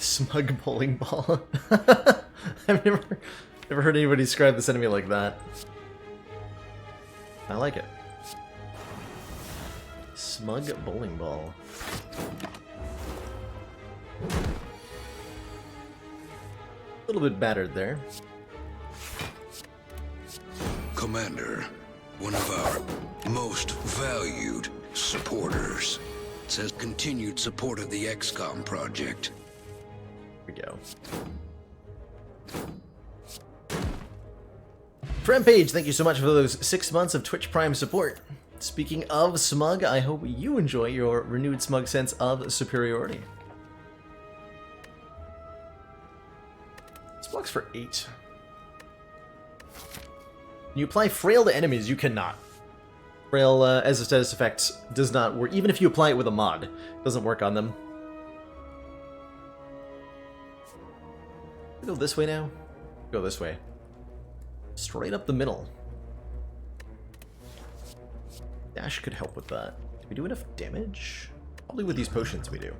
Smug bowling ball. I've never heard anybody describe this enemy like that. I like it. Smug bowling ball. A little bit battered there. Commander, one of our most valued supporters, says continued support of the XCOM project. Here we go. Rampage, thank you so much for those 6 months of Twitch Prime support. Speaking of smug, I hope you enjoy your renewed smug sense of superiority. This blocks for 8. When you apply Frail to enemies, you cannot. Frail, as a status effect, does not work. Even if you apply it with a mod, it doesn't work on them. Go this way now? Go this way. Straight up the middle. Dash could help with that. Do we do enough damage? Probably with these potions we do.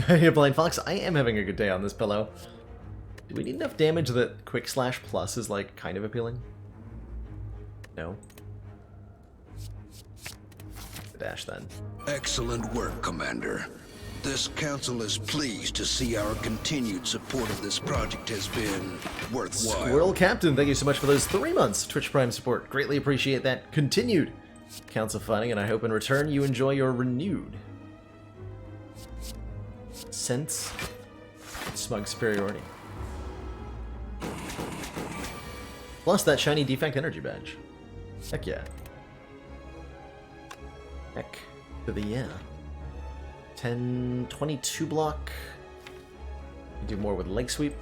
Hey, Blind Fox, I am having a good day on this pillow. Do we need enough damage that Quick Slash Plus is, like, kind of appealing? No. The dash, then. Excellent work, Commander. This council is pleased to see our continued support of this project has been worthwhile. Squirrel Captain, thank you so much for those 3 months of Twitch Prime support. Greatly appreciate that continued council funding, and I hope in return you enjoy your renewed sense of smug superiority. Plus that shiny defect energy badge. Heck yeah. Heck to the yeah. 10, 22 block. Do more with leg sweep.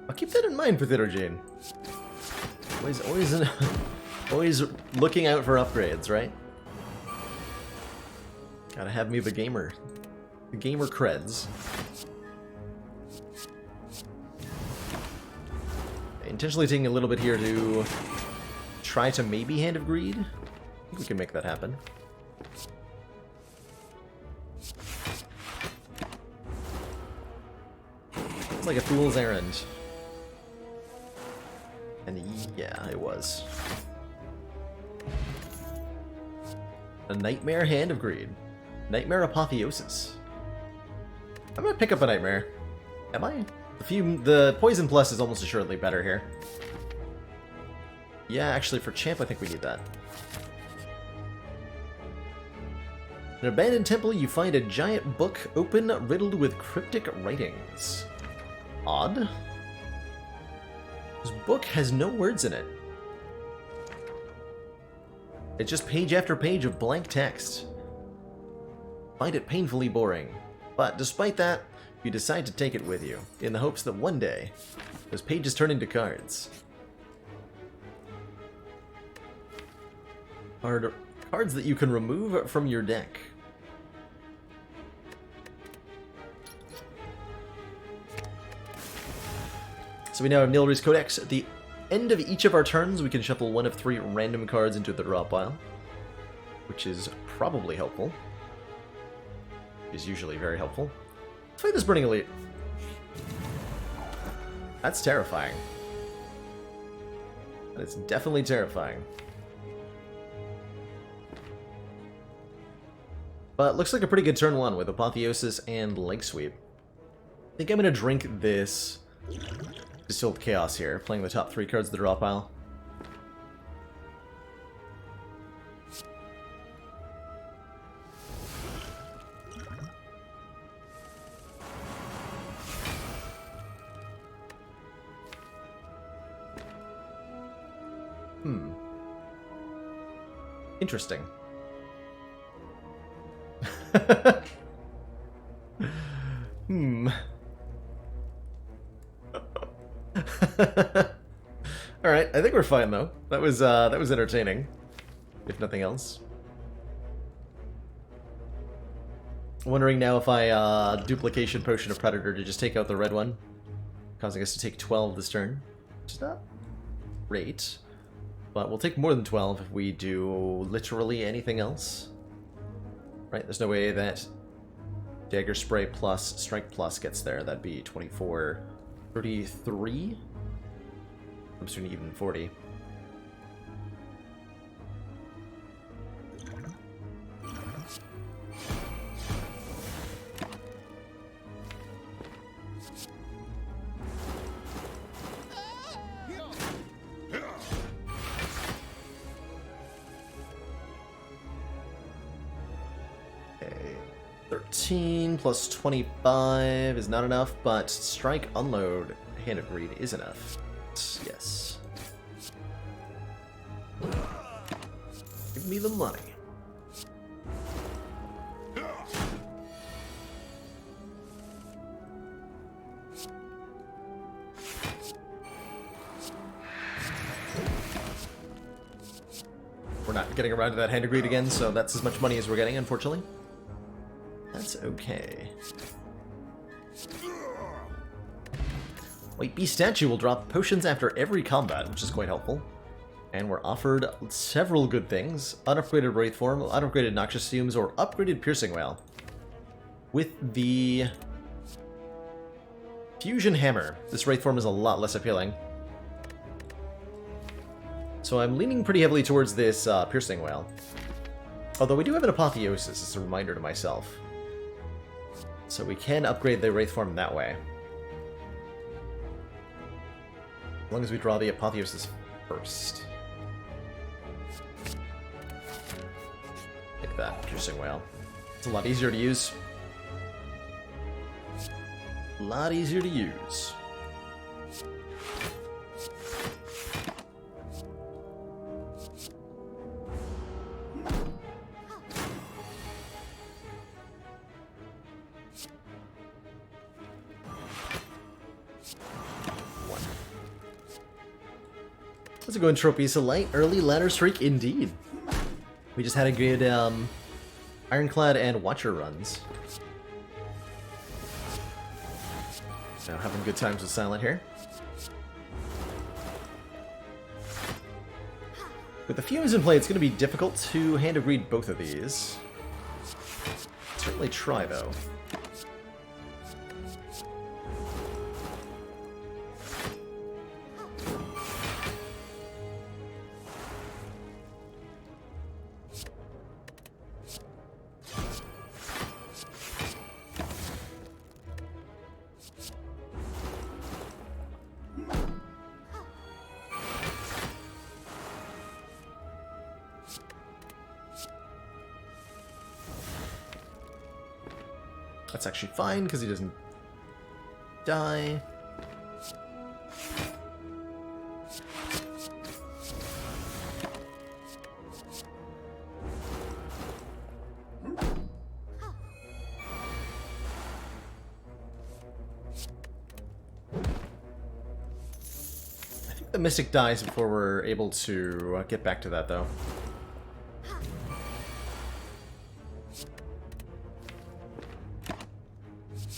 I'll keep that in mind for Thitterjane. Always looking out for upgrades, right? Gotta have me the gamer creds. Intentionally taking a little bit here to try to maybe Hand of Greed. I think we can make that happen. It's like a fool's errand. And yeah, it was. A Nightmare Hand of Greed. Nightmare Apotheosis. I'm gonna pick up a Nightmare. Am I? The Poison Plus is almost assuredly better here. Yeah, actually for Champ I think we need that. In an abandoned temple you find a giant book open, riddled with cryptic writings. Odd? This book has no words in it. It's just page after page of blank text. Find it painfully boring. But despite that, you decide to take it with you, in the hopes that one day, those pages turn into cards. Cards that you can remove from your deck. So we now have Nilri's Codex. At the end of each of our turns, we can shuffle one of 3 random cards into the draw pile, which is probably helpful. Is usually very helpful. Let's fight this Burning Elite. That's terrifying. That is definitely terrifying. But looks like a pretty good turn 1 with Apotheosis and Leg Sweep. I think I'm going to drink this Distilled Chaos here, playing the top 3 cards of the draw pile. Interesting. Alright, I think we're fine though. That was entertaining, if nothing else. Wondering now if I duplication Potion of Predator to just take out the red one, causing us to take 12 this turn, which is not great. But we'll take more than 12 if we do literally anything else. Right, there's no way that Dagger Spray plus Strike plus gets there. That'd be 24, 33? I'm soon even 40. Okay, 13 plus 25 is not enough, but Strike, Unload, Hand of Greed is enough. Yes. Give me the money. We're not getting around to that Hand of Greed again, so that's as much money as we're getting, unfortunately. That's okay. White Beast Statue will drop potions after every combat, which is quite helpful. And we're offered several good things. Unupgraded Wraith Form, unupgraded Noxious Fumes, or upgraded Piercing Wail. With the Fusion Hammer. This Wraith form is a lot less appealing. So I'm leaning pretty heavily towards this Piercing Whale. Although we do have an Apotheosis, as a reminder to myself. So we can upgrade the Wraith form that way. As long as we draw the Apotheosis first. Take that, Piercing Whale. It's a lot easier to use. A lot easier to use. Let's go in Trophies of Light. Early ladder streak indeed. We just had a good Ironclad and Watcher runs. So having good times with Silent here. With the Fumes in play, it's going to be difficult to hand of read both of these. Certainly try though. That's actually fine, because he doesn't die. I think the Mystic dies before we're able to get back to that, though.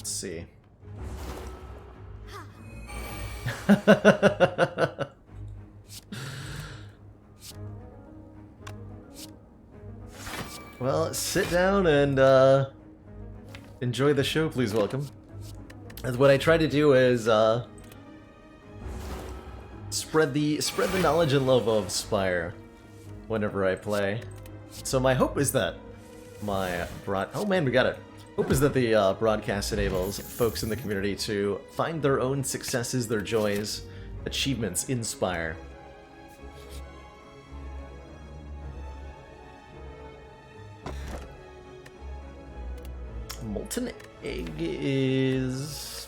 See. Well, sit down and enjoy the show, please. Welcome. As what I try to do is spread the knowledge and love of Spire whenever I play. So my hope is that oh man, we got it. Hope is that the broadcast enables folks in the community to find their own successes, their joys, achievements in Spire. Molten Egg is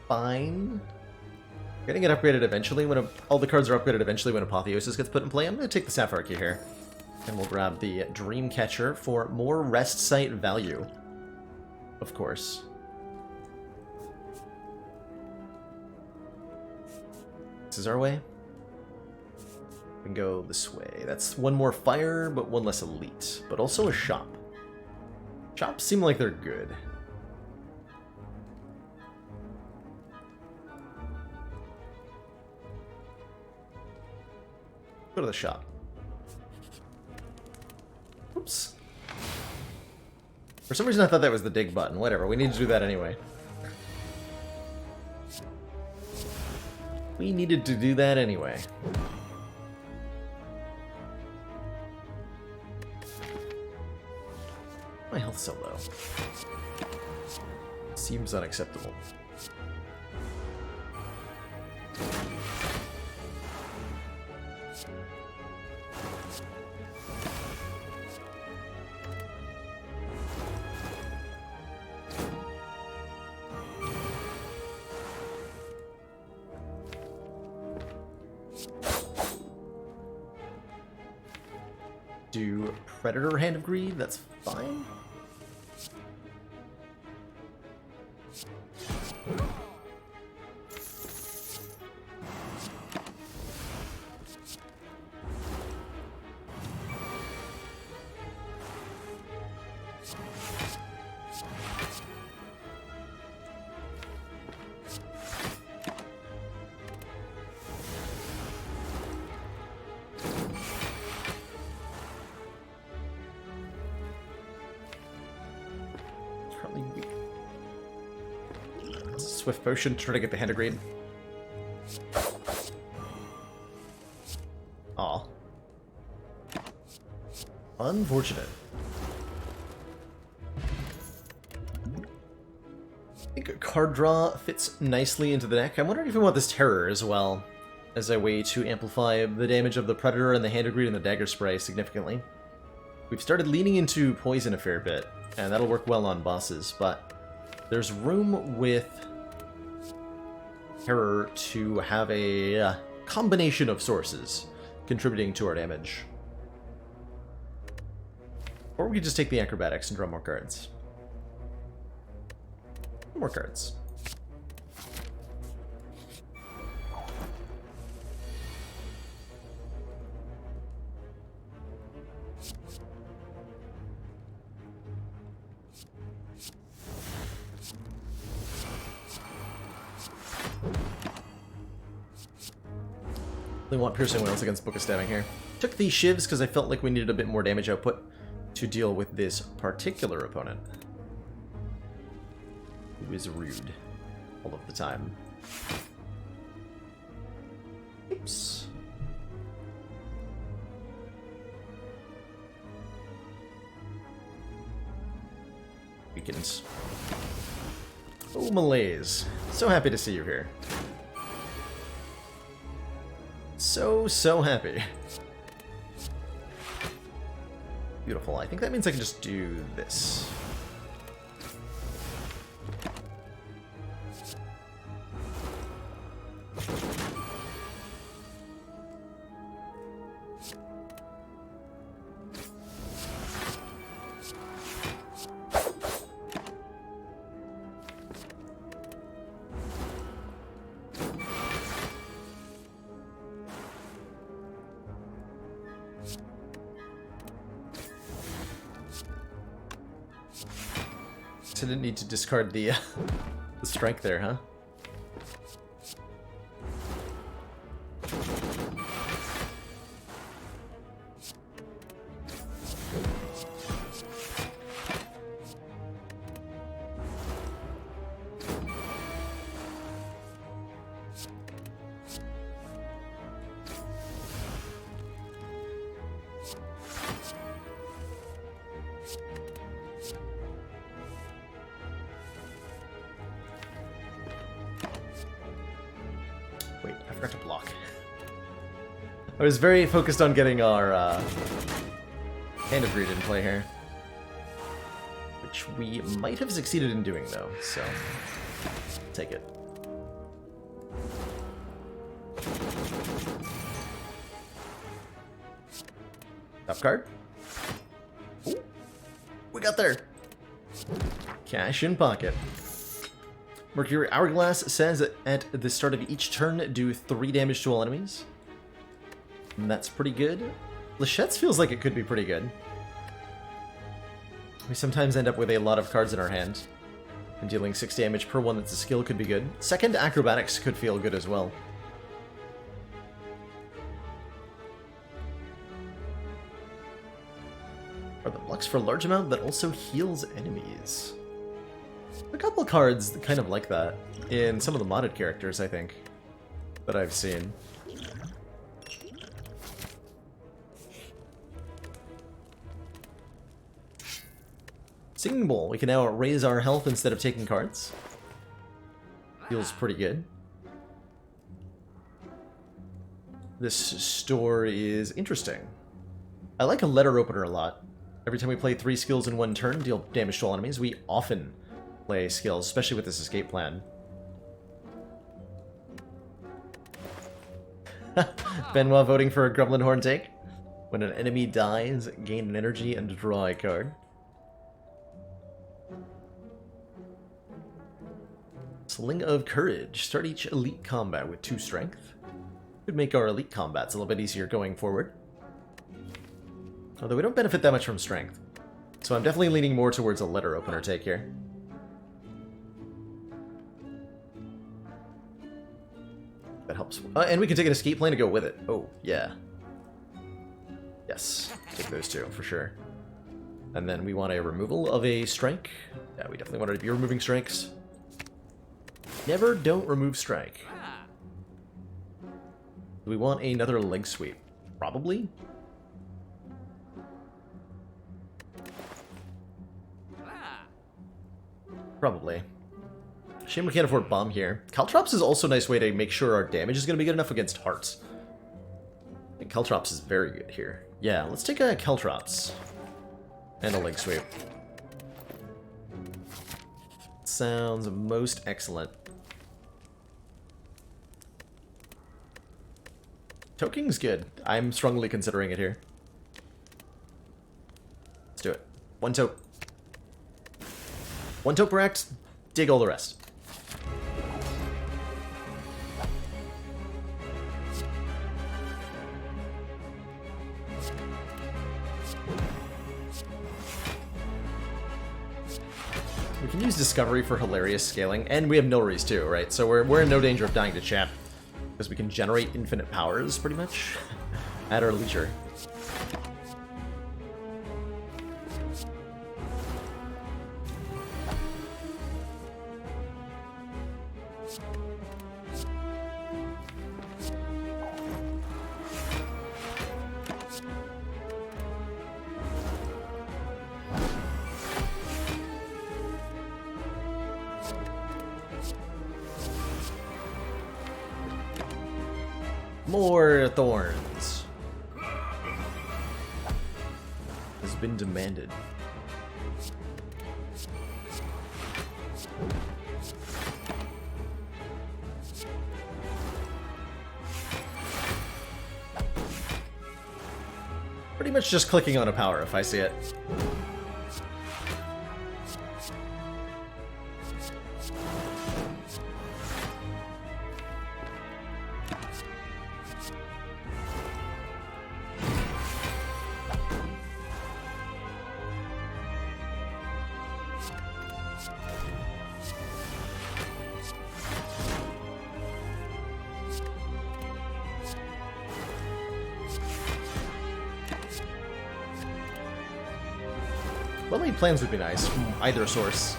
fine. Getting it upgraded eventually when all the cards are upgraded eventually when Apotheosis gets put in play. I'm going to take the Sapphire Key here. And we'll grab the Dreamcatcher for more rest site value. Of course. This is our way. We can go this way. That's one more fire, but one less elite. But also a shop. Shops seem like they're good. Go to the shop. Oops. For some reason I thought that was the dig button. Whatever, we need to do that anyway. We needed to do that anyway. My health's so low. Seems unacceptable. Do Predator Hand of Greed, that's fine. Swift Potion to try to get the hand of greed. Aw. Unfortunate. I think a card draw fits nicely into the deck. I'm wondering if we want this Terror as well, as a way to amplify the damage of the Predator and the Hand of Greed and the Dagger Spray significantly. We've started leaning into Poison a fair bit, and that'll work well on bosses, but there's room with Terror to have a combination of sources contributing to our damage. Or we could just take the Acrobatics and draw more cards. More cards. They want Piercing Wails against Book of Stabbing here. Took the Shivs because I felt like we needed a bit more damage output to deal with this particular opponent, who is rude all of the time. Oops. Weakens. Oh, Malaise. So happy to see you here. So happy. Beautiful. I think that means I can just do this. I didn't need to discard the, the strength there, huh? Wait, I forgot to block. I was very focused on getting our Hand of Greed in play here. Which we might have succeeded in doing, though, so take it. Top card. Ooh, we got there. Cash in pocket. Mercury Hourglass says that at the start of each turn, do 3 damage to all enemies. And that's pretty good. Lechette's feels like it could be pretty good. We sometimes end up with a lot of cards in our hand, and dealing 6 damage per one that's a skill could be good. Second Acrobatics could feel good as well. Are the blocks for a large amount that also heals enemies? A couple cards kind of like that in some of the modded characters, I think, that I've seen. Singing Bowl. We can now raise our health instead of taking cards. Feels pretty good. This store is interesting. I like a letter opener a lot. Every time we play 3 skills in one turn, deal damage to all enemies, we often play skills, especially with this escape plan. Benoit voting for a Gremlin Horn take. When an enemy dies, gain an energy and draw a card. Sling of Courage. Start each elite combat with 2 strength. Could make our elite combats a little bit easier going forward. Although we don't benefit that much from strength. So I'm definitely leaning more towards a letter opener take here. That helps. And we can take an escape plan to go with it. Oh, yeah. Yes. Take those 2, for sure. And then we want a removal of a strike. Yeah, we definitely want to be removing strikes. Never don't remove strike. Do we want another leg sweep? Probably. Probably. Shame we can't afford bomb here. Caltrops is also a nice way to make sure our damage is going to be good enough against hearts. I think Caltrops is very good here. Yeah, let's take a Caltrops. And a leg sweep. Sounds most excellent. Toking's good. I'm strongly considering it here. Let's do it. One toke. One toke per act, dig all the rest. We can use Discovery for hilarious scaling, and we have Nilries too, right? So we're in no danger of dying to chat, because we can generate infinite powers, pretty much, at our leisure. More thorns. Has been demanded. Pretty much just clicking on a power if I see it. Well-laid plans would be nice from either source.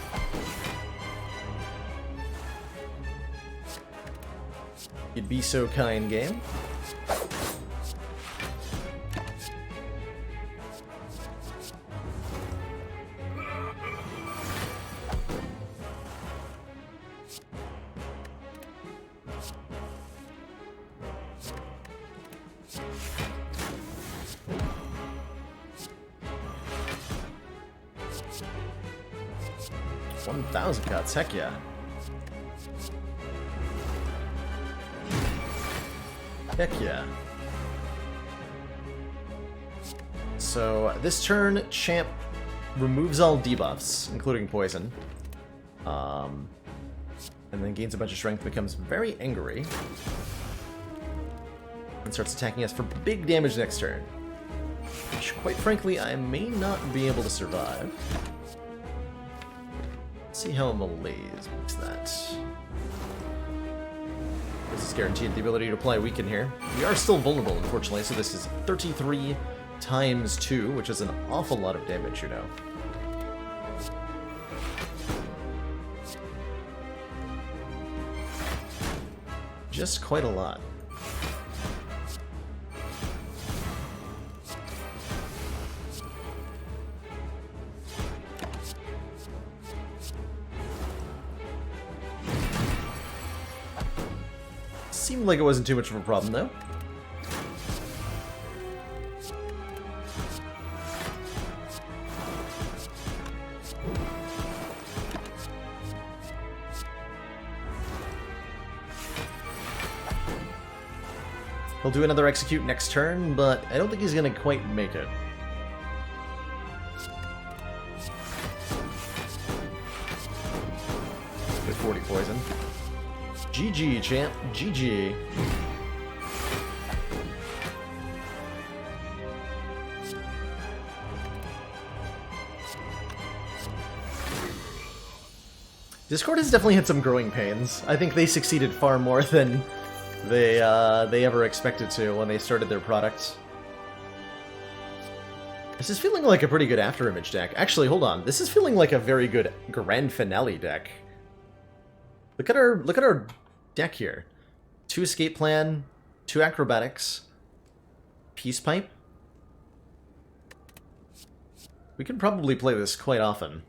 You'd be so kind, game. Cuts, heck yeah. Heck yeah. So, this turn, Champ removes all debuffs, including poison. And then gains a bunch of strength, becomes very angry. And starts attacking us for big damage next turn. Which, quite frankly, I may not be able to survive. See how Malaise makes that. This is guaranteed the ability to apply Weaken here. We are still vulnerable, unfortunately, so this is 33 times 2, which is an awful lot of damage, you know. Just quite a lot. Seemed like it wasn't too much of a problem, though. He'll do another execute next turn, but I don't think he's gonna quite make it. Good 40 poison. GG, champ. GG. Discord has definitely had some growing pains. I think they succeeded far more than they ever expected to when they started their product. This is feeling like a pretty good afterimage deck. Actually, hold on. This is feeling like a very good grand finale deck. Look at our deck here. 2 escape plan, 2 acrobatics, peace pipe. We can probably play this quite often.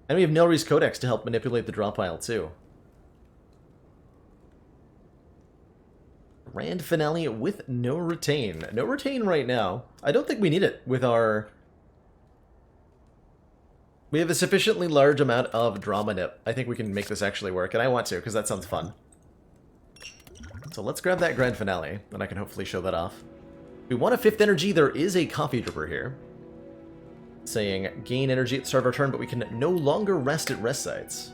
And we have Nilri's Codex to help manipulate the draw pile too. Grand finale with no retain. No retain right now. I don't think we need it with our... We have a sufficiently large amount of drama nip. I think we can make this actually work, and I want to, because that sounds fun. So let's grab that grand finale, and I can hopefully show that off. We want a 5th energy. There is a coffee dripper here, saying gain energy at the start of our turn, but we can no longer rest at rest sites.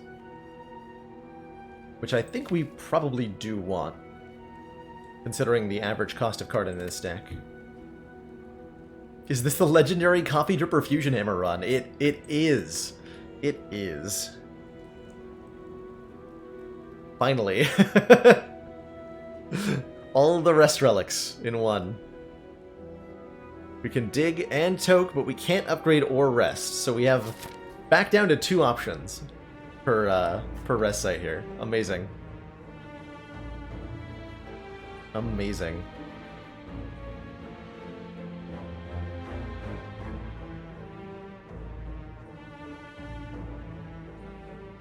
Which I think we probably do want, considering the average cost of card in this deck. Is this the legendary Coffee Dripper Fusion Hammer run? It is. It is. Finally. All the rest relics in one. We can dig and toke, but we can't upgrade or rest. So we have back down to 2 options per rest site here. Amazing. Amazing.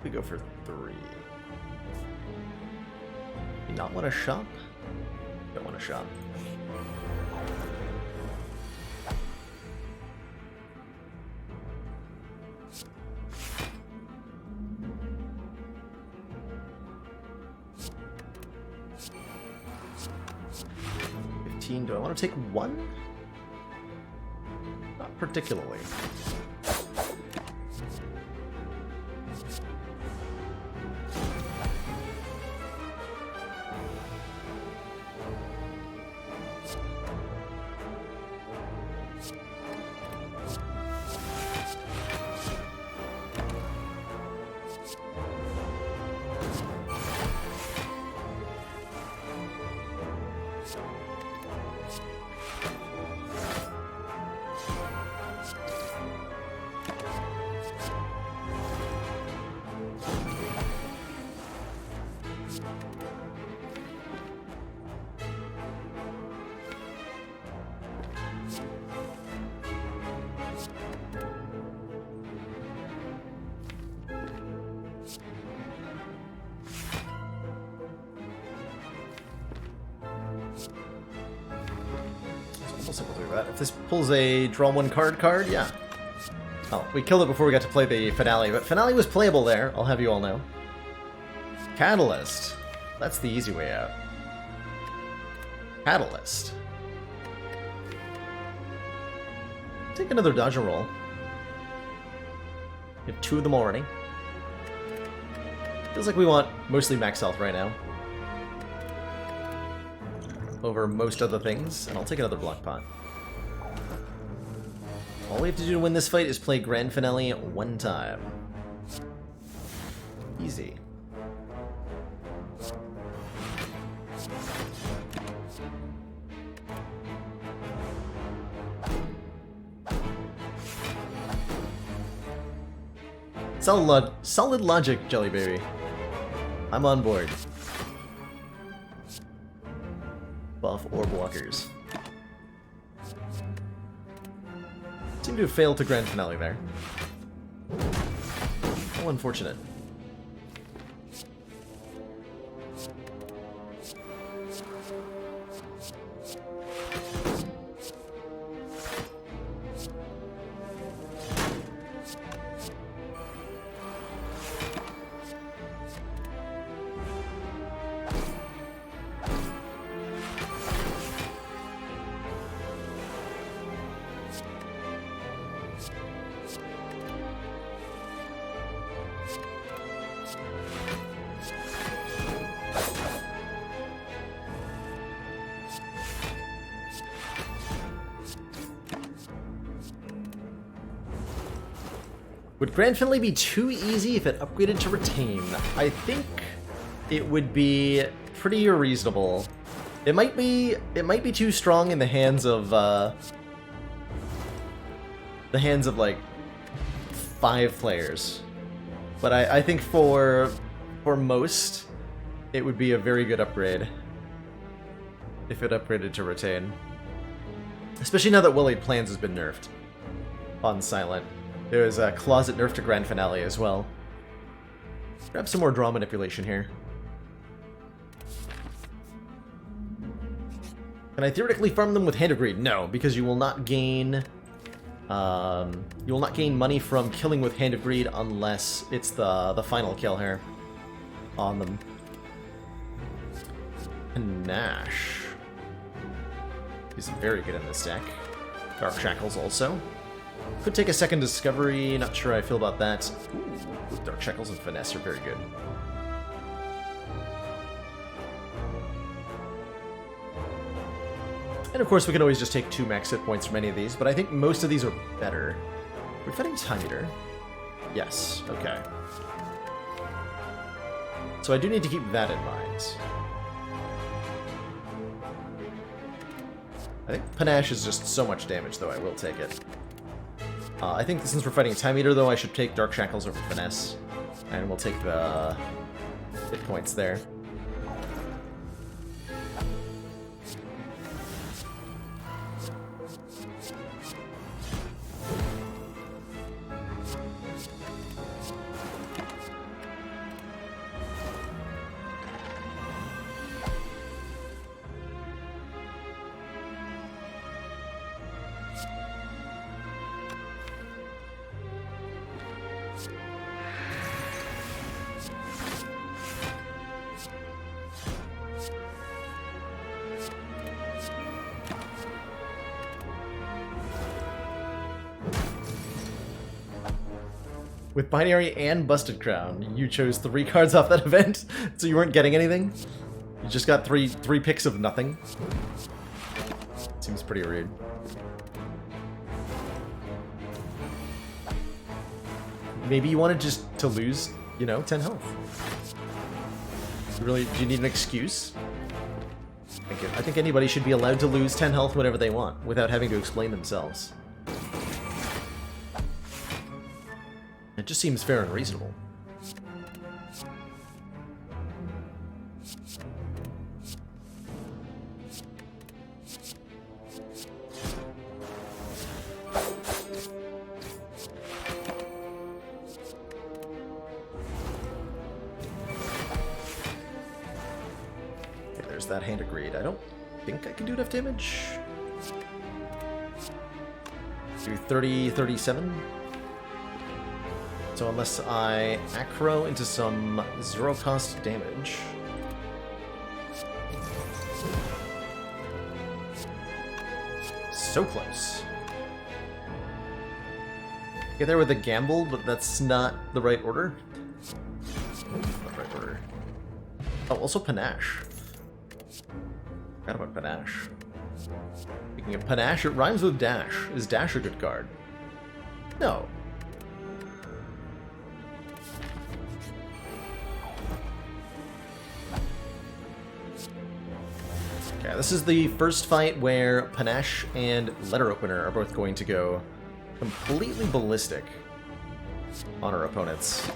We go for 3. You not want to shop? Don't want to shop. Do I want to take 1? Not particularly. If this pulls a draw 1 card, yeah. Oh, we killed it before we got to play the finale, but finale was playable there, I'll have you all know. Catalyst. That's the easy way out. Catalyst. Take another dodge and roll. We have 2 of them already. Feels like we want mostly max health right now. Over most other things, and I'll take another block pot. All we have to do to win this fight is play Grand Finale 1 time. Easy. Solid logic, Jelly Baby. I'm on board. Buff orb walkers. Seem to have failed to grand finale there. How unfortunate. Would Grand Finale be too easy if it upgraded to Retain? I think it would be pretty reasonable. It might be too strong in the hands of like 5 players. But I think for most, it would be a very good upgrade if it upgraded to retain. Especially now that Well-Laid Plans has been nerfed on Silent. There was a Closet nerf to Grand Finale as well. Grab some more draw manipulation here. Can I theoretically farm them with Hand of Greed? No, because you will not gain money from killing with Hand of Greed unless it's the final kill here on them. Panache. He's very good in this deck. Dark Shackles also. Could take a second Discovery, not sure how I feel about that. Ooh, Dark Shackles and Finesse are very good. And of course we can always just take 2 max hit points from any of these, but I think most of these are better. Are we fighting Time Eater? Yes, okay. So I do need to keep that in mind. I think Panache is just so much damage, though I will take it. I think since we're fighting Time Eater, though, I should take Dark Shackles over Finesse. And we'll take the hit points there. With Binary and Busted Crown, you chose 3 cards off that event, so you weren't getting anything? You just got three picks of nothing? Seems pretty rude. Maybe you wanted just to lose, you know, 10 health. Do you need an excuse? I think anybody should be allowed to lose 10 health whenever they want, without having to explain themselves. It just seems fair and reasonable. Okay, there's that Hand of Greed. I don't think I can do enough damage. Do 30, 37? So unless I acro into some 0-cost damage... So close. Get there with a gamble, but that's not the right order. Not the right order. Oh, also Panache. Forgot about Panache. Speaking of Panache, it rhymes with Dash. Is Dash a good card? No. Okay, this is the first fight where Panache and Letter Opener are both going to go completely ballistic on our opponents.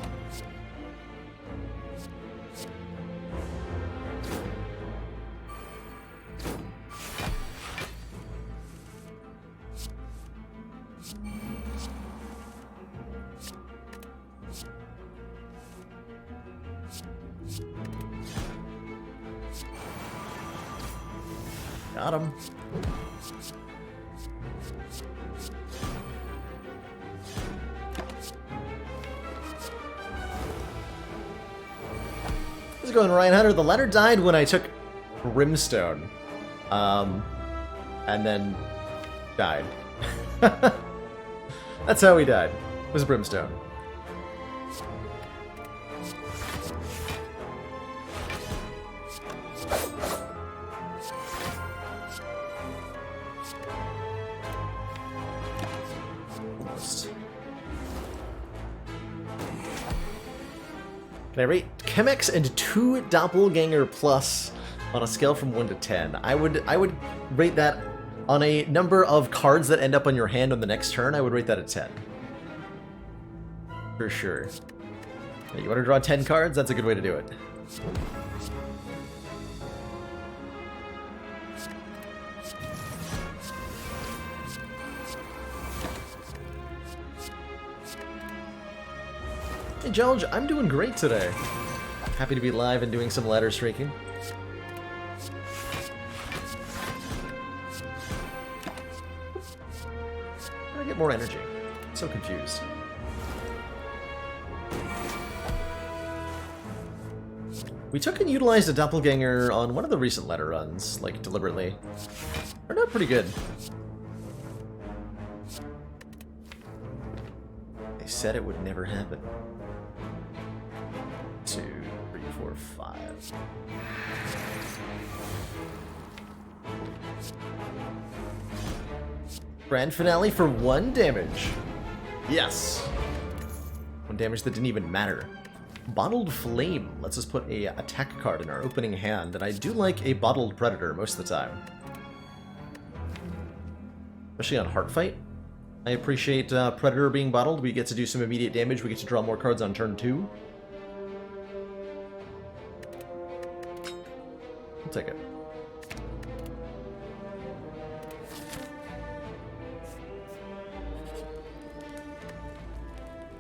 Got him. How's it going, Ryan Hunter? The letter died when I took Brimstone. And then died. That's how he died. Was Brimstone. Can I rate Chemex and 2 Doppelganger Plus on a scale from 1 to 10? I would rate that on a number of cards that end up on your hand on the next turn. I would rate that a 10. For sure. Hey, you want to draw 10 cards? That's a good way to do it. Hey, George, I'm doing great today. Happy to be live and doing some ladder streaking. I get more energy. I'm so confused. We took and utilized a doppelganger on one of the recent ladder runs, like deliberately. Turned out pretty good. They said it would never happen. 2, 3, 4, 5. Grand finale for 1 damage. Yes. 1 damage that didn't even matter. Bottled Flame lets us put a attack card in our opening hand, and I do like a Bottled Predator most of the time. Especially on Heartfight. I appreciate Predator being bottled. We get to do some immediate damage. We get to draw more cards on turn 2. I'll take it.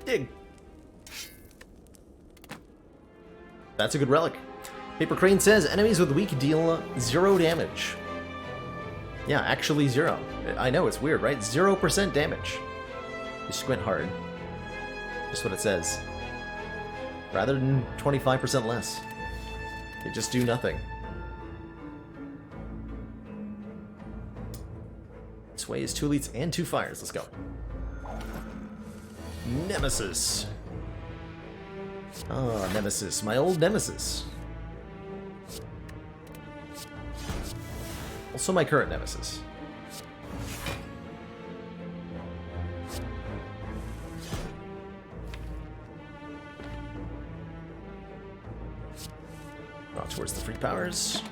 Dig. That's a good relic. Paper Crane says enemies with weak deal 0 damage. Yeah, actually 0. I know, it's weird, right? 0% damage. You squint hard. That's what it says. Rather than 25% less. They just do nothing. Sways, 2 elites, and 2 fires. Let's go. Nemesis. Oh, Nemesis. My old Nemesis. Also my current Nemesis. Draw towards the free powers.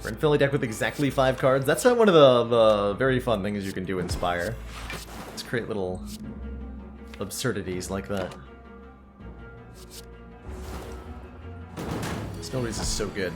Infinity deck with exactly 5 cards. That's not one of the very fun things you can do in Spire. Let's create little absurdities like that. Snowbreeze is so good.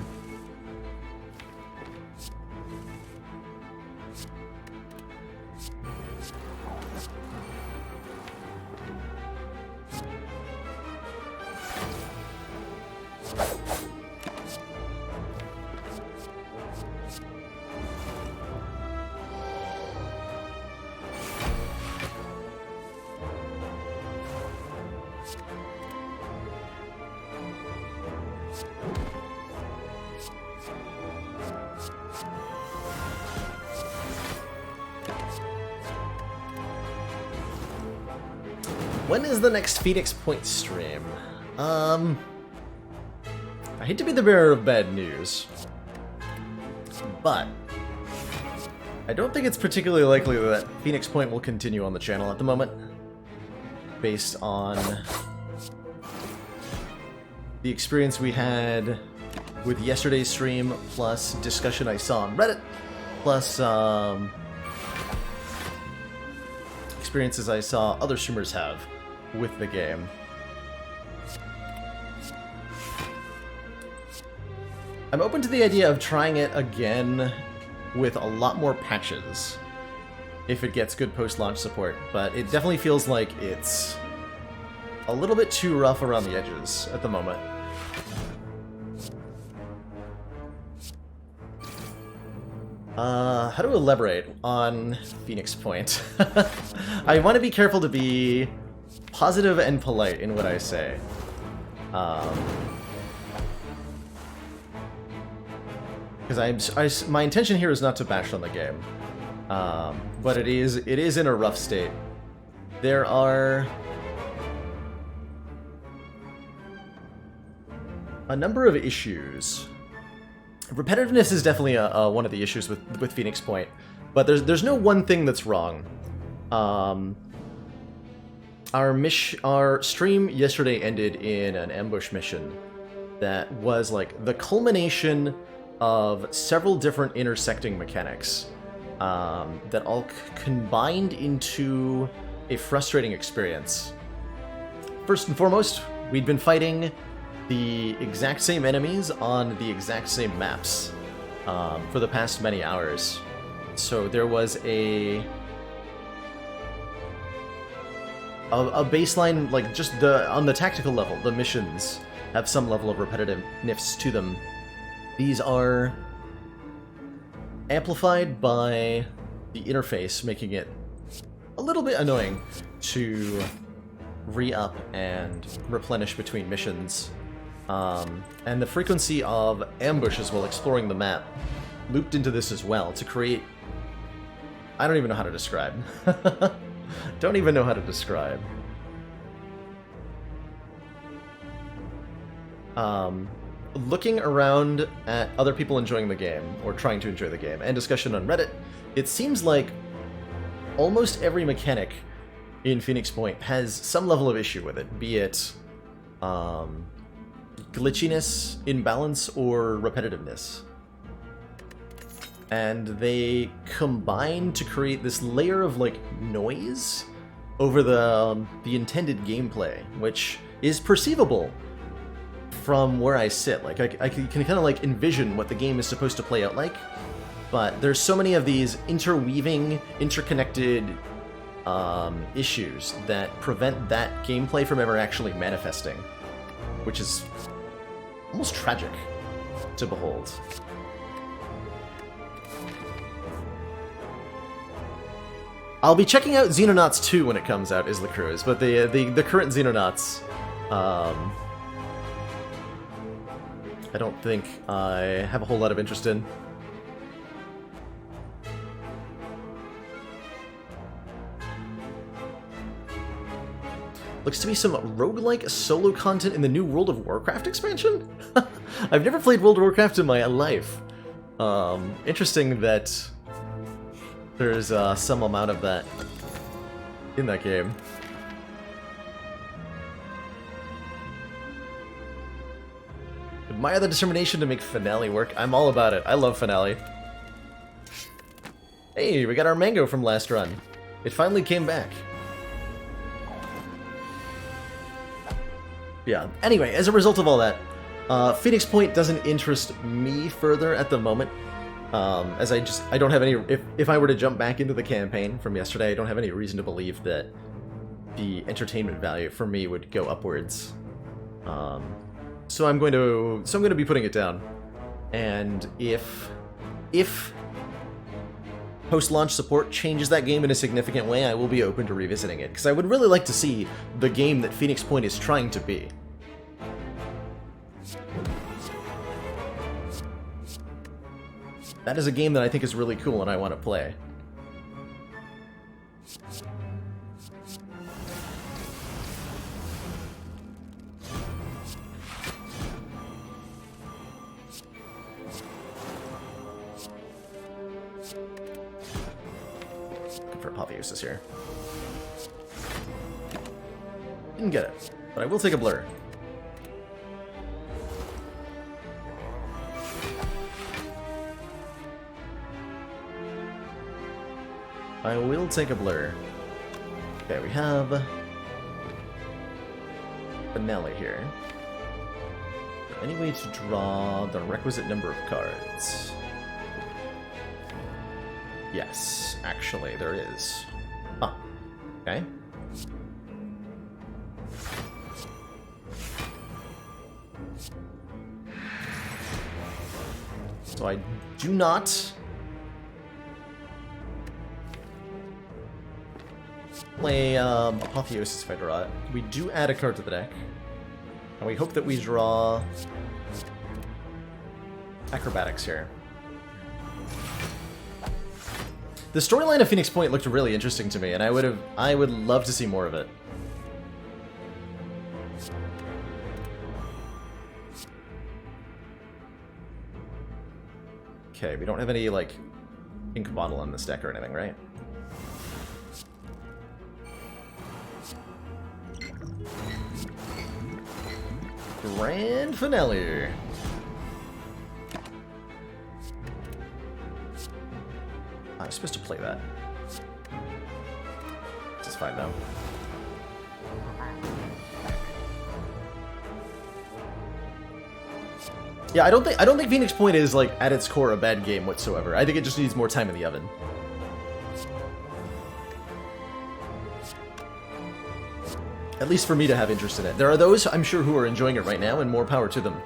When is the next Phoenix Point stream? I hate to be the bearer of bad news, but I don't think it's particularly likely that Phoenix Point will continue on the channel at the moment, based on the experience we had with yesterday's stream, plus discussion I saw on Reddit, plus experiences I saw other streamers have with the game. I'm open to the idea of trying it again with a lot more patches if it gets good post-launch support, but it definitely feels like it's a little bit too rough around the edges at the moment. How to elaborate on Phoenix Point? I want to be careful to be positive and polite in what I say. Because my intention here is not to bash on the game, but it is in a rough state. There are a number of issues. Repetitiveness is definitely one of the issues with Phoenix Point, but there's no one thing that's wrong. Our stream yesterday ended in an ambush mission that was like the culmination of several different intersecting mechanics. that all combined into a frustrating experience. First and foremost, we'd been fighting the exact same enemies on the exact same maps for the past many hours. So there was a baseline, like just on the tactical level, the missions have some level of repetitiveness to them. These are amplified by the interface, making it a little bit annoying to re-up and replenish between missions. And the frequency of ambushes while exploring the map looped into this as well to create... I don't even know how to describe. Don't even know how to describe. Looking around at other people enjoying the game, or trying to enjoy the game, and discussion on Reddit, it seems like almost every mechanic in Phoenix Point has some level of issue with it, be it glitchiness, imbalance, or repetitiveness. And they combine to create this layer of, like, noise over the intended gameplay, which is perceivable from where I sit. Like, I can kind of, like, envision what the game is supposed to play out like, but there's so many of these interweaving, interconnected issues that prevent that gameplay from ever actually manifesting, which is almost tragic to behold. I'll be checking out Xenonauts 2 when it comes out, Isla Cruz, but the current Xenonauts, I don't think I have a whole lot of interest in. Looks to be some roguelike solo content in the new World of Warcraft expansion? I've never played World of Warcraft in my life. Interesting that there's some amount of that in that game. Admire the determination to make Finale work. I'm all about it. I love Finale. Hey, we got our mango from last run. It finally came back. Yeah, anyway, as a result of all that, Phoenix Point doesn't interest me further at the moment. As I don't have any... If I were to jump back into the campaign from yesterday, I don't have any reason to believe that the entertainment value for me would go upwards. So I'm going to be putting it down. And if post-launch support changes that game in a significant way, I will be open to revisiting it, because I would really like to see the game that Phoenix Point is trying to be. That is a game that I think is really cool and I want to play. Good for Apotheosis here. Didn't get it, but I will take a blur. I will take a blur. Okay, we have Finale here. Any way to draw the requisite number of cards? Yes, actually, there is. Ah, okay. So I do not play Apotheosis if I draw it. We do add a card to the deck. And we hope that we draw Acrobatics here. The storyline of Phoenix Point looked really interesting to me, and I would love to see more of it. Okay, we don't have any, like, ink bottle in this deck or anything, right? Grand Finale. I was supposed to play that. This is fine though. Yeah, I don't think Phoenix Point is like at its core a bad game whatsoever. I think it just needs more time in the oven. At least for me to have interest in it. There are those, I'm sure, who are enjoying it right now, and more power to them.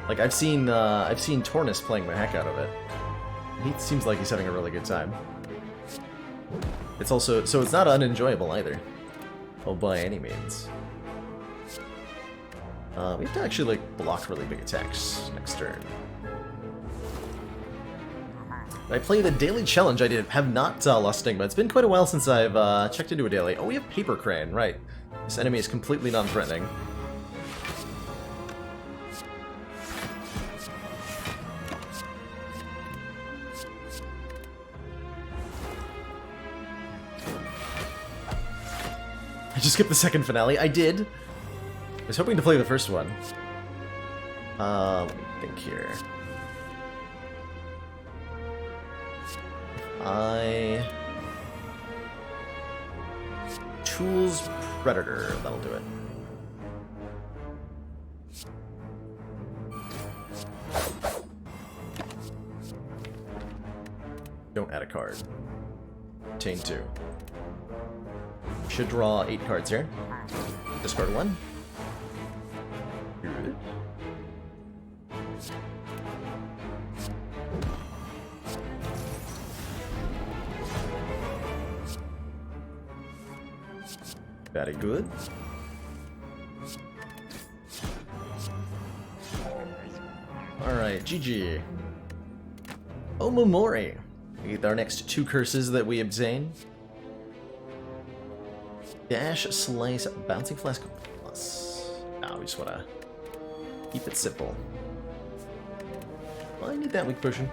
Like, I've seen Tornus playing the heck out of it. He seems like he's having a really good time. It's also, so it's not unenjoyable either. Oh, by any means. We have to actually, like, block really big attacks next turn. I played a daily challenge. I have not lost Stigma. It's been quite a while since I've checked into a daily. Oh, we have Paper Crane, right. This enemy is completely non-threatening. I just skipped the second finale. I did. I was hoping to play the first one. Let me think here. Tools Predator, that'll do it. Don't add a card. Obtain 2. Should draw 8 cards here. Discard 1. Good. Very good. Alright, GG. Omomori. We get our next 2 curses that we obtain. Dash, Slice, Bouncing Flask Plus. Now we just want to keep it simple. Well, I need that weak potion.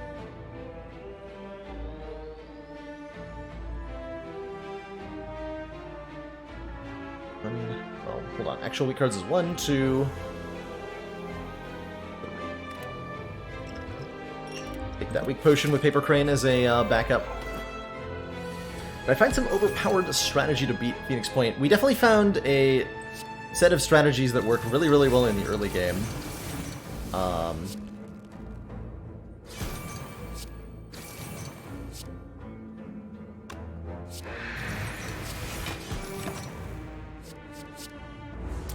Oh, hold on. Actual weak cards is 1, 2. Take that weak potion with Paper Crane as a backup. But I find some overpowered strategy to beat Phoenix Point. We definitely found a set of strategies that work really, really well in the early game.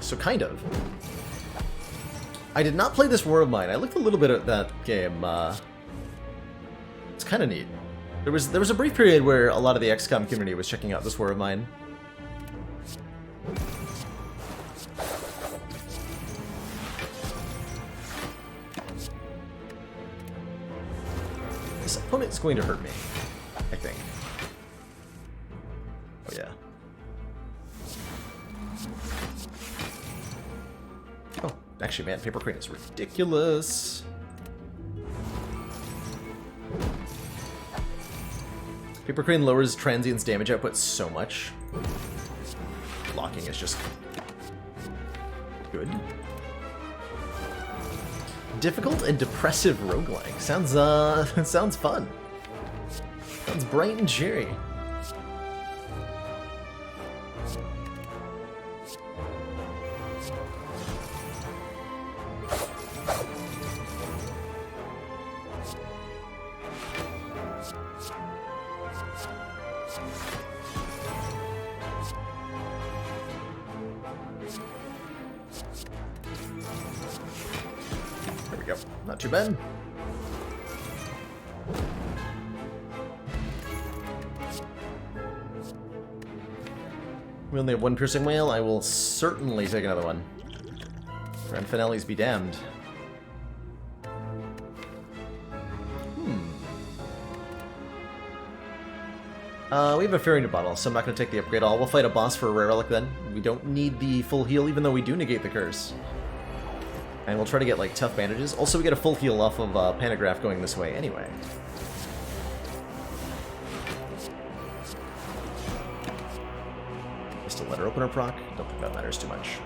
So kind of. I did not play this War of Mine. I looked a little bit at that game. It's kind of neat. There was a brief period where a lot of the XCOM community was checking out this War of Mine. This opponent is going to hurt me, I think. Oh yeah. Oh, actually, man, Paper Crane is ridiculous. Paper Crane lowers Transient's damage output so much. Blocking is just good. Difficult and depressive roguelike. Sounds sounds fun. Sounds bright and cheery. There we go. Not too bad. We only have 1 piercing whale. I will certainly take another one. Grand finales be damned. We have a Fairy in a bottle, so I'm not going to take the upgrade all. We'll fight a boss for a rare relic then. We don't need the full heal, even though we do negate the curse. And we'll try to get, like, tough bandages. Also, we get a full heal off of Panagraph going this way anyway. Just a letter opener proc. Don't think that matters too much.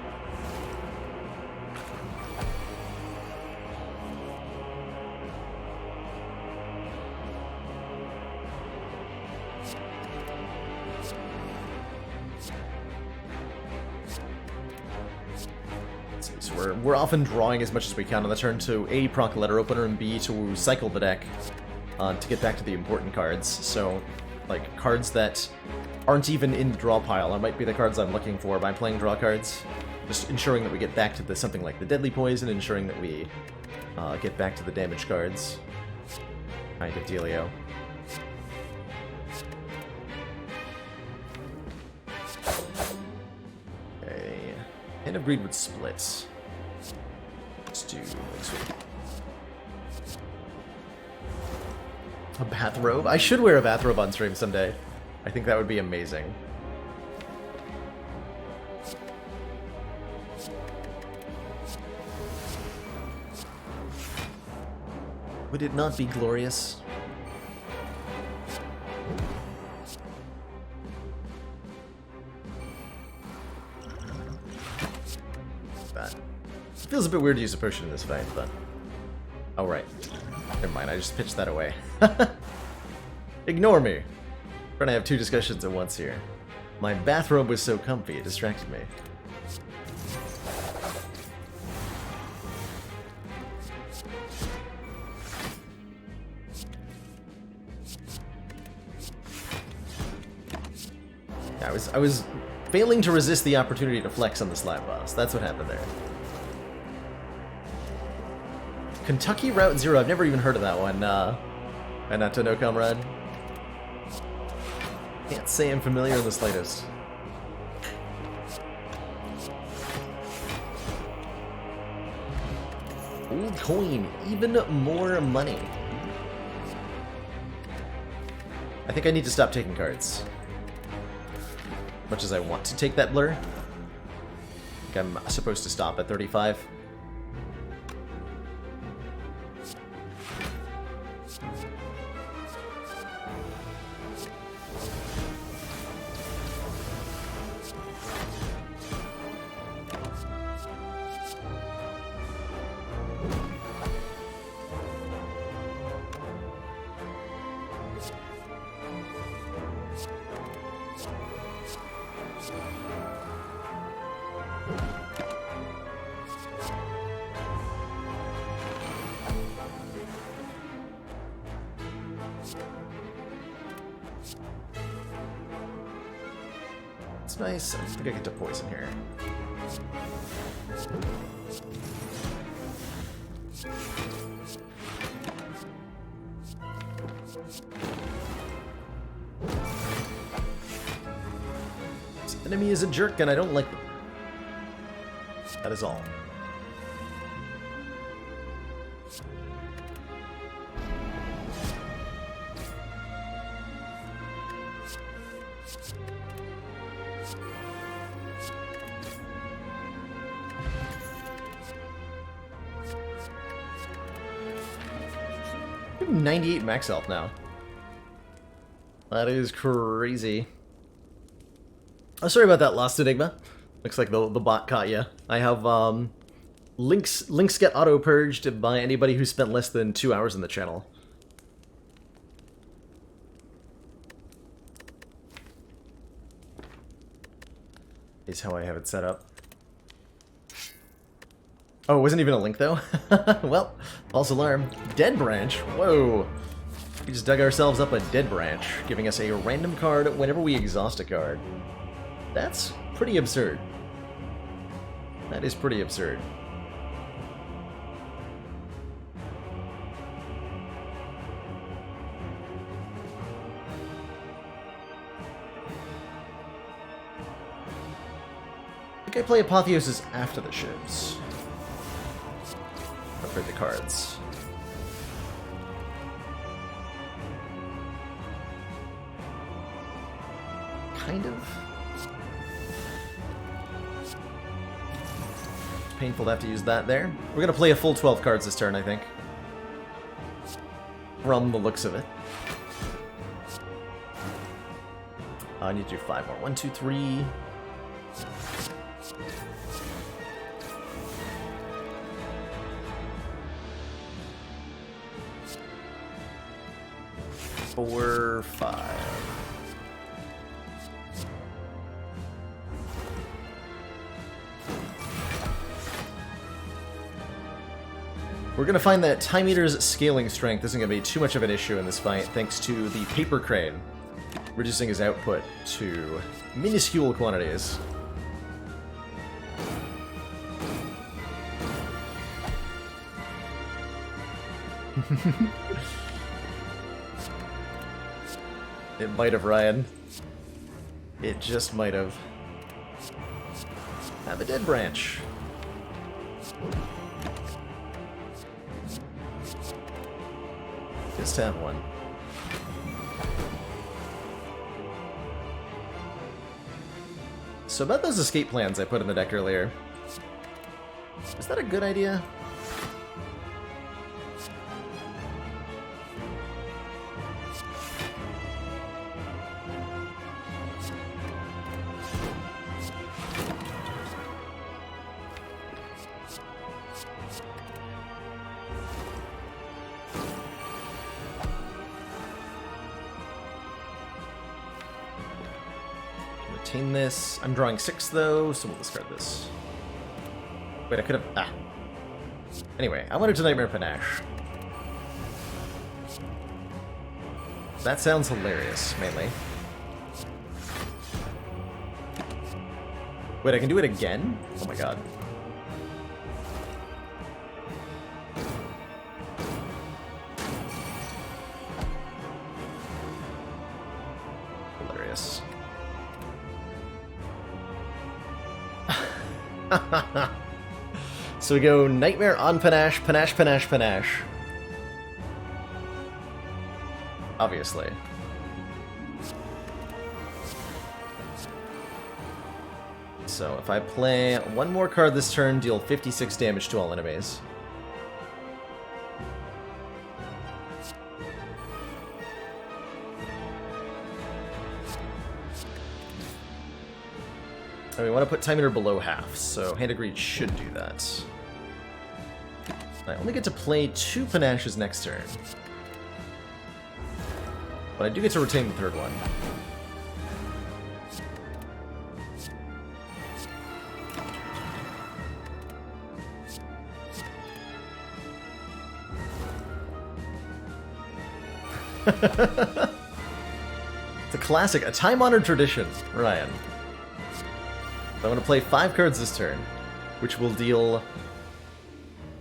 Let's see, so we're often drawing as much as we can on the turn to A, proc a letter opener, and B, to cycle the deck to get back to the important cards. So, like, cards that aren't even in the draw pile, or might be the cards I'm looking for by playing draw cards. Just ensuring that we get back to something like the Deadly Poison, ensuring that we get back to the damage cards. Kind of dealio. Okay. Hand of Greed would split. Let's do a bathrobe? I should wear a bathrobe on stream someday. I think that would be amazing. Would it not be glorious? That feels a bit weird to use a potion in this fight, but... Oh, right. Never mind, I just pitched that away. Ignore me! I'm trying to have two discussions at once here. My bathrobe was so comfy, it distracted me. I was failing to resist the opportunity to flex on the slime boss. That's what happened there. Kentucky Route Zero. I've never even heard of that one. Anato no comrade. Can't say I'm familiar in the slightest. Old coin. Even more money. I think I need to stop taking cards. Much as I want to take that blur. I think I'm supposed to stop at 35. It's nice. I think I get to poison here. This enemy is a jerk and I don't like them. That is all. I have 98 max health now. That is crazy. Oh, sorry about that, Lost Enigma. Looks like the bot caught you. I have links get auto purged by anybody who spent less than 2 hours in the channel. Is how I have it set up. Oh, it wasn't even a link though? Well, false alarm. Dead branch? Whoa. We just dug ourselves up a dead branch, giving us a random card whenever we exhaust a card. That's pretty absurd. That is pretty absurd. I think I play Apotheosis after the ships. Upgrade the cards. Kind of. It's painful to have to use that there. We're gonna play a full 12 cards this turn, I think. From the looks of it. I need to do 5 more. 1, 2, 3. Four, 5. We're going to find that Time Eater's scaling strength isn't going to be too much of an issue in this fight, thanks to the Paper Crane reducing his output to minuscule quantities. It might have, Ryan. It just might have. Have a dead branch. Just have one. So about those escape plans I put in the deck earlier. Is that a good idea? Retain this. I'm drawing 6 though, so we'll discard this. Wait, I could have... Ah. Anyway, I wanted to Nightmare Panache. That sounds hilarious, mainly. Wait, I can do it again? Oh my god. Hilarious. So we go Nightmare on Panache, Panache, Panache, Panache. Obviously. So if I play one more card this turn, deal 56 damage to all enemies. And we want to put Time Eater below half, so Hand of Greed should do that. I only get to play 2 Panaches next turn. But I do get to retain the third one. It's a classic, a time-honored tradition, Ryan. I'm going to play 5 cards this turn, which will deal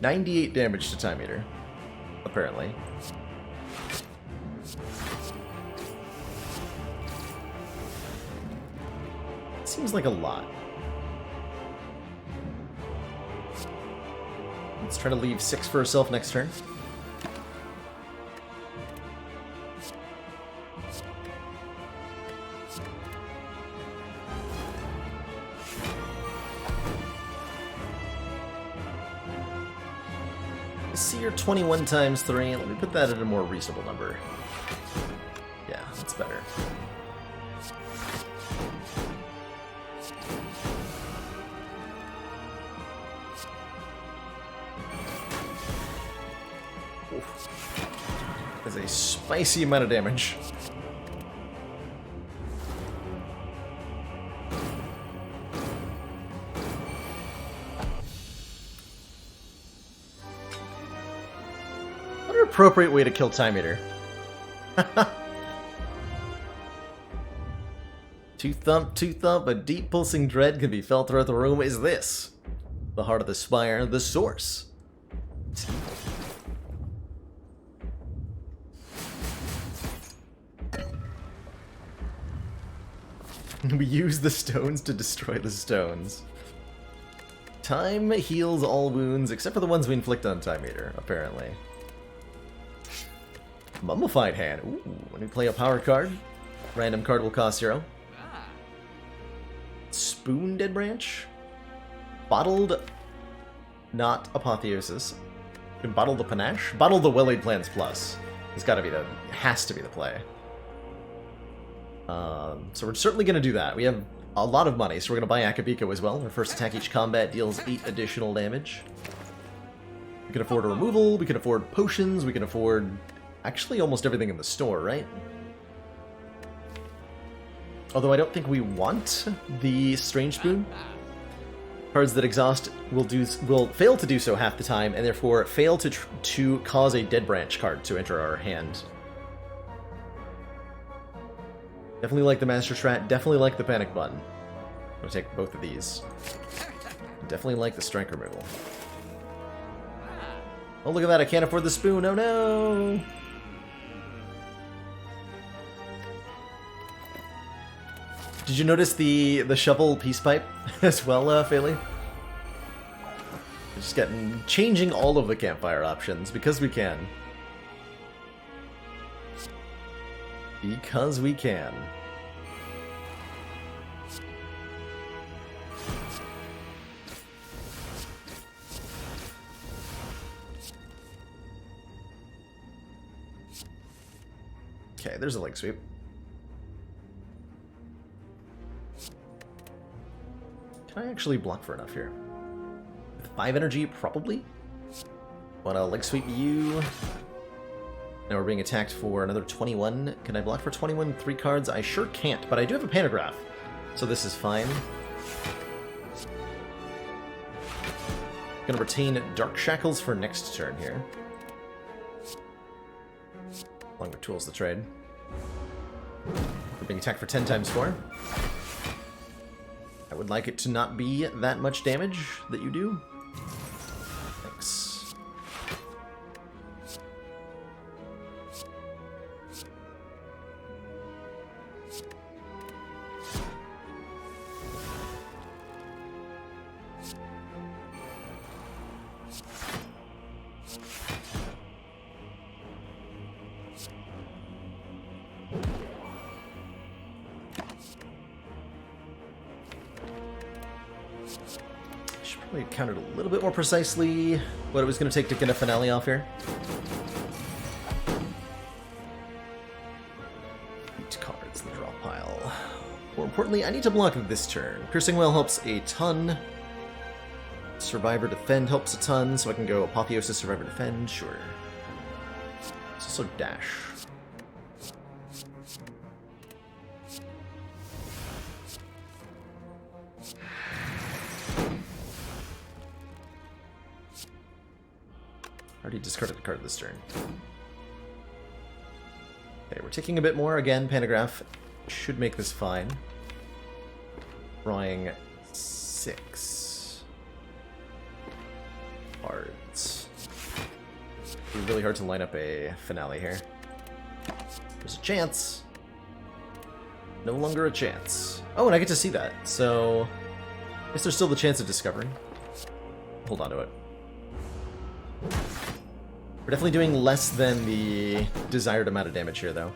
98 damage to Time Eater, apparently. Seems like a lot. Let's try to leave 6 for herself next turn. Seer 21 times 3. Let me put that at a more reasonable number. Yeah, that's better. Oof. That's a spicy amount of damage. Appropriate way to kill Time Eater. Two thump, a deep pulsing dread can be felt throughout the room. Is this the heart of the Spire, the source? We use the stones to destroy the stones. Time heals all wounds except for the ones we inflict on Time Eater, apparently. Mummified Hand. Ooh, when we play a power card, random card will cost 0. Spoon Dead Branch. Bottled, not Apotheosis. You can bottle the Panache. Bottle the Well-Laid Plans Plus. It's gotta be has to be the play. So we're certainly gonna do that. We have a lot of money, so we're gonna buy Akabiko as well. Our first attack each combat deals 8 additional damage. We can afford a removal, we can afford potions, we can afford actually almost everything in the store, right? Although I don't think we want the Strange Spoon. Cards that exhaust will fail to do so half the time, and therefore fail to cause a Dead Branch card to enter our hand. Definitely like the Master Strat, definitely like the Panic Button. I'm gonna take both of these. Definitely like the Strength Removal. Oh, look at that, I can't afford the spoon, oh no! Did you notice the shovel peace pipe as well, Phaley? Just getting changing all of the campfire options because we can. Because we can. Okay, there's a leg sweep. Can I actually block for enough here? With 5 energy, probably. Wanna leg sweep you? Now we're being attacked for another 21. Can I block for 21 with 3 cards? I sure can't, but I do have a Pantograph, so this is fine. Gonna retain Dark Shackles for next turn here. Along with Tools to Trade. We're being attacked for 10 times 4. I would like it to not be that much damage that you do. Thanks. Probably counted a little bit more precisely what it was going to take to get a finale off here. 8 cards in the draw pile. More importantly, I need to block this turn. Piercing Wail helps a ton. Survivor Defend helps a ton, so I can go Apotheosis, Survivor Defend, sure. It's also Dash. Already discarded a card this turn. Okay, we're taking a bit more. Again, Pantograph should make this fine. Drawing 6 cards. It'd be really hard to line up a finale here. There's a chance. No longer a chance. Oh, and I get to see that. So, I guess there's still the chance of discovery. Hold on to it. We're definitely doing less than the desired amount of damage here, though.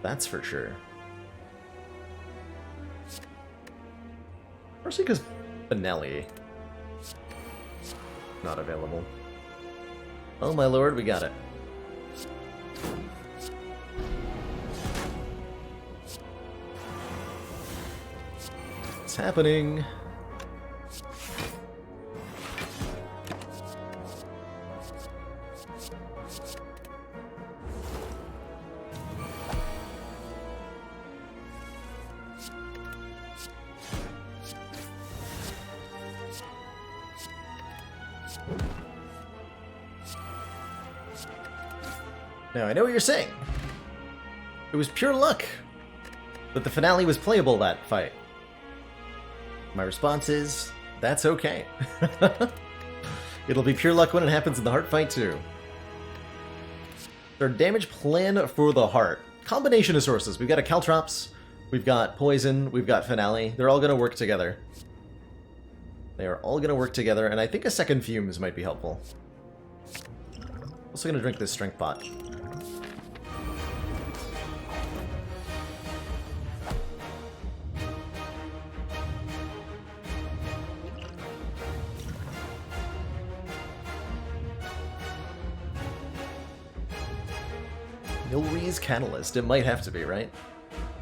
That's for sure. Mostly because Finale not available. Oh my lord, we got it. It's happening. Now, I know what you're saying. It was pure luck that the finale was playable that fight. My response is, that's okay. It'll be pure luck when it happens in the heart fight too. Our damage plan for the heart. Combination of sources. We've got a Caltrops, we've got Poison, we've got Finale. They're all going to work together. They are all going to work together, and I think a second Fumes might be helpful. Also going to drink this Strength Pot. Nilree's Catalyst. It might have to be, right?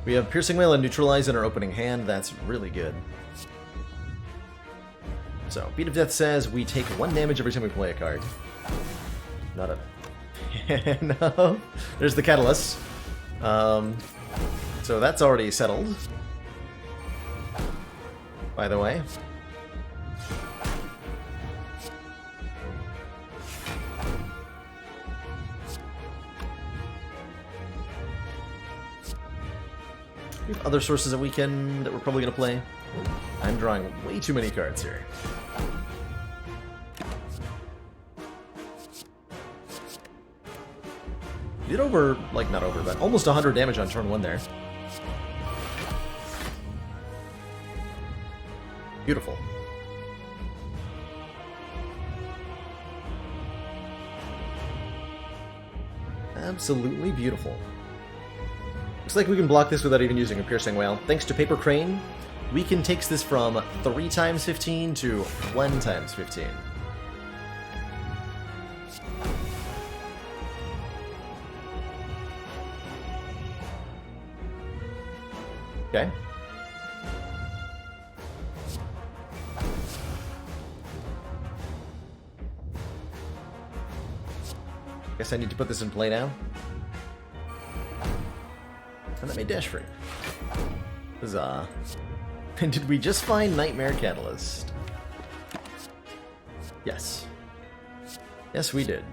We have Piercing Wail and Neutralize in our opening hand. That's really good. So, Beat of Death says we take 1 damage every time we play a card. Not a... no. There's the Catalyst. So that's already settled. by the way. We have other sources of weekend that we're probably going to play. I'm drawing way too many cards here. Did over, like not over, but almost 100 damage on turn 1 there. Beautiful. Absolutely beautiful. Looks like we can block this without even using a Piercing Whale. Thanks to Paper Crane, we can take this from 3 times 15 to 1 times 15. Okay. Guess I need to put this in play now. And let me dash free. Huzzah. And did we just find Nightmare Catalyst? Yes. Yes, we did.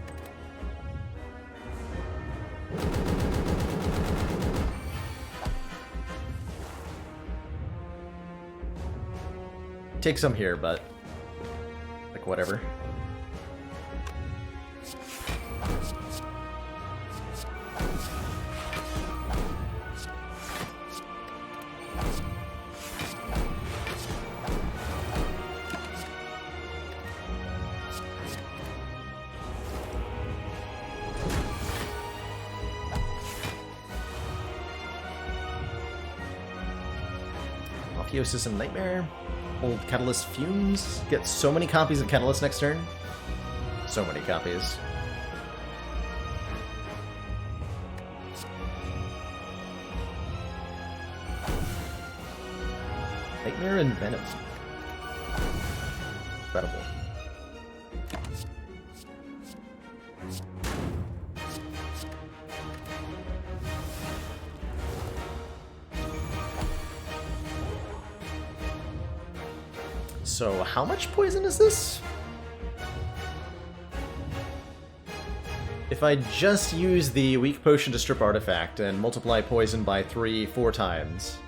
Take some here, but like whatever. Apotheosis and Nightmare. Old Catalyst Fumes. Get so many copies of Catalyst next turn. So many copies. Nightmare and Venom. Incredible. So, how much poison is this? If I just use the weak potion to strip artifact and multiply poison by 4 times.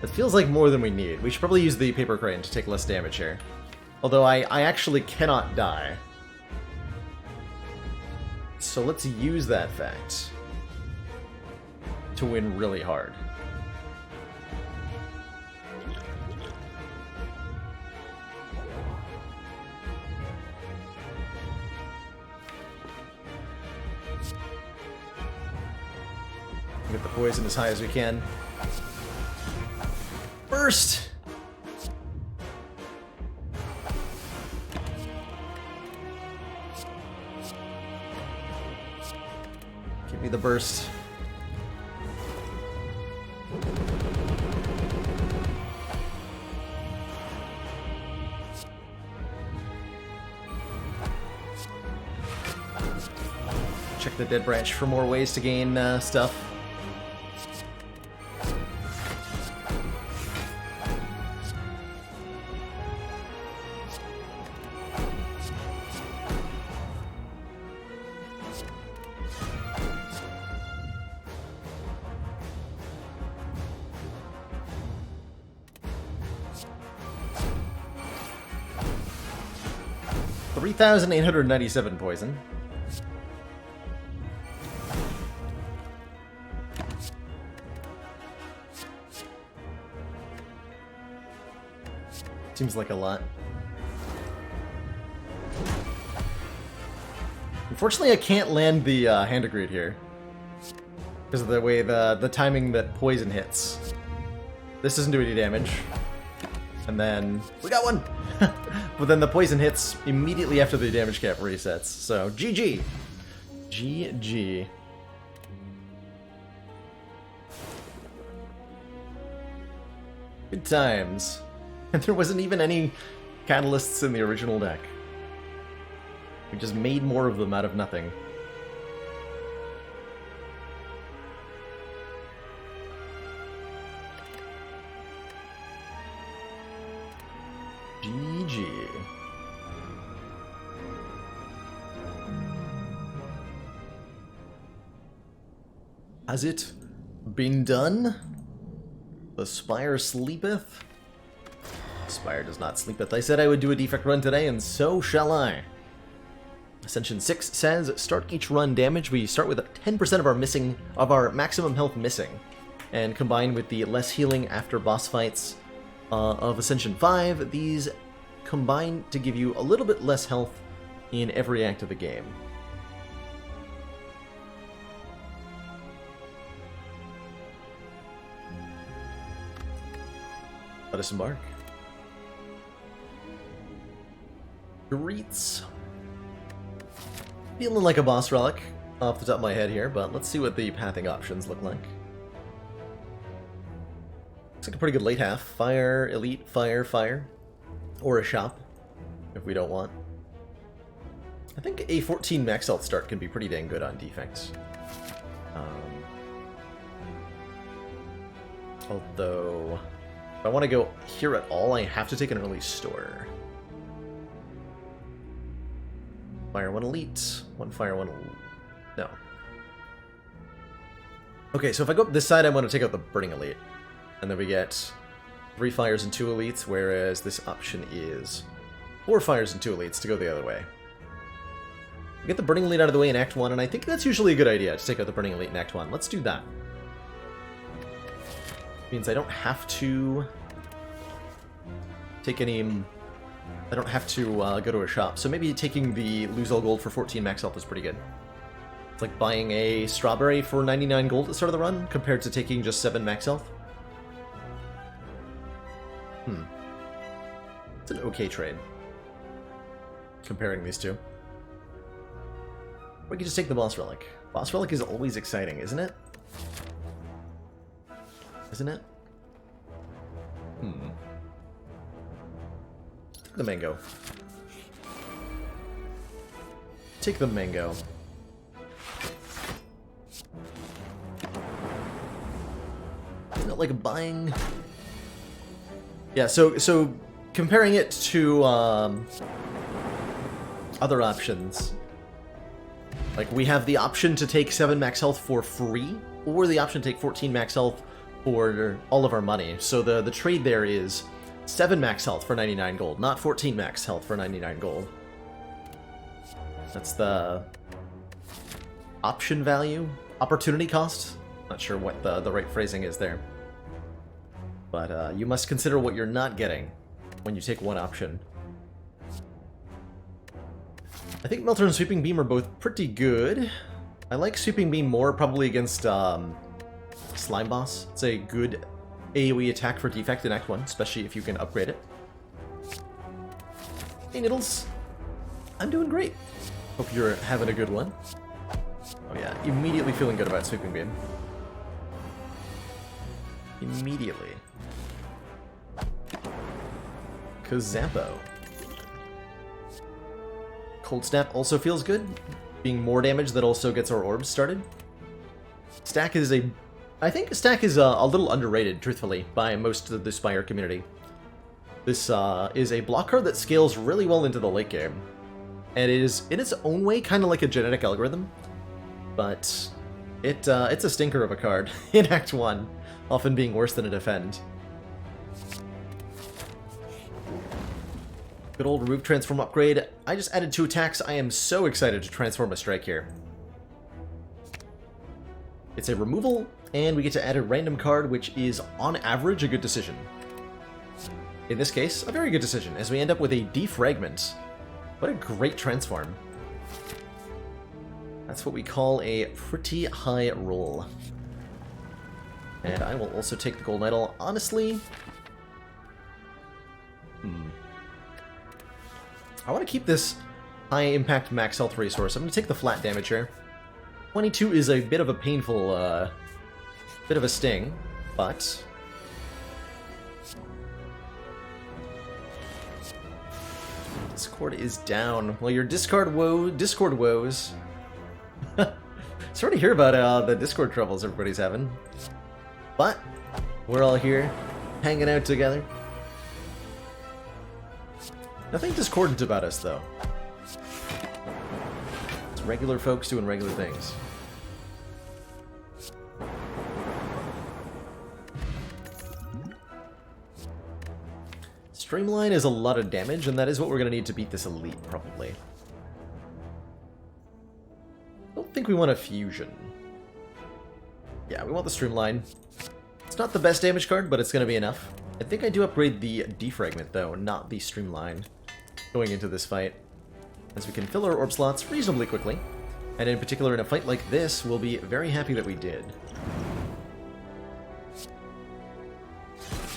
It feels like more than we need. We should probably use the Paper Crane to take less damage here. Although I actually cannot die. So let's use that fact to win really hard. Get the poison as high as we can. Burst! Give me the burst. Check the Dead Branch for more ways to gain stuff. $3,897 poison. Seems like a lot. Unfortunately, I can't land the Hand of Greed here because of the way the timing that poison hits. This doesn't do any damage, and then we got one. But then the poison hits immediately after the damage cap resets. So GG, GG. Good times. And there wasn't even any catalysts in the original deck. We just made more of them out of nothing. GG. Has it been done? The Spire sleepeth? Spire does not sleepeth. I said I would do a defect run today, and so shall I. Ascension 6 says, start each run damage. We start with 10% of our maximum health missing. And combined with the less healing after boss fights of Ascension 5, these combine to give you a little bit less health in every act of the game. Let us embark. Greets. Feeling like a boss relic off the top of my head here, but let's see what the pathing options look like. Looks like a pretty good late half. Fire, elite, fire, fire. Or a shop, if we don't want. I think a 14 max health start can be pretty dang good on defects. Although, if I want to go here at all, I have to take an early store. Fire 1 elite, 1 fire 1 elite. No. Okay, so if I go up this side, I want to take out the burning elite. And then we get 3 fires and 2 elites, whereas this option is 4 fires and 2 elites to go the other way. We get the burning elite out of the way in Act 1, and I think that's usually a good idea to take out the burning elite in Act 1. Let's do that. Means I don't have to take any... I don't have to go to a shop, so maybe taking the lose all gold for 14 max health is pretty good. It's like buying a strawberry for 99 gold at the start of the run, compared to taking just 7 max health. It's an okay trade, comparing these two. We can just take the boss relic. Boss relic is always exciting, isn't it? Isn't it? Take the mango. Take the mango. Isn't it like buying... Yeah, so comparing it to other options, like we have the option to take 7 max health for free, or the option to take 14 max health for all of our money. So the trade there is 7 max health for 99 gold, not 14 max health for 99 gold. That's the option value, opportunity cost. Not sure what the right phrasing is there. But you must consider what you're not getting when you take one option. I think Melter and Sweeping Beam are both pretty good. I like Sweeping Beam more, probably against Slime Boss. It's a good AoE attack for defect in Act 1, especially if you can upgrade it. Hey Niddles, I'm doing great. Hope you're having a good one. Oh yeah, immediately feeling good about Sweeping Beam. Immediately. Kazampo. Cold Snap also feels good, being more damage that also gets our orbs started. Stack is I think Stack is a little underrated, truthfully, by most of the Spire community. This is a block card that scales really well into the late game. And it is, in its own way, kind of like a genetic algorithm. But it's a stinker of a card in Act 1, often being worse than a defend. Good old remove transform upgrade. I just added 2 attacks. I am so excited to transform a strike here. It's a removal, and we get to add a random card, which is, on average, a good decision. In this case, a very good decision, as we end up with a defragment. What a great transform. That's what we call a pretty high roll. And I will also take the gold idol. Honestly... I want to keep this high impact max health resource. I'm going to take the flat damage here. 22 is a bit of a painful, bit of a sting, but... Discord is down. Well, your Discord woes. Sorry to hear about the Discord troubles everybody's having. But, we're all here, hanging out together. Nothing discordant about us, though. It's regular folks doing regular things. Streamline is a lot of damage, and that is what we're going to need to beat this elite, probably. I don't think we want a fusion. Yeah, we want the Streamline. It's not the best damage card, but it's going to be enough. I think I do upgrade the Defragment, though, not the Streamline, going into this fight, as we can fill our orb slots reasonably quickly. And in particular, in a fight like this, we'll be very happy that we did.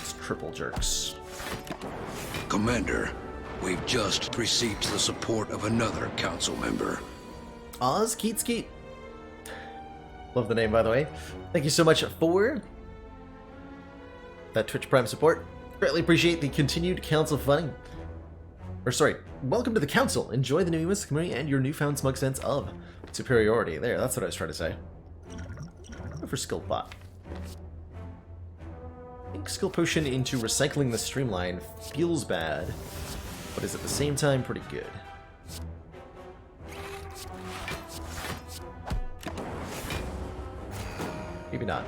It's triple jerks. Commander, we've just received the support of another council member. Oz Keat Skeet. Love the name, by the way. Thank you so much for that Twitch Prime support. Greatly appreciate the continued council funding. Or sorry, welcome to the council. Enjoy the new US community and your newfound smug sense of superiority. There, that's what I was trying to say. Go for skill pot. I think skill potion into recycling the Streamline feels bad, but is at the same time pretty good. Maybe not.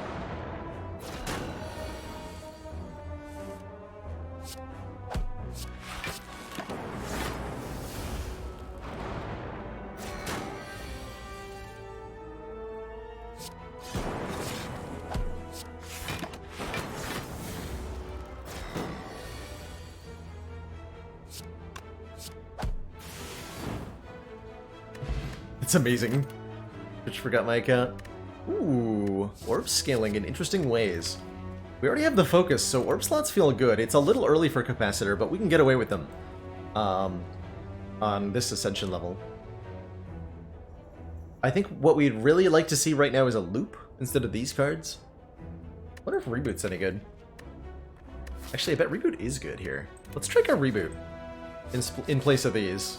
It's amazing. Just forgot my account. Ooh, orb scaling in interesting ways. We already have the focus, so orb slots feel good. It's a little early for capacitor, but we can get away with them on this ascension level. I think what we'd really like to see right now is a loop instead of these cards. I wonder if reboot's any good. Actually, I bet reboot is good here. Let's trick our reboot in place of these.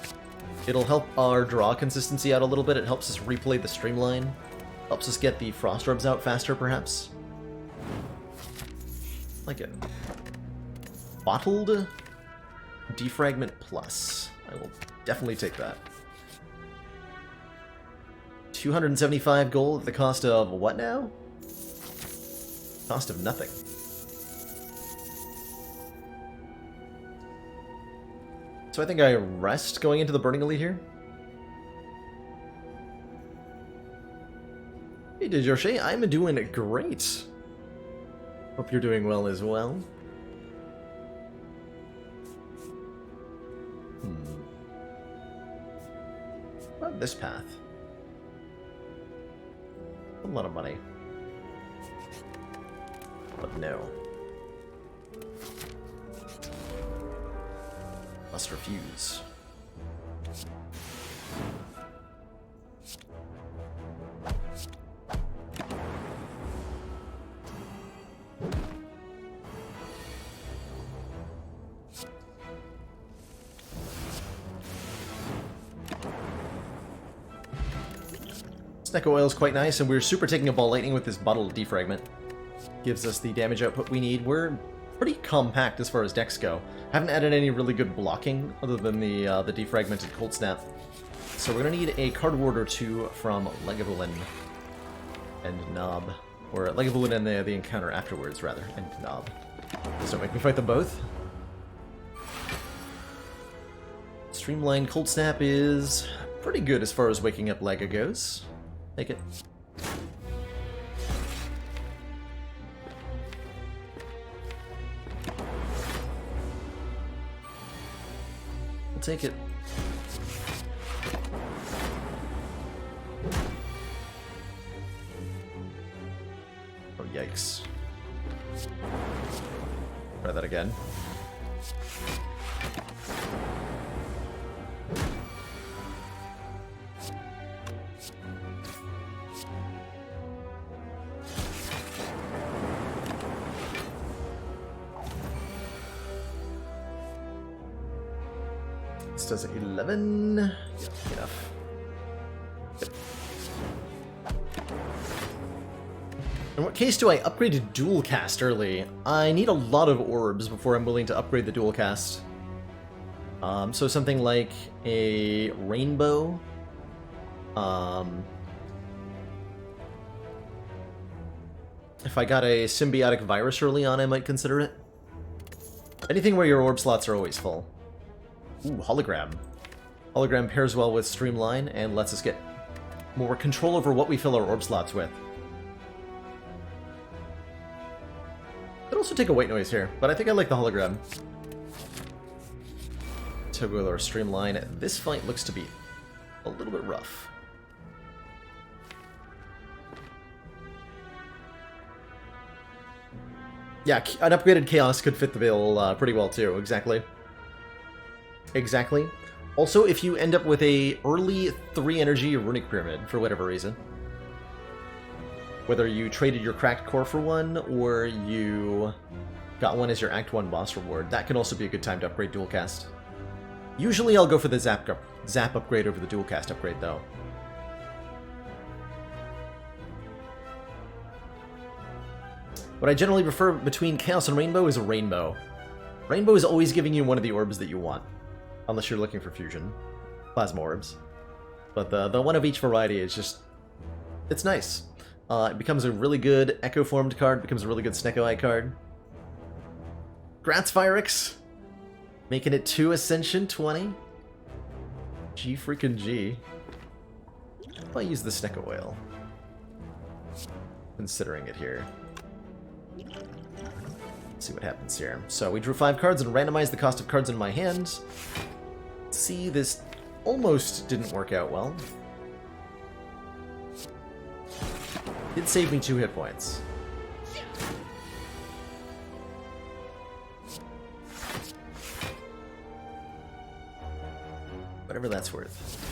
It'll help our draw consistency out a little bit. It helps us replay the Streamline. Helps us get the Frost Orbs out faster, perhaps. Like it. Bottled Defragment Plus. I will definitely take that. 275 gold at the cost of what now? Cost of nothing. So I think I rest going into the Burning Elite here. Hey, Dijorshe, I'm doing great. Hope you're doing well as well. What about this path? A lot of money. But no. Must refuse. Snack oil is quite nice, and we're super taking a ball lightning with this bottle defragment. Gives us the damage output we need. We're pretty compact as far as decks go. Haven't added any really good blocking other than the defragmented Cold Snap. So we're gonna need a card ward or two from Lagavulin and Knob. Or Lagavulin and the encounter afterwards, rather, and Knob. So don't make me fight them both. Streamline Cold Snap is pretty good as far as waking up Laga goes. Take it. We'll take it. Oh, yikes. Try that again. Does 11? Yeah, enough. Yep. In what case do I upgrade to dual cast early? I need a lot of orbs before I'm willing to upgrade the dual cast. So something like a rainbow. If I got a symbiotic virus early on, I might consider it. Anything where your orb slots are always full. Ooh, hologram. Hologram pairs well with Streamline and lets us get more control over what we fill our orb slots with. Could also take a white noise here, but I think I like the hologram. Toggle or Streamline. This fight looks to be a little bit rough. Yeah, an upgraded Chaos could fit the bill pretty well too, exactly. Exactly. Also, if you end up with a early 3 energy Runic Pyramid, for whatever reason, whether you traded your Cracked Core for one, or you got one as your Act 1 boss reward, that can also be a good time to upgrade Dualcast. Usually I'll go for the Zap upgrade over the Dualcast upgrade, though. What I generally prefer between Chaos and Rainbow is a Rainbow. Rainbow is always giving you one of the orbs that you want, unless you're looking for fusion. Plasma orbs. But the one of each variety is just... it's nice. It becomes a really good Echo-formed card, becomes a really good Snecko-Eye card. Grats Phyrix! Making it 2 Ascension 20. G freaking G. I'll use the Snecko Whale. Considering it here. Let's see what happens here. So we drew 5 cards and randomized the cost of cards in my hand. See, this almost didn't work out well. Did save me 2 hit points. Whatever that's worth.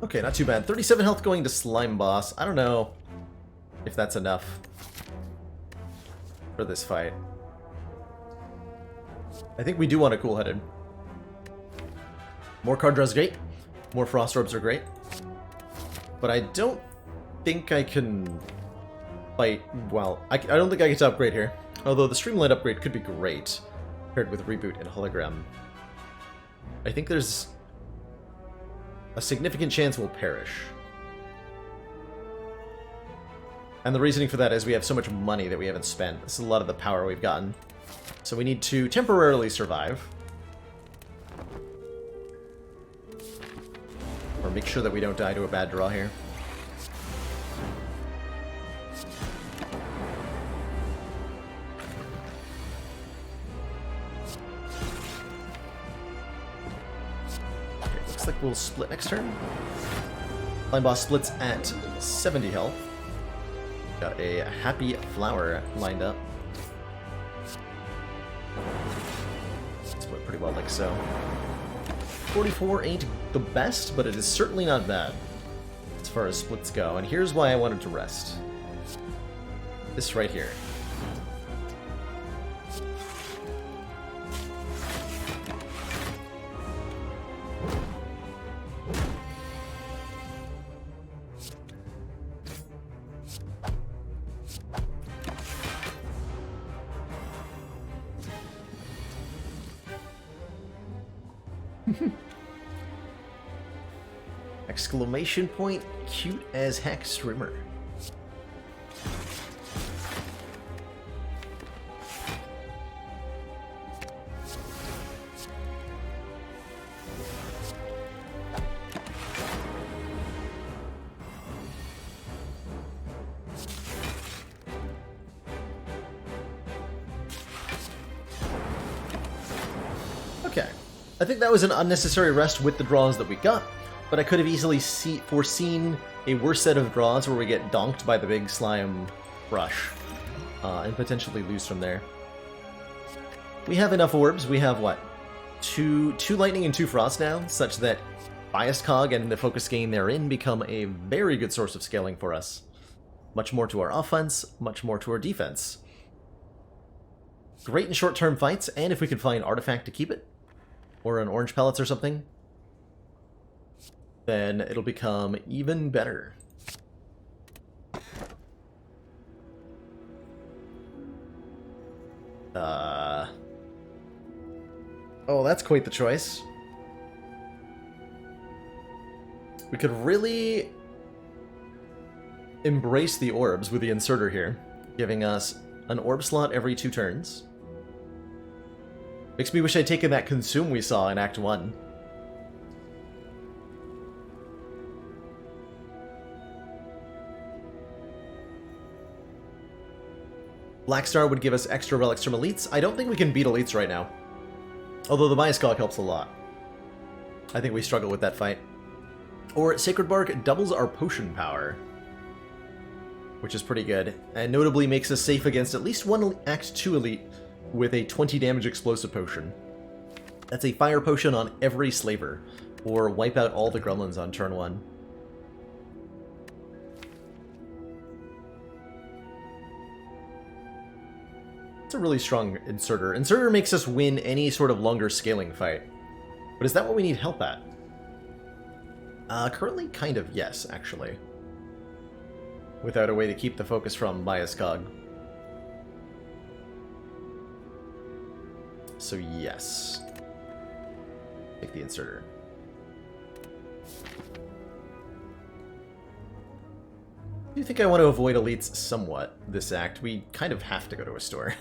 Okay, not too bad. 37 health going to Slime Boss. I don't know if that's enough for this fight. I think we do want a cool-headed. More card draws great. More Frost Orbs are great. But I don't think I can fight well. I don't think I get to upgrade here. Although the Streamline upgrade could be great paired with Reboot and Hologram. I think there's a significant chance we'll perish. And the reasoning for that is we have so much money that we haven't spent. This is a lot of the power we've gotten. So we need to temporarily survive. Or make sure that we don't die to a bad draw here. Okay, looks like we'll split next turn. Slime Boss splits at 70 health. Got a Happy Flower lined up. Split pretty well like so. 44 ain't the best, but it is certainly not bad as far as splits go. And here's why I wanted to rest. This right here. Exclamation point, cute as heck streamer. Okay, I think that was an unnecessary rest with the draws that we got. But I could have easily foreseen a worse set of draws where we get donked by the big slime rush and potentially lose from there. We have enough orbs. We have, what, two lightning and 2 frost now, such that Bias Cog and the focus gain therein become a very good source of scaling for us. Much more to our offense, much more to our defense. Great in short-term fights, and if we could find Artifact to keep it, or an Orange Pellets or something, then it'll become even better. Oh, that's quite the choice. We could really embrace the orbs with the inserter here, giving us an orb slot every 2 turns. Makes me wish I'd taken that consume we saw in Act 1. Black Star would give us extra relics from elites. I don't think we can beat elites right now. Although the Bioscog helps a lot. I think we struggle with that fight. Or Sacred Bark doubles our potion power, which is pretty good, and notably makes us safe against at least one Act 2 elite with a 20 damage explosive potion. That's a fire potion on every slaver, or wipe out all the gremlins on turn 1. It's a really strong inserter. Inserter makes us win any sort of longer scaling fight. But is that what we need help at? Currently, kind of, yes, actually. Without a way to keep the focus from Bioscog. So yes. Take the inserter. I do think I want to avoid elites somewhat this act. We kind of have to go to a store.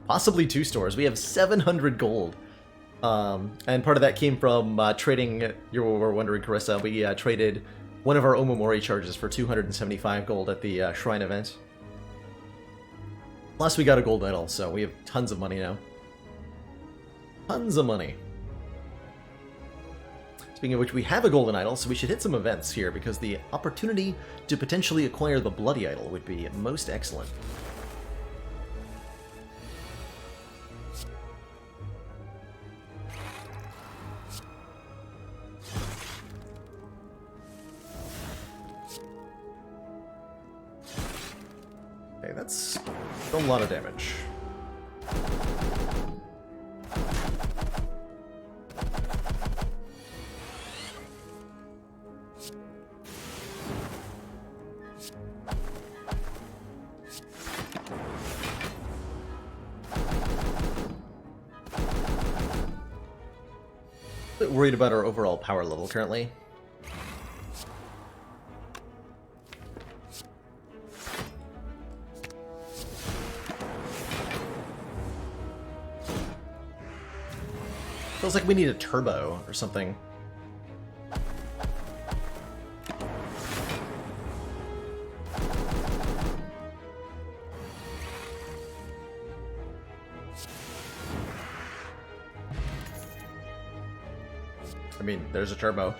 Possibly 2 stores. We have 700 gold. And part of that came from trading, you were wondering, Carissa, we traded one of our Omamori charges for 275 gold at the Shrine event. Plus we got a gold idol, so we have tons of money now. Tons of money. Speaking of which, we have a golden idol, so we should hit some events here, because the opportunity to potentially acquire the bloody idol would be most excellent. Okay, that's a lot of damage. Worried about our overall power level currently. Feels like we need a turbo or something. I mean, there's a turbo.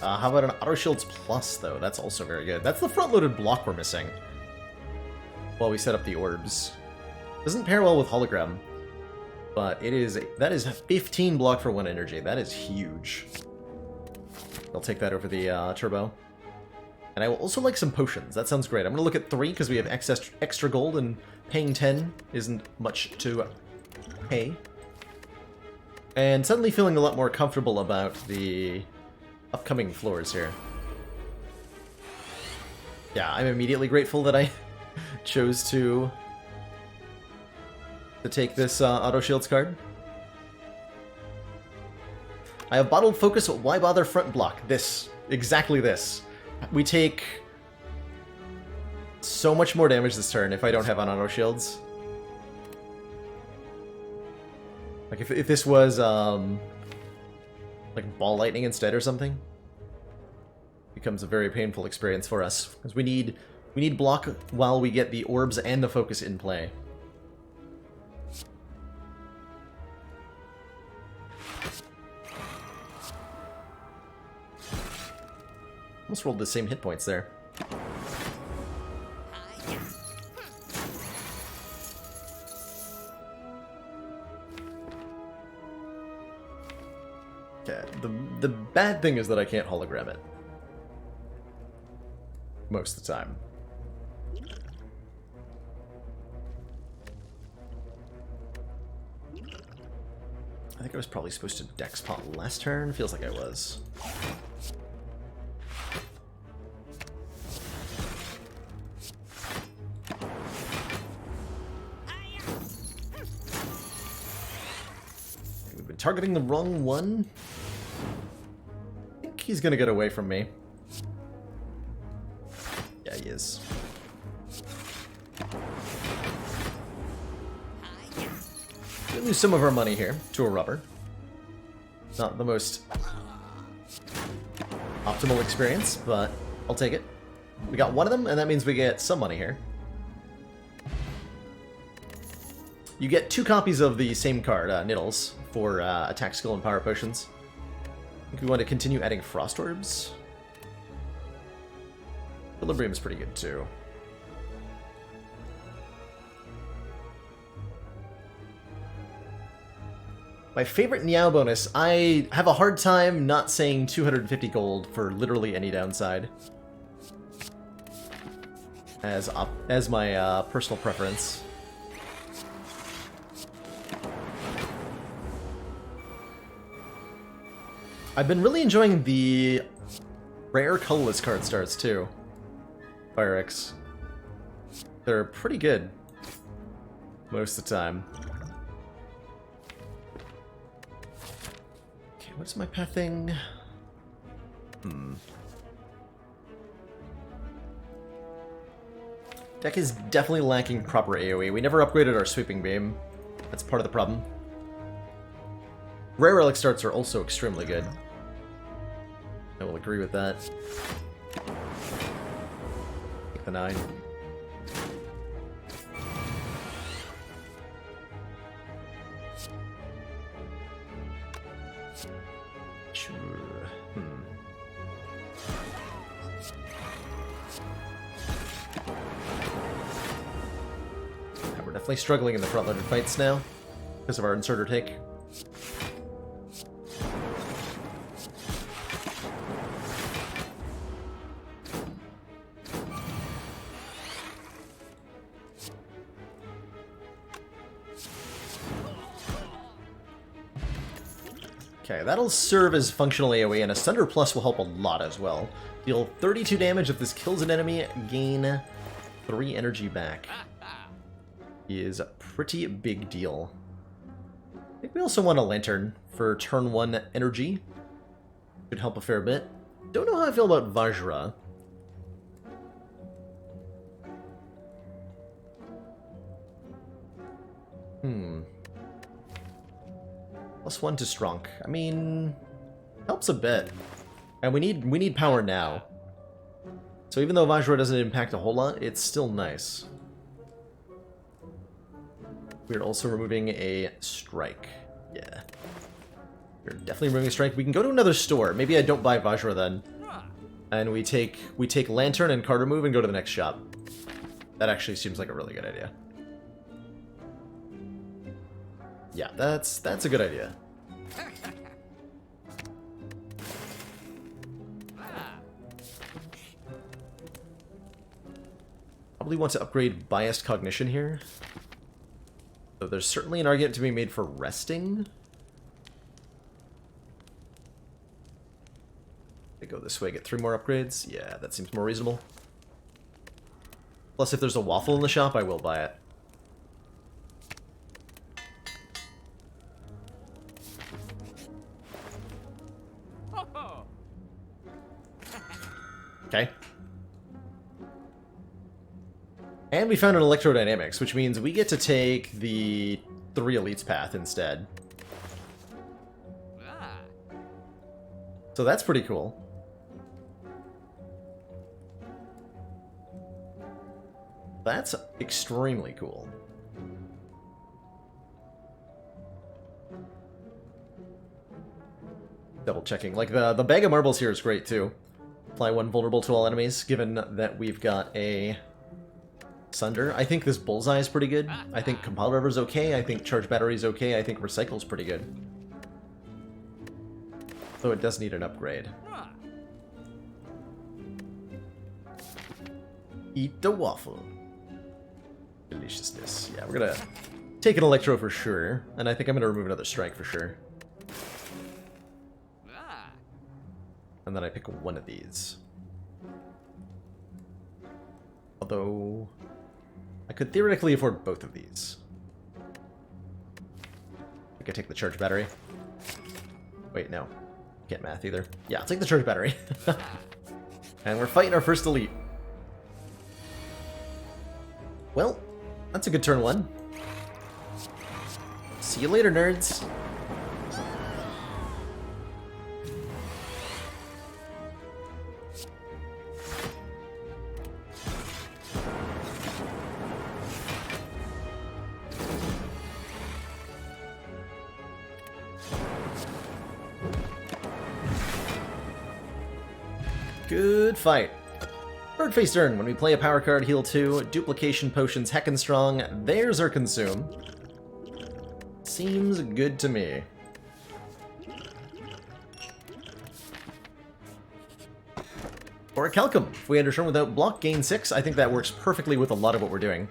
How about an Auto Shields Plus, though? That's also very good. That's the front-loaded block we're missing while we set up the orbs. Doesn't pair well with Hologram, but that is 15 block for 1 energy. That is huge. I'll take that over the turbo. And I will also like some potions. That sounds great. I'm going to look at 3 because we have extra gold, and paying 10 isn't much to pay. And suddenly feeling a lot more comfortable about the upcoming floors here. Yeah, I'm immediately grateful that I chose to take this Auto Shields card. I have Bottled Focus, why bother front block? This. Exactly this. We take so much more damage this turn if I don't have on Auto Shields. Like, if this was, like, Ball Lightning instead or something, becomes a very painful experience for us. Because we need block while we get the orbs and the focus in play. Almost rolled the same hit points there. Okay, the bad thing is that I can't hologram it. Most of the time. I think I was probably supposed to dex pot last turn. Feels like I was. targeting the wrong one? I think he's gonna get away from me. Yeah, he is. We lose some of our money here to a rubber. Not the most optimal experience, but I'll take it. We got one of them, and that means we get some money here. You get 2 copies of the same card, Niddles, for attack skill and power potions. I think we want to continue adding Frost Orbs. Equilibrium's pretty good, too. My favorite Niao bonus, I have a hard time not saying 250 gold for literally any downside. As my personal preference. I've been really enjoying the rare colorless card starts too. Spire. They're pretty good most of the time. Okay, what's my pathing? Deck is definitely lacking proper AoE. We never upgraded our sweeping beam. That's part of the problem. Rare relic starts are also extremely good. I will agree with that. Take the 9. Sure. Yeah, we're definitely struggling in the front-loaded fights now because of our inserter take. Okay, that'll serve as functional AoE, and a Sunder Plus will help a lot as well. Deal 32 damage if this kills an enemy, gain 3 energy back. Is a pretty big deal. I think we also want a Lantern for turn 1 energy. Could help a fair bit. Don't know how I feel about Vajra. +1 to Strong. I mean, helps a bit. And we need power now. So even though Vajra doesn't impact a whole lot, it's still nice. We're also removing a Strike. Yeah. We're definitely removing a Strike. We can go to another store. Maybe I don't buy Vajra then. And we take Lantern and card remove and go to the next shop. That actually seems like a really good idea. Yeah, that's a good idea. Probably want to upgrade Biased Cognition here. So there's certainly an argument to be made for resting. I go this way, get 3 more upgrades. Yeah, that seems more reasonable. Plus, if there's a waffle in the shop, I will buy it. Okay. And we found an Electrodynamics, which means we get to take the 3 Elites path instead. So that's pretty cool. That's extremely cool. Double checking. Like, the bag of marbles here is great, too. Apply 1 vulnerable to all enemies, given that we've got a Sunder. I think this Bullseye is pretty good. I think Compile River's okay. I think Charge Battery's okay. I think Recycle's pretty good. Though it does need an upgrade. Eat the waffle. Deliciousness. Yeah, we're gonna take an Electro for sure. And I think I'm gonna remove another Strike for sure. And then I pick one of these. Although, I could theoretically afford both of these. I think I take the Charge Battery. Wait, no. Can't math either. Yeah, I'll take the charge battery. And we're fighting our first elite. Well, that's a good turn 1. See you later, nerds. Good fight. Birdface turn. When we play a power card, heal 2. Duplication potions heckin' strong. There's our consume. Seems good to me. Or a Calcum. If we enter turn without block, gain 6. I think that works perfectly with a lot of what we're doing.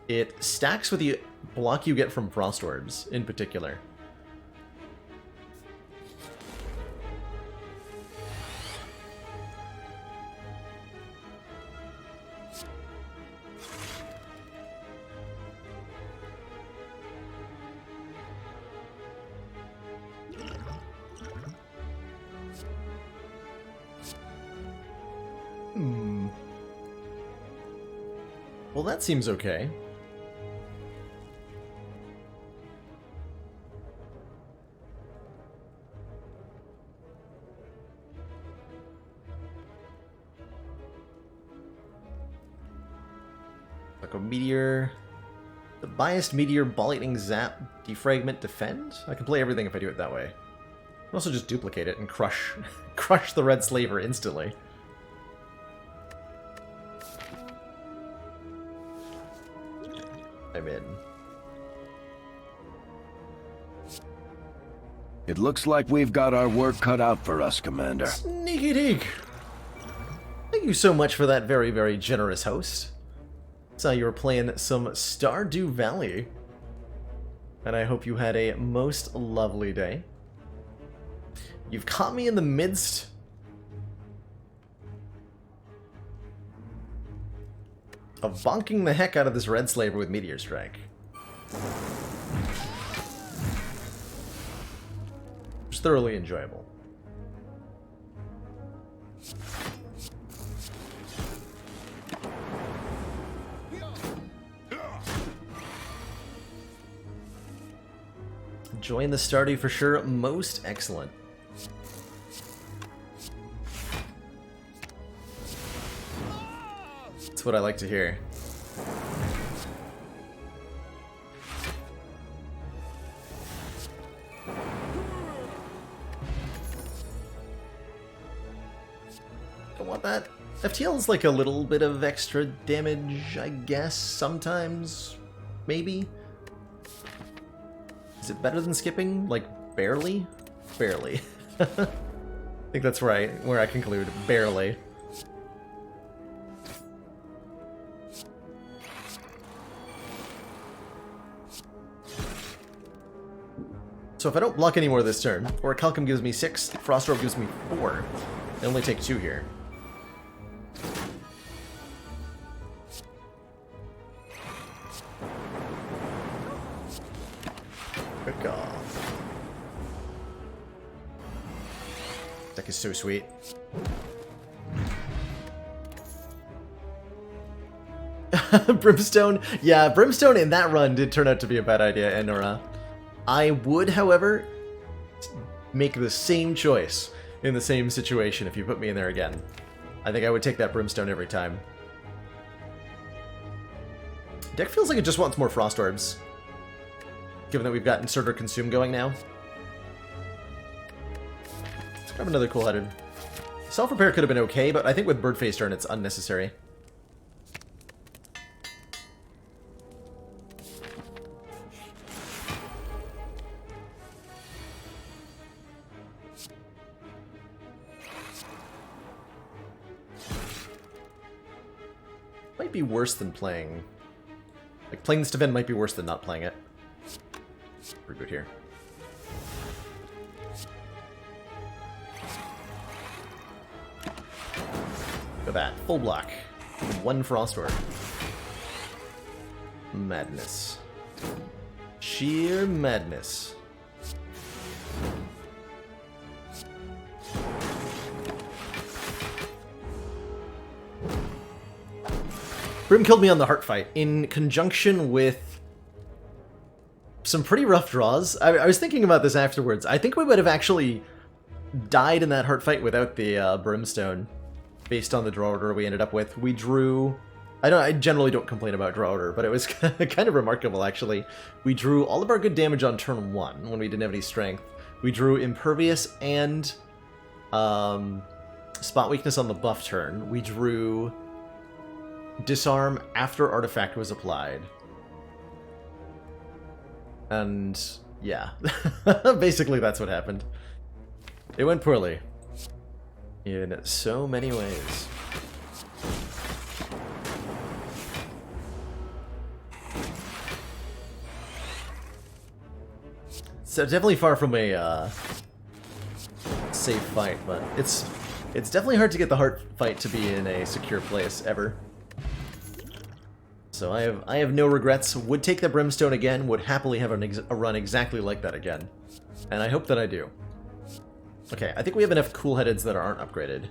It stacks with the block you get from Frost Orbs, in particular. Well, that seems okay. Like a meteor. The biased meteor, ball lightning, zap, defragment, defend? I can play everything if I do it that way. I can also just duplicate it and crush crush the red slaver instantly. I'm in. It looks like we've got our work cut out for us, Commander. Sneaky deek! Thank you so much for that very, very generous host. Saw you were playing some Stardew Valley. And I hope you had a most lovely day. You've caught me in the midst of bonking the heck out of this red slaver with Meteor Strike. It's thoroughly enjoyable. Enjoying the Stardew for sure. Most excellent. That's what I like to hear. Don't want that. FTL is like a little bit of extra damage, I guess, sometimes. Maybe. Is it better than skipping? Like, barely? Barely. I think that's where I conclude. Barely. So if I don't block anymore this turn, or Calcum gives me 6, Frost Orb gives me 4, I only take 2 here. Good call. Deck is so sweet. Brimstone. Yeah, Brimstone in that run did turn out to be a bad idea, Enora. I would, however, make the same choice in the same situation if you put me in there again. I think I would take that Brimstone every time. Deck feels like it just wants more Frost Orbs, given that we've got Insert or Consume going now. Let's grab another cool-headed. Self-repair could have been okay, but I think with Birdface turn it's unnecessary. Might be worse than playing... Like, playing this event might be worse than not playing it. Reboot here. Look at that. Full block. 1 Frost Orb. Madness. Sheer madness. Brim killed me on the heart fight in conjunction with some pretty rough draws. I was thinking about this afterwards. I think we would have actually died in that heart fight without the Brimstone, based on the draw order we ended up with. We drew... I generally don't complain about draw order, but it was kind of remarkable, actually. We drew all of our good damage on turn 1 when we didn't have any strength. We drew Impervious and Spot Weakness on the buff turn. We drew Disarm after Artifact was applied. And yeah, basically that's what happened. It went poorly. In so many ways. So definitely far from a safe fight, but it's definitely hard to get the heart fight to be in a secure place ever. So I have no regrets. Would take the Brimstone again. Would happily have a run exactly like that again, and I hope that I do. Okay, I think we have enough cool headeds that aren't upgraded.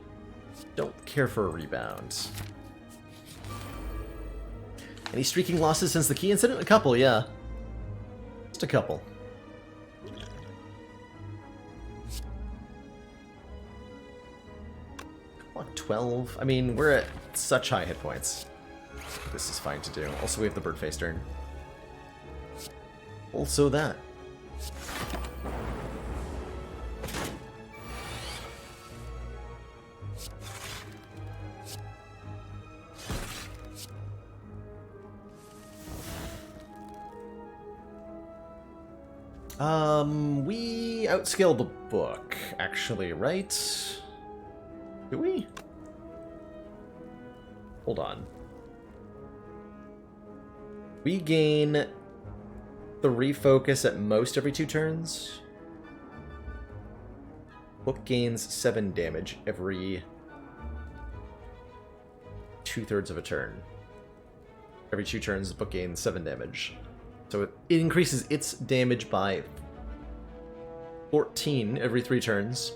Don't care for a rebound. Any streaking losses since the key incident? A couple, yeah. Just a couple. Block 12. I mean, we're at such high hit points. This is fine to do. Also, we have the bird face turn. Also that. We outscaled the book, actually, right? Do we? Hold on. We gain 3 focus at most every 2 turns. Book gains 7 damage every 2/3 of a turn. Every 2 turns, the book gains 7 damage. So it increases its damage by 14 every 3 turns.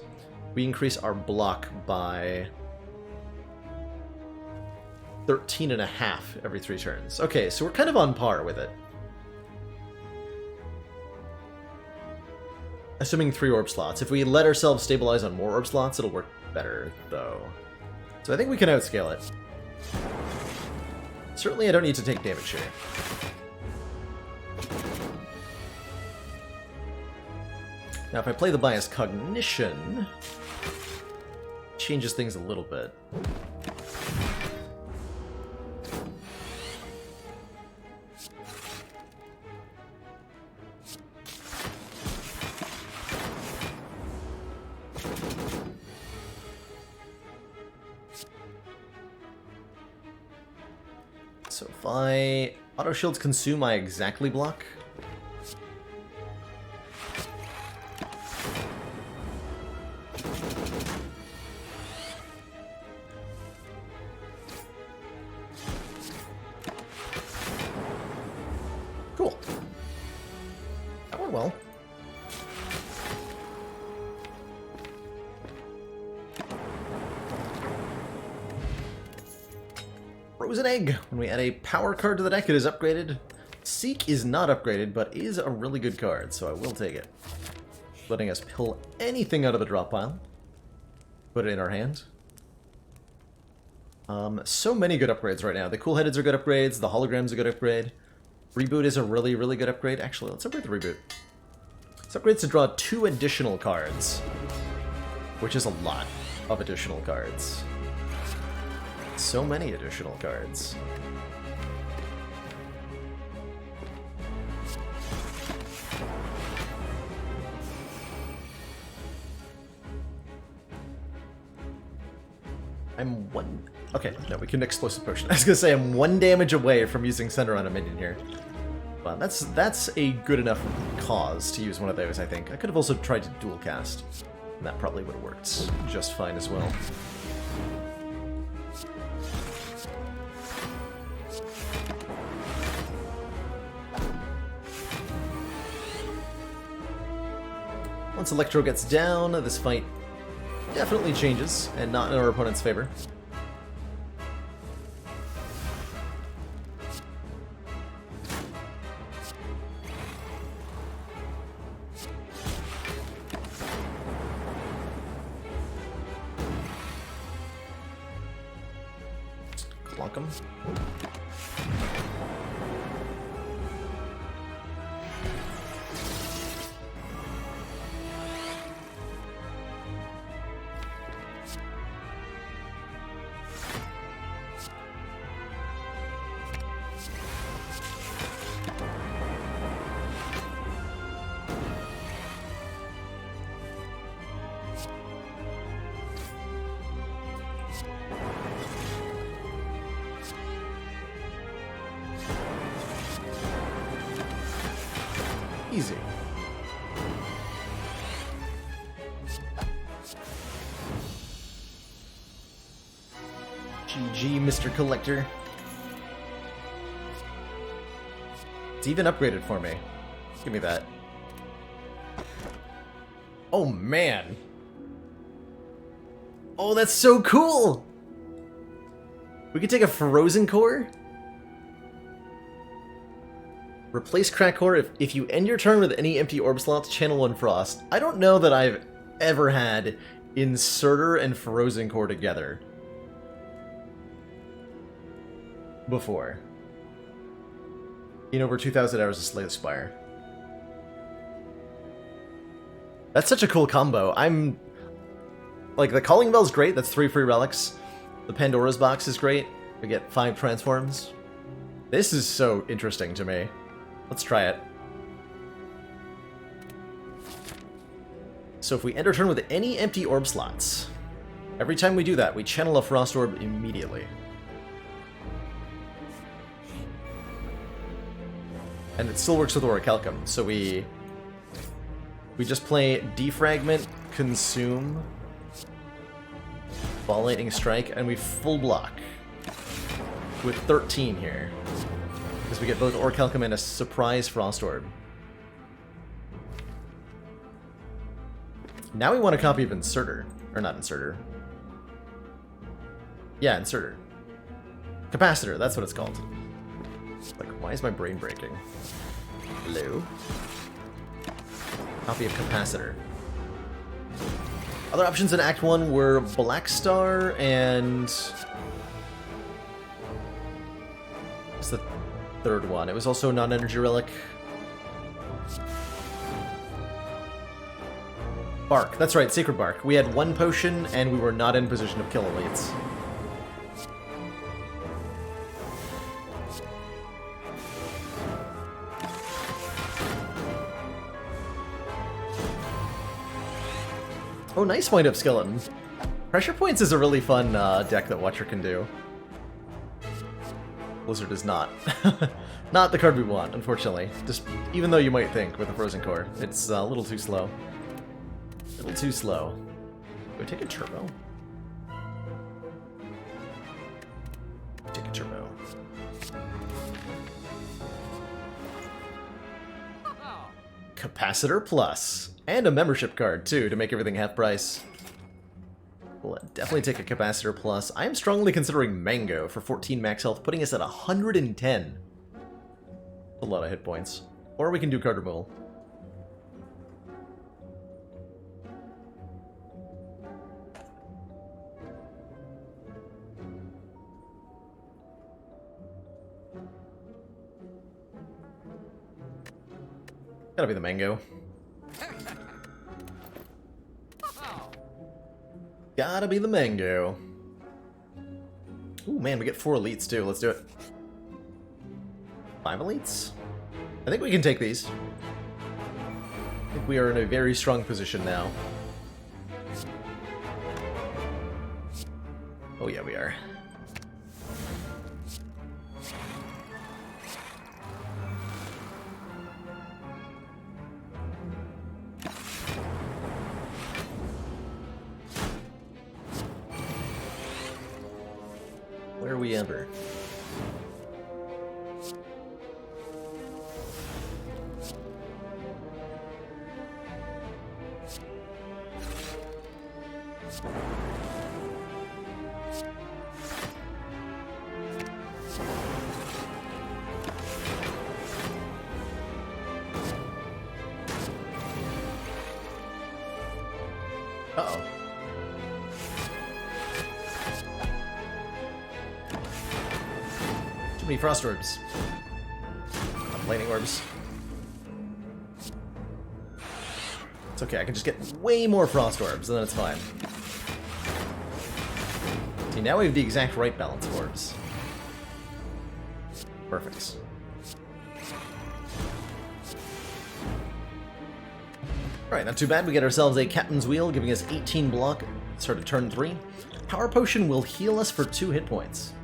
We increase our block by 13.5 every 3 turns. Okay, so we're kind of on par with it. Assuming 3 orb slots. If we let ourselves stabilize on more orb slots, it'll work better, though. So I think we can outscale it. Certainly I don't need to take damage here. Now, if I play the Bias Cognition, changes things a little bit. So if I auto shields consume, I exactly block. Cool. That went well. Frozen Egg. When we add a power card to the deck, it is upgraded. Seek is not upgraded, but is a really good card, so I will take it. Letting us pull anything out of the drop pile. Put it in our hand. So many good upgrades right now. The cool headeds are good upgrades, the hologram's a good upgrade. Reboot is a really, really good upgrade. Actually, let's upgrade the reboot. This upgrades to draw 2 additional cards, which is a lot of additional cards. So many additional cards. I'm one... Okay, no, we can explosive potion. I was gonna say I'm 1 damage away from using Center on a minion here. Well, that's a good enough cause to use one of those, I think. I could have also tried to dual cast, and that probably would have worked just fine as well. Once Electro gets down, this fight definitely changes, and not in our opponent's favor. welcome. Easy. GG, Mr. Collector. It's even upgraded for me. Give me that. Oh, man. Oh, that's so cool! We could take a Frozen Core? Replace Crack Core if you end your turn with any empty orb slots, channel 1 Frost. I don't know that I've ever had Inserter and Frozen Core together before. In over 2,000 hours of Slay the Spire. That's such a cool combo. Like, the Calling Bell's great, that's 3 free relics. The Pandora's Box is great. We get 5 transforms. This is so interesting to me. Let's try it. So if we enter turn with any empty orb slots, every time we do that, we channel a Frost Orb immediately. And it still works with Orichalcum, so we just play Defragment, Consume, Ball Lightning Strike, and we full block with 13 here. Because we get both Orichalcum and a surprise Frost Orb. Now we want a copy of Inserter. Or not Inserter. Yeah, Inserter. Capacitor, that's what it's called. Like, why is my brain breaking? Hello? Copy of Capacitor. Other options in Act 1 were Black Star and... what's the third one? It was also a non-energy relic. Bark, that's right, Sacred Bark. We had 1 potion and we were not in position of kill elites. Oh, nice wind-up skeleton. Pressure Points is a really fun deck that Watcher can do. Blizzard is not. Not the card we want, unfortunately. Just even though you might think with the Frozen Core, it's a little too slow. A little too slow. Do I take a turbo? Take a turbo. Capacitor Plus. And a membership card, too, to make everything half price. We'll definitely take a Capacitor Plus. I am strongly considering Mango for 14 max health, putting us at 110. A lot of hit points. Or we can do card removal. Gotta be the Mango. Gotta be the Mango. Ooh, man, we get 4 elites, too. Let's do it. 5 elites? I think we can take these. I think we are in a very strong position now. Oh, yeah, we are. Where are we ever? Uh-oh. many frost orbs. Lightning orbs. It's okay, I can just get way more frost orbs, and then it's fine. See, now we have the exact right balance of orbs. Perfect. Alright, not too bad. We get ourselves a Captain's Wheel, giving us 18 block. Start of turn 3. Power Potion will heal us for 2 hit points.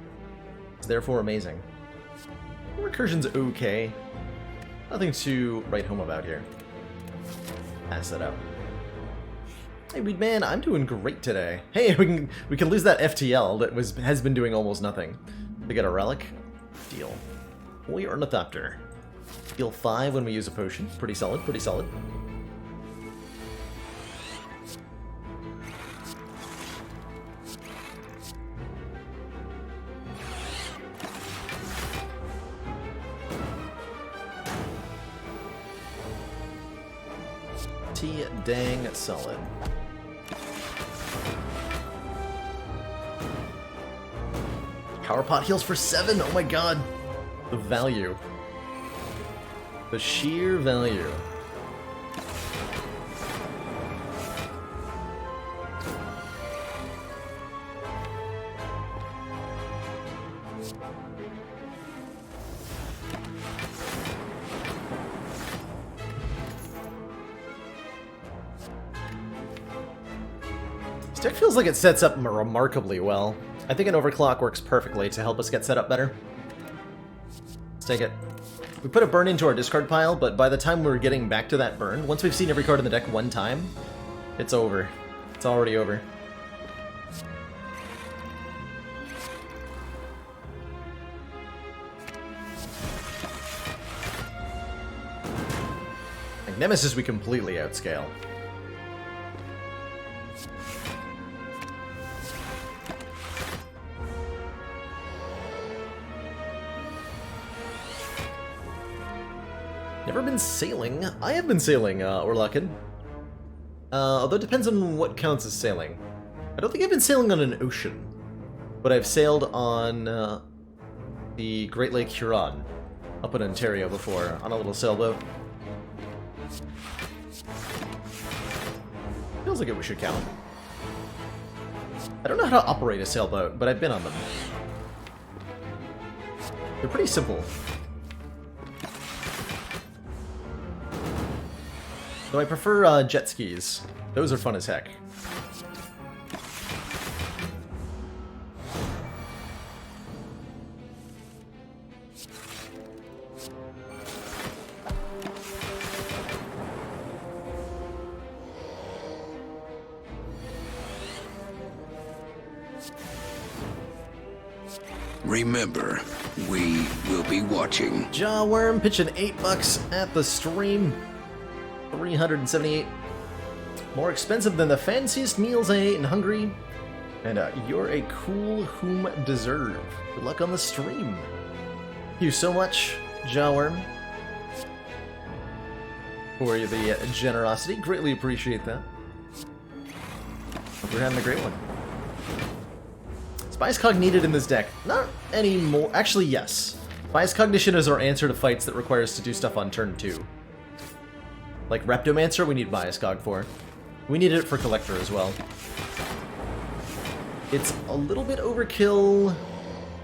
It's therefore amazing. Recursion's okay. Nothing to write home about here. Pass that out. Hey, Weedman, I'm doing great today. Hey, we can lose that FTL that has been doing almost nothing. We get a relic. Deal. Holy Ornithopter. Deal 5 when we use a potion. Pretty solid, pretty solid. Dang solid. Power pot heals for 7. Oh my god. The value. The sheer value. Deck feels like it sets up remarkably well. I think an overclock works perfectly to help us get set up better. Let's take it. We put a burn into our discard pile, but by the time we're getting back to that burn, once we've seen every card in the deck one time, it's over. It's already over. Like Nemesis we completely outscale. Never been sailing. I have been sailing, Orlakin. Although it depends on what counts as sailing. I don't think I've been sailing on an ocean, but I've sailed on the Great Lake Huron up in Ontario before on a little sailboat. Feels like it should count. I don't know how to operate a sailboat, but I've been on them. They're pretty simple. Though I prefer jet skis. Those are fun as heck. Remember, we will be watching. Jawworm pitching $8 at the stream. 378. More expensive than the fanciest meals I ate in Hungary. And you're a cool whom deserve. Good luck on the stream. Thank you so much, Jawworm, for the generosity. Greatly appreciate that. Hope you're having a great one. Spice Cog needed in this deck. Not anymore. Actually, yes. Spice Cognition is our answer to fights that require us to do stuff on turn 2. Like Reptomancer, we need Bias Cog for. We needed it for Collector as well. It's a little bit overkill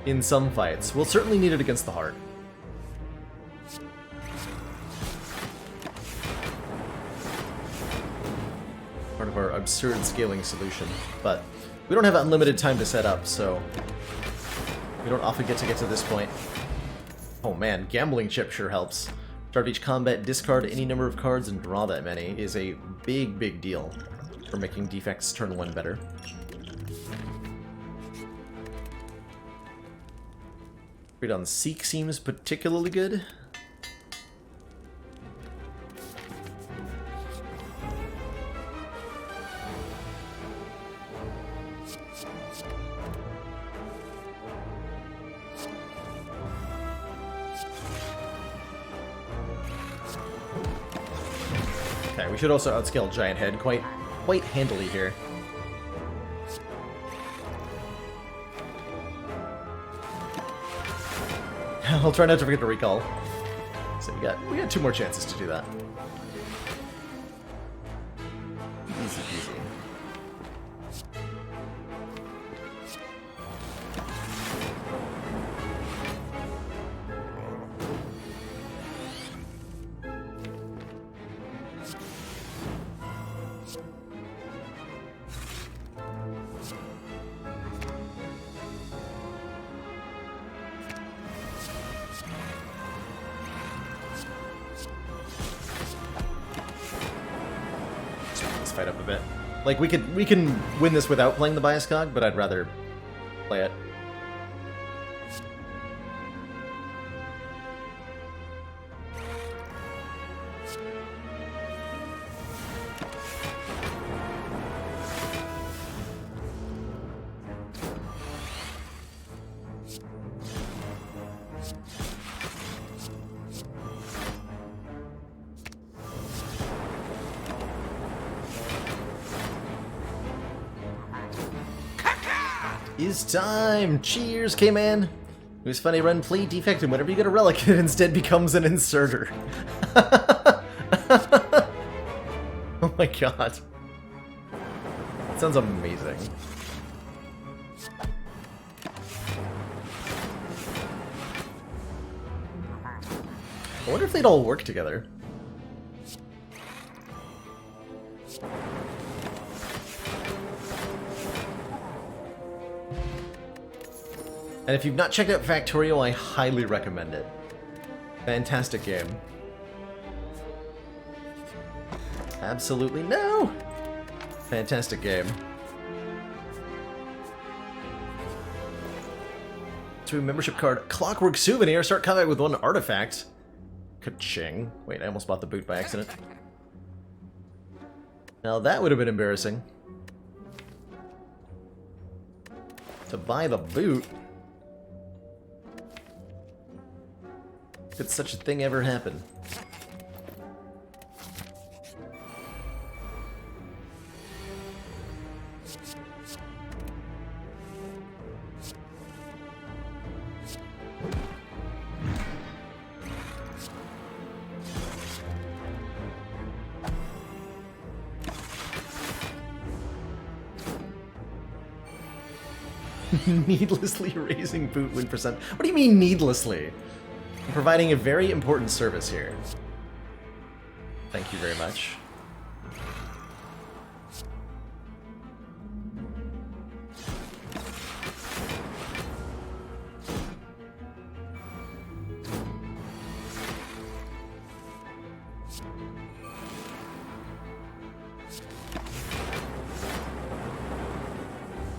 in some fights. We'll certainly need it against the Heart. Part of our absurd scaling solution. But we don't have unlimited time to set up, so we don't often get to this point. Oh man, Gambling Chip sure helps. Start of each combat, discard any number of cards and draw that many is a big, big deal for making defects turn 1 better. Read on Seek seems particularly good. We should also outscale Giant Head quite handily here. I'll try not to forget to recall. So we got 2 more chances to do that. Easy peasy. Fight up a bit. Like we can win this without playing the bias cog, but I'd rather play it. Is time! Cheers, K-Man! It was funny run play defect, and whenever you get a relic, it instead becomes an inserter. Oh my god. That sounds amazing. I wonder if they'd all work together. And if you've not checked out Factorio, I highly recommend it. Fantastic game. Absolutely no! Fantastic game. To a membership card, Clockwork Souvenir, start combat with 1 artifact. Ka-ching. Wait, I almost bought the boot by accident. Now that would have been embarrassing. To buy the boot? Could such a thing ever happen? Needlessly raising boot win percent. What do you mean needlessly? I'm providing a very important service here. Thank you very much.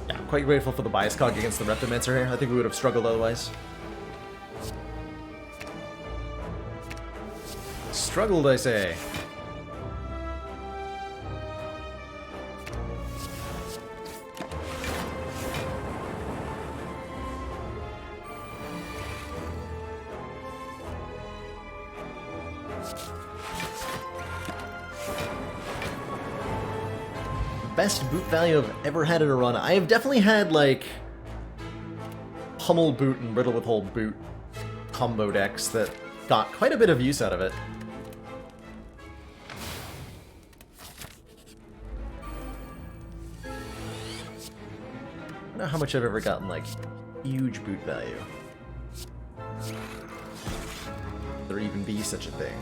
Yeah, I'm quite grateful for the bias cog against the Reptomancer here. I think we would have struggled otherwise. Struggled, I say. Best boot value I've ever had in a run. I have definitely had, like, pummel boot and riddle with hole boot combo decks that got quite a bit of use out of it. I don't know how much I've ever gotten, like, huge boot value. There even be such a thing.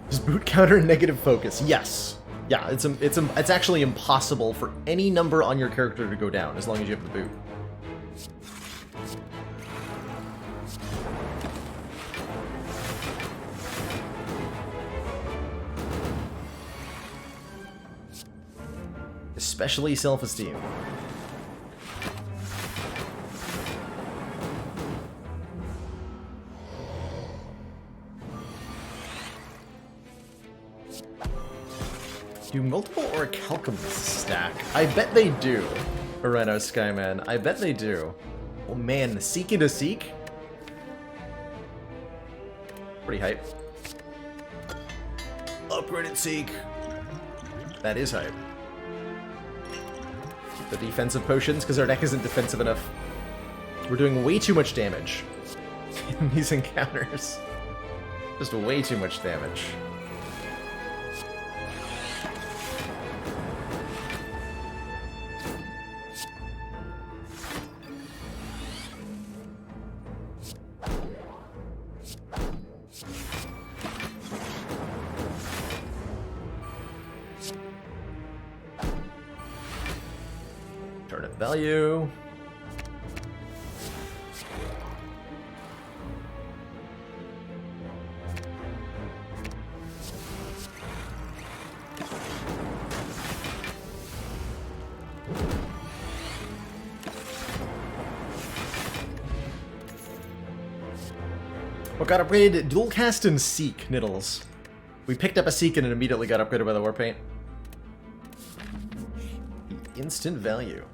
Does boot counter negative focus? Yes. Yeah, it's actually impossible for any number on your character to go down as long as you have the boot. especially self-esteem. Do multiple Orc Alchemists stack? I bet they do, Rhino Skyman. I bet they do. Oh man, Seek into Seek? Pretty hype. Upgraded Seek. That is hype. The defensive potions, because our deck isn't defensive enough. We're doing way too much damage in these encounters. Just way too much damage. Turnip value. What got upgraded? Dual cast and Seek, Niddles. We picked up a Seek and it immediately got upgraded by the Warpaint. Instant value.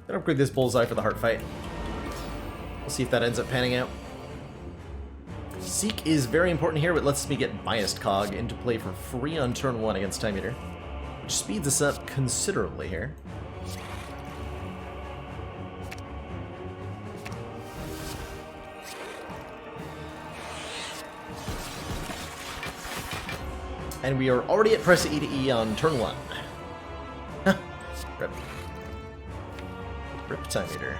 Gonna upgrade this Bullseye for the Heart Fight. We'll see if that ends up panning out. Seek is very important here, but lets me get Biased Cog into play for free on turn 1 against Time Eater, which speeds us up considerably here. And we are already at press E to E on turn 1. Rip. Rip Time Eater.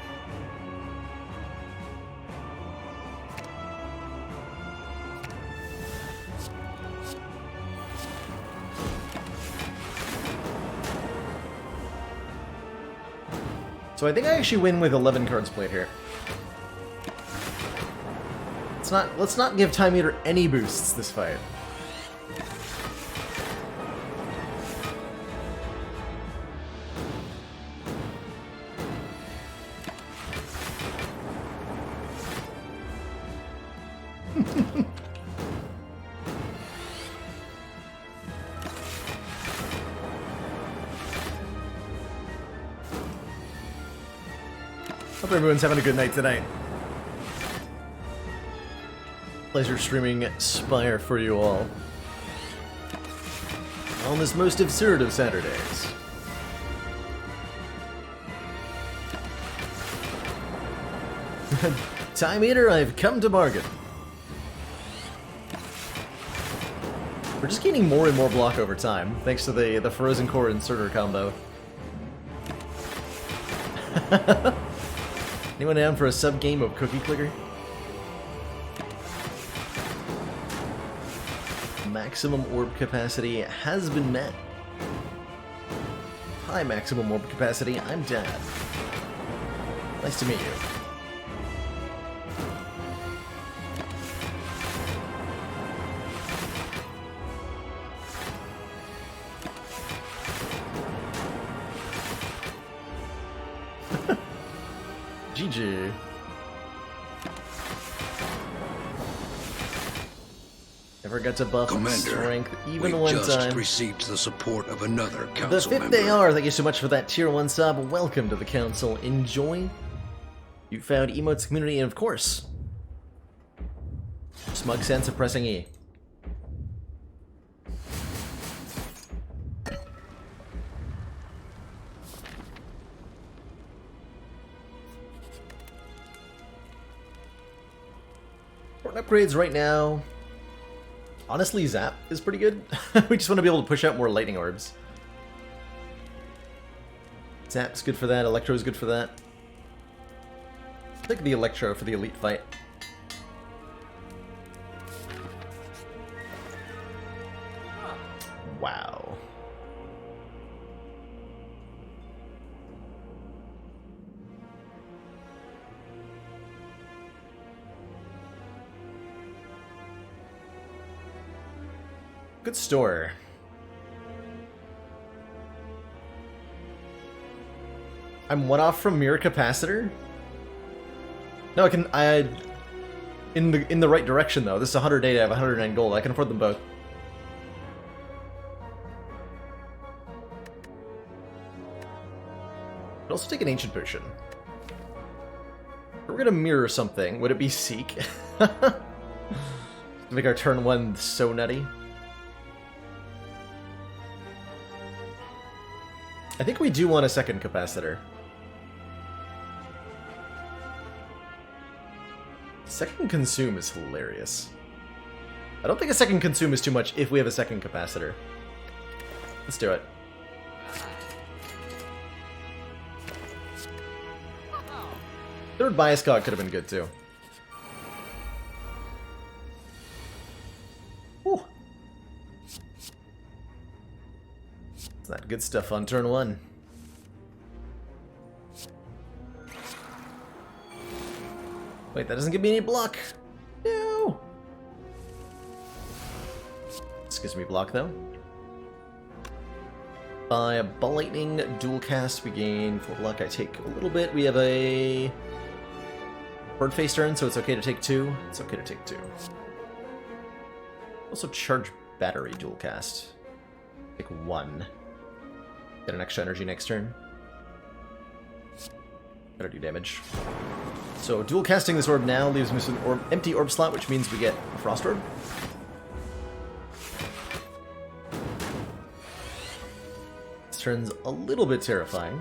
So I think I actually win with 11 cards played here. Let's not give Time Eater any boosts this fight. Hope everyone's having a good night tonight. Pleasure streaming Spire for you all. On this most absurd of Saturdays. Time Eater, I've come to bargain. We're just gaining more and more block over time, thanks to the Frozen Core Inserter combo. Anyone down for a sub-game of Cookie Clicker? Maximum orb capacity has been met. Hi, maximum orb capacity, I'm Dad. Nice to meet you. GG. Never got to buff Commander, strength even we one just time. received the support of another The council fifth member. AR, thank you so much for that tier 1 sub. Welcome to the council. Enjoy. You found emotes community and of course, smug sense of pressing E. Upgrades right now. Honestly, Zap is pretty good. We just want to be able to push out more lightning orbs. Zap's good for that. Electro's good for that. I think the Electro for the elite fight. Wow. Good store. I'm one off from mirror capacitor? No, in the right direction though. This is 100 data, I have 109 gold. I can afford them both. I'd also take an ancient potion. We're gonna mirror something. Would it be Seek? To make our turn 1 so nutty. I think we do want a second capacitor. Second consume is hilarious. I don't think a second consume is too much if we have a second capacitor. Let's do it. Third bias cog could have been good too. Whew. It's not good stuff on turn 1. Wait, that doesn't give me any block. No. This gives me block though. By a Ball Lightning dual cast, we gain 4 block. I take a little bit. We have a bird face turn, so it's okay to take 2. It's okay to take 2. Also charge battery dual cast. Take 1. Get an extra energy next turn. Better do damage. So dual casting this orb now leaves me with an empty orb slot, which means we get a frost orb. This turn's a little bit terrifying.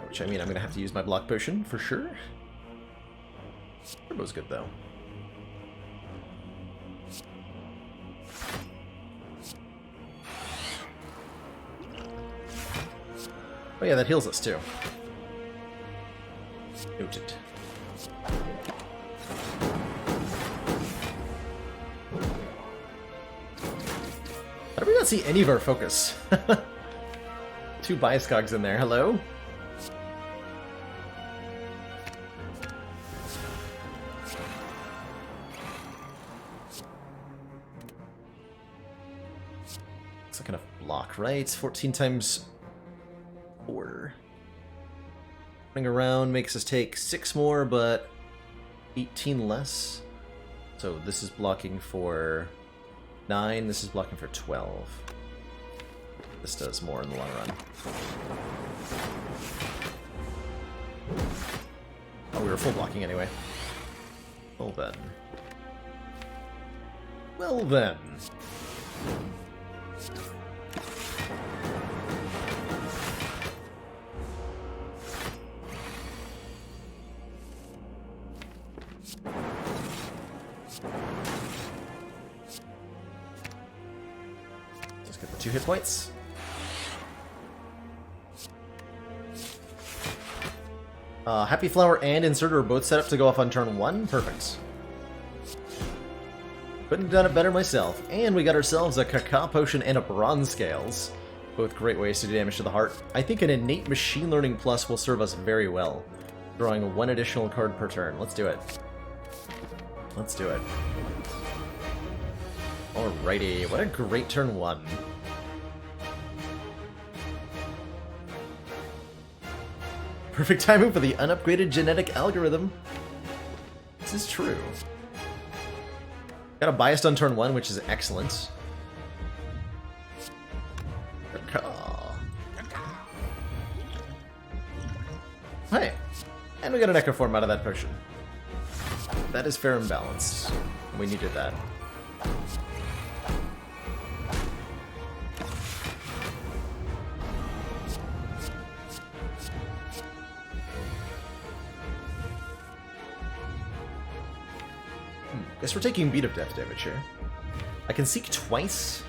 Which I mean I'm gonna have to use my block potion for sure. Turbo's good though. Oh yeah, that heals us too. Noted. How do we not see any of our focus? 2 bias cogs in there. Hello? Looks like enough block, right? 14 times 4. Running around makes us take 6 more, but 18 less. So this is blocking for 9, this is blocking for 12. This does more in the long run. Oh, we were full blocking anyway. Well then. Well then. Just get the 2 hit points. Happy Flower and Inserter are both set up to go off on turn 1. Perfect. Couldn't have done it better myself. And we got ourselves a Cacao Potion and a Bronze Scales. Both great ways to do damage to the heart. I think an innate Machine Learning Plus will serve us very well. Drawing 1 additional card per turn. Let's do it. Let's do it. Alrighty, what a great turn 1. Perfect timing for the unupgraded genetic algorithm. This is true. Got a biased on turn 1, which is excellent. Hey, and we got an Echo Form out of that potion. That is fair and balanced. We needed that. Guess we're taking Beat of Death damage here. I can Seek twice,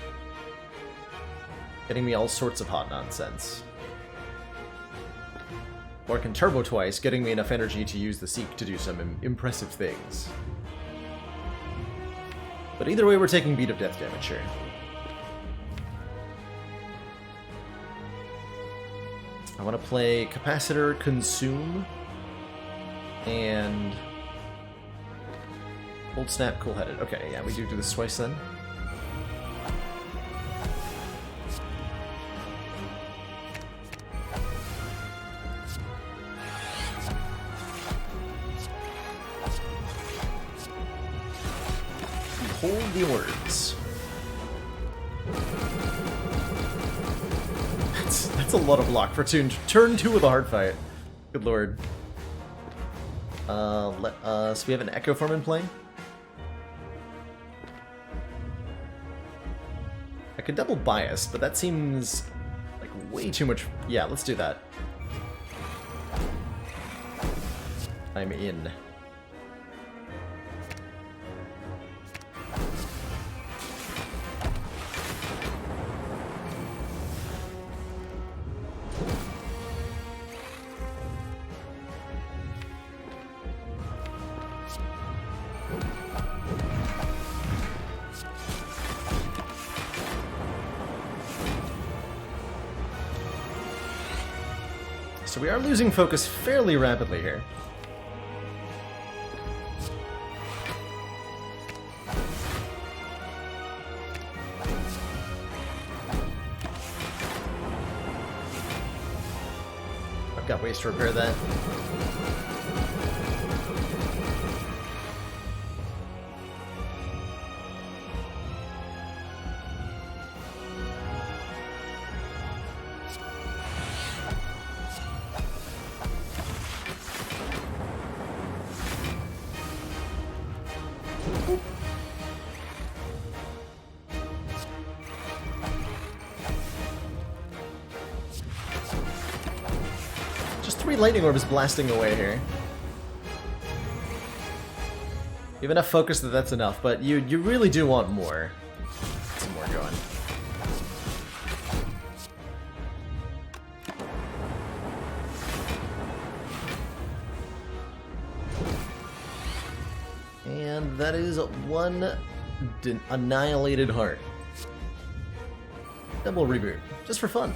getting me all sorts of hot nonsense. Or I can Turbo twice, getting me enough energy to use the Seek to do some impressive things. But either way, we're taking Beat of Death damage here. I want to play Capacitor, Consume, and Cold Snap, Cool-Headed. Okay, yeah, we do this twice then. hold the orbs. That's a lot of block for turn 2 of the hard fight. Good lord. So we have an Echo Form in play. I could double bias, but that seems like way too much. Yeah, let's do that. I'm in. So we are losing focus fairly rapidly here. I've got ways to repair that. Just 3 lightning orbs blasting away here. You have enough focus that that's enough, but you really do want more. Some more going. And that is 1 annihilated heart. Double reboot, just for fun.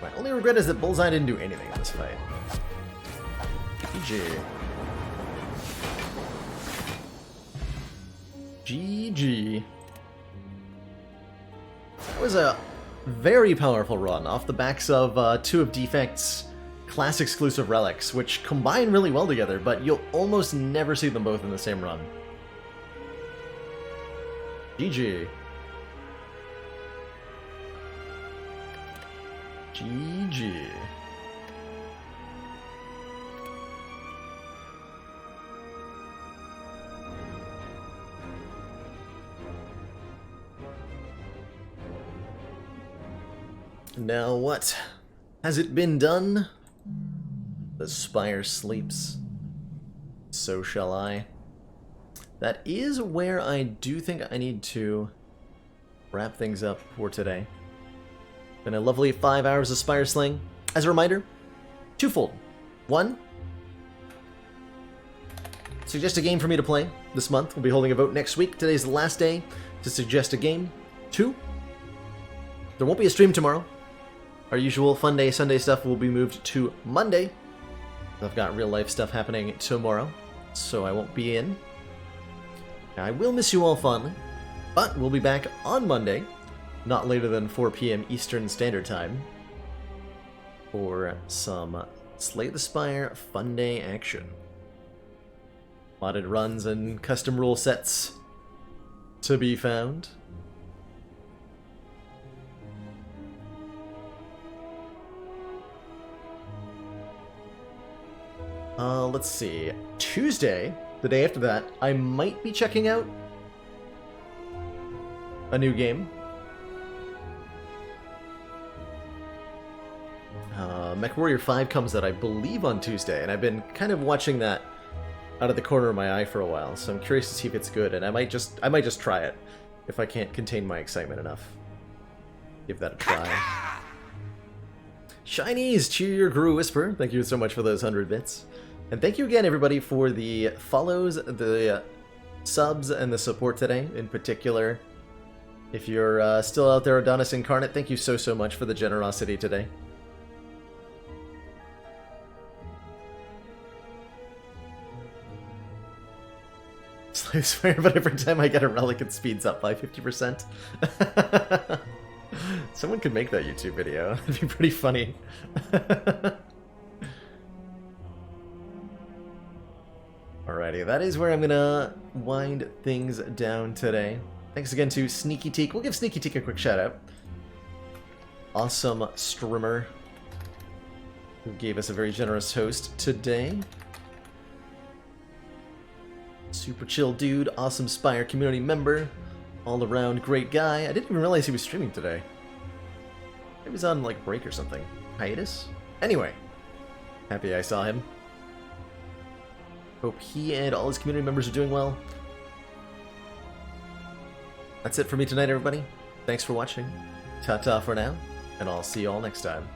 My only regret is that Bullseye didn't do anything in this fight. GG. GG. That was a very powerful run off the backs of 2 of Defect's class exclusive relics, which combine really well together, but you'll almost never see them both in the same run. GG. GG. Now what? Has it been done? The Spire sleeps. So shall I. That is where I do think I need to wrap things up for today. Been a lovely 5 hours of Spire slaying. As a reminder, twofold. 1, suggest a game for me to play this month. We'll be holding a vote next week. Today's the last day to suggest a game. 2, there won't be a stream tomorrow. Our usual Fun Day Sunday stuff will be moved to Monday. I've got real life stuff happening tomorrow, so I won't be in. I will miss you all fondly, but we'll be back on Monday, not later than 4 p.m. Eastern Standard Time, for some Slay the Spire Fun Day action. Modded runs and custom rule sets to be found. Let's see. Tuesday, the day after that, I might be checking out a new game. MechWarrior 5 comes out, I believe, on Tuesday, and I've been kind of watching that out of the corner of my eye for a while, so I'm curious to see if it's good, and I might just try it if I can't contain my excitement enough. Give that a try. Shinies, cheer your Guru Whisper. Thank you so much for those 100 bits. And thank you again, everybody, for the follows, the subs, and the support today. In particular, if you're still out there, Adonis Incarnate, thank you so much for the generosity today. I swear, but every time I get a relic, it speeds up by 50%. Someone could make that YouTube video. It'd be pretty funny. Alrighty, that is where I'm gonna wind things down today. Thanks again to Sneaky Teak. We'll give Sneaky Teak a quick shout out. Awesome streamer who gave us a very generous host today. Super chill dude, awesome Spire community member, all around great guy. I didn't even realize he was streaming today. He was on like break or something. Hiatus? Anyway, happy I saw him. Hope he and all his community members are doing well. That's it for me tonight, everybody. Thanks for watching. Ta-ta for now, and I'll see you all next time.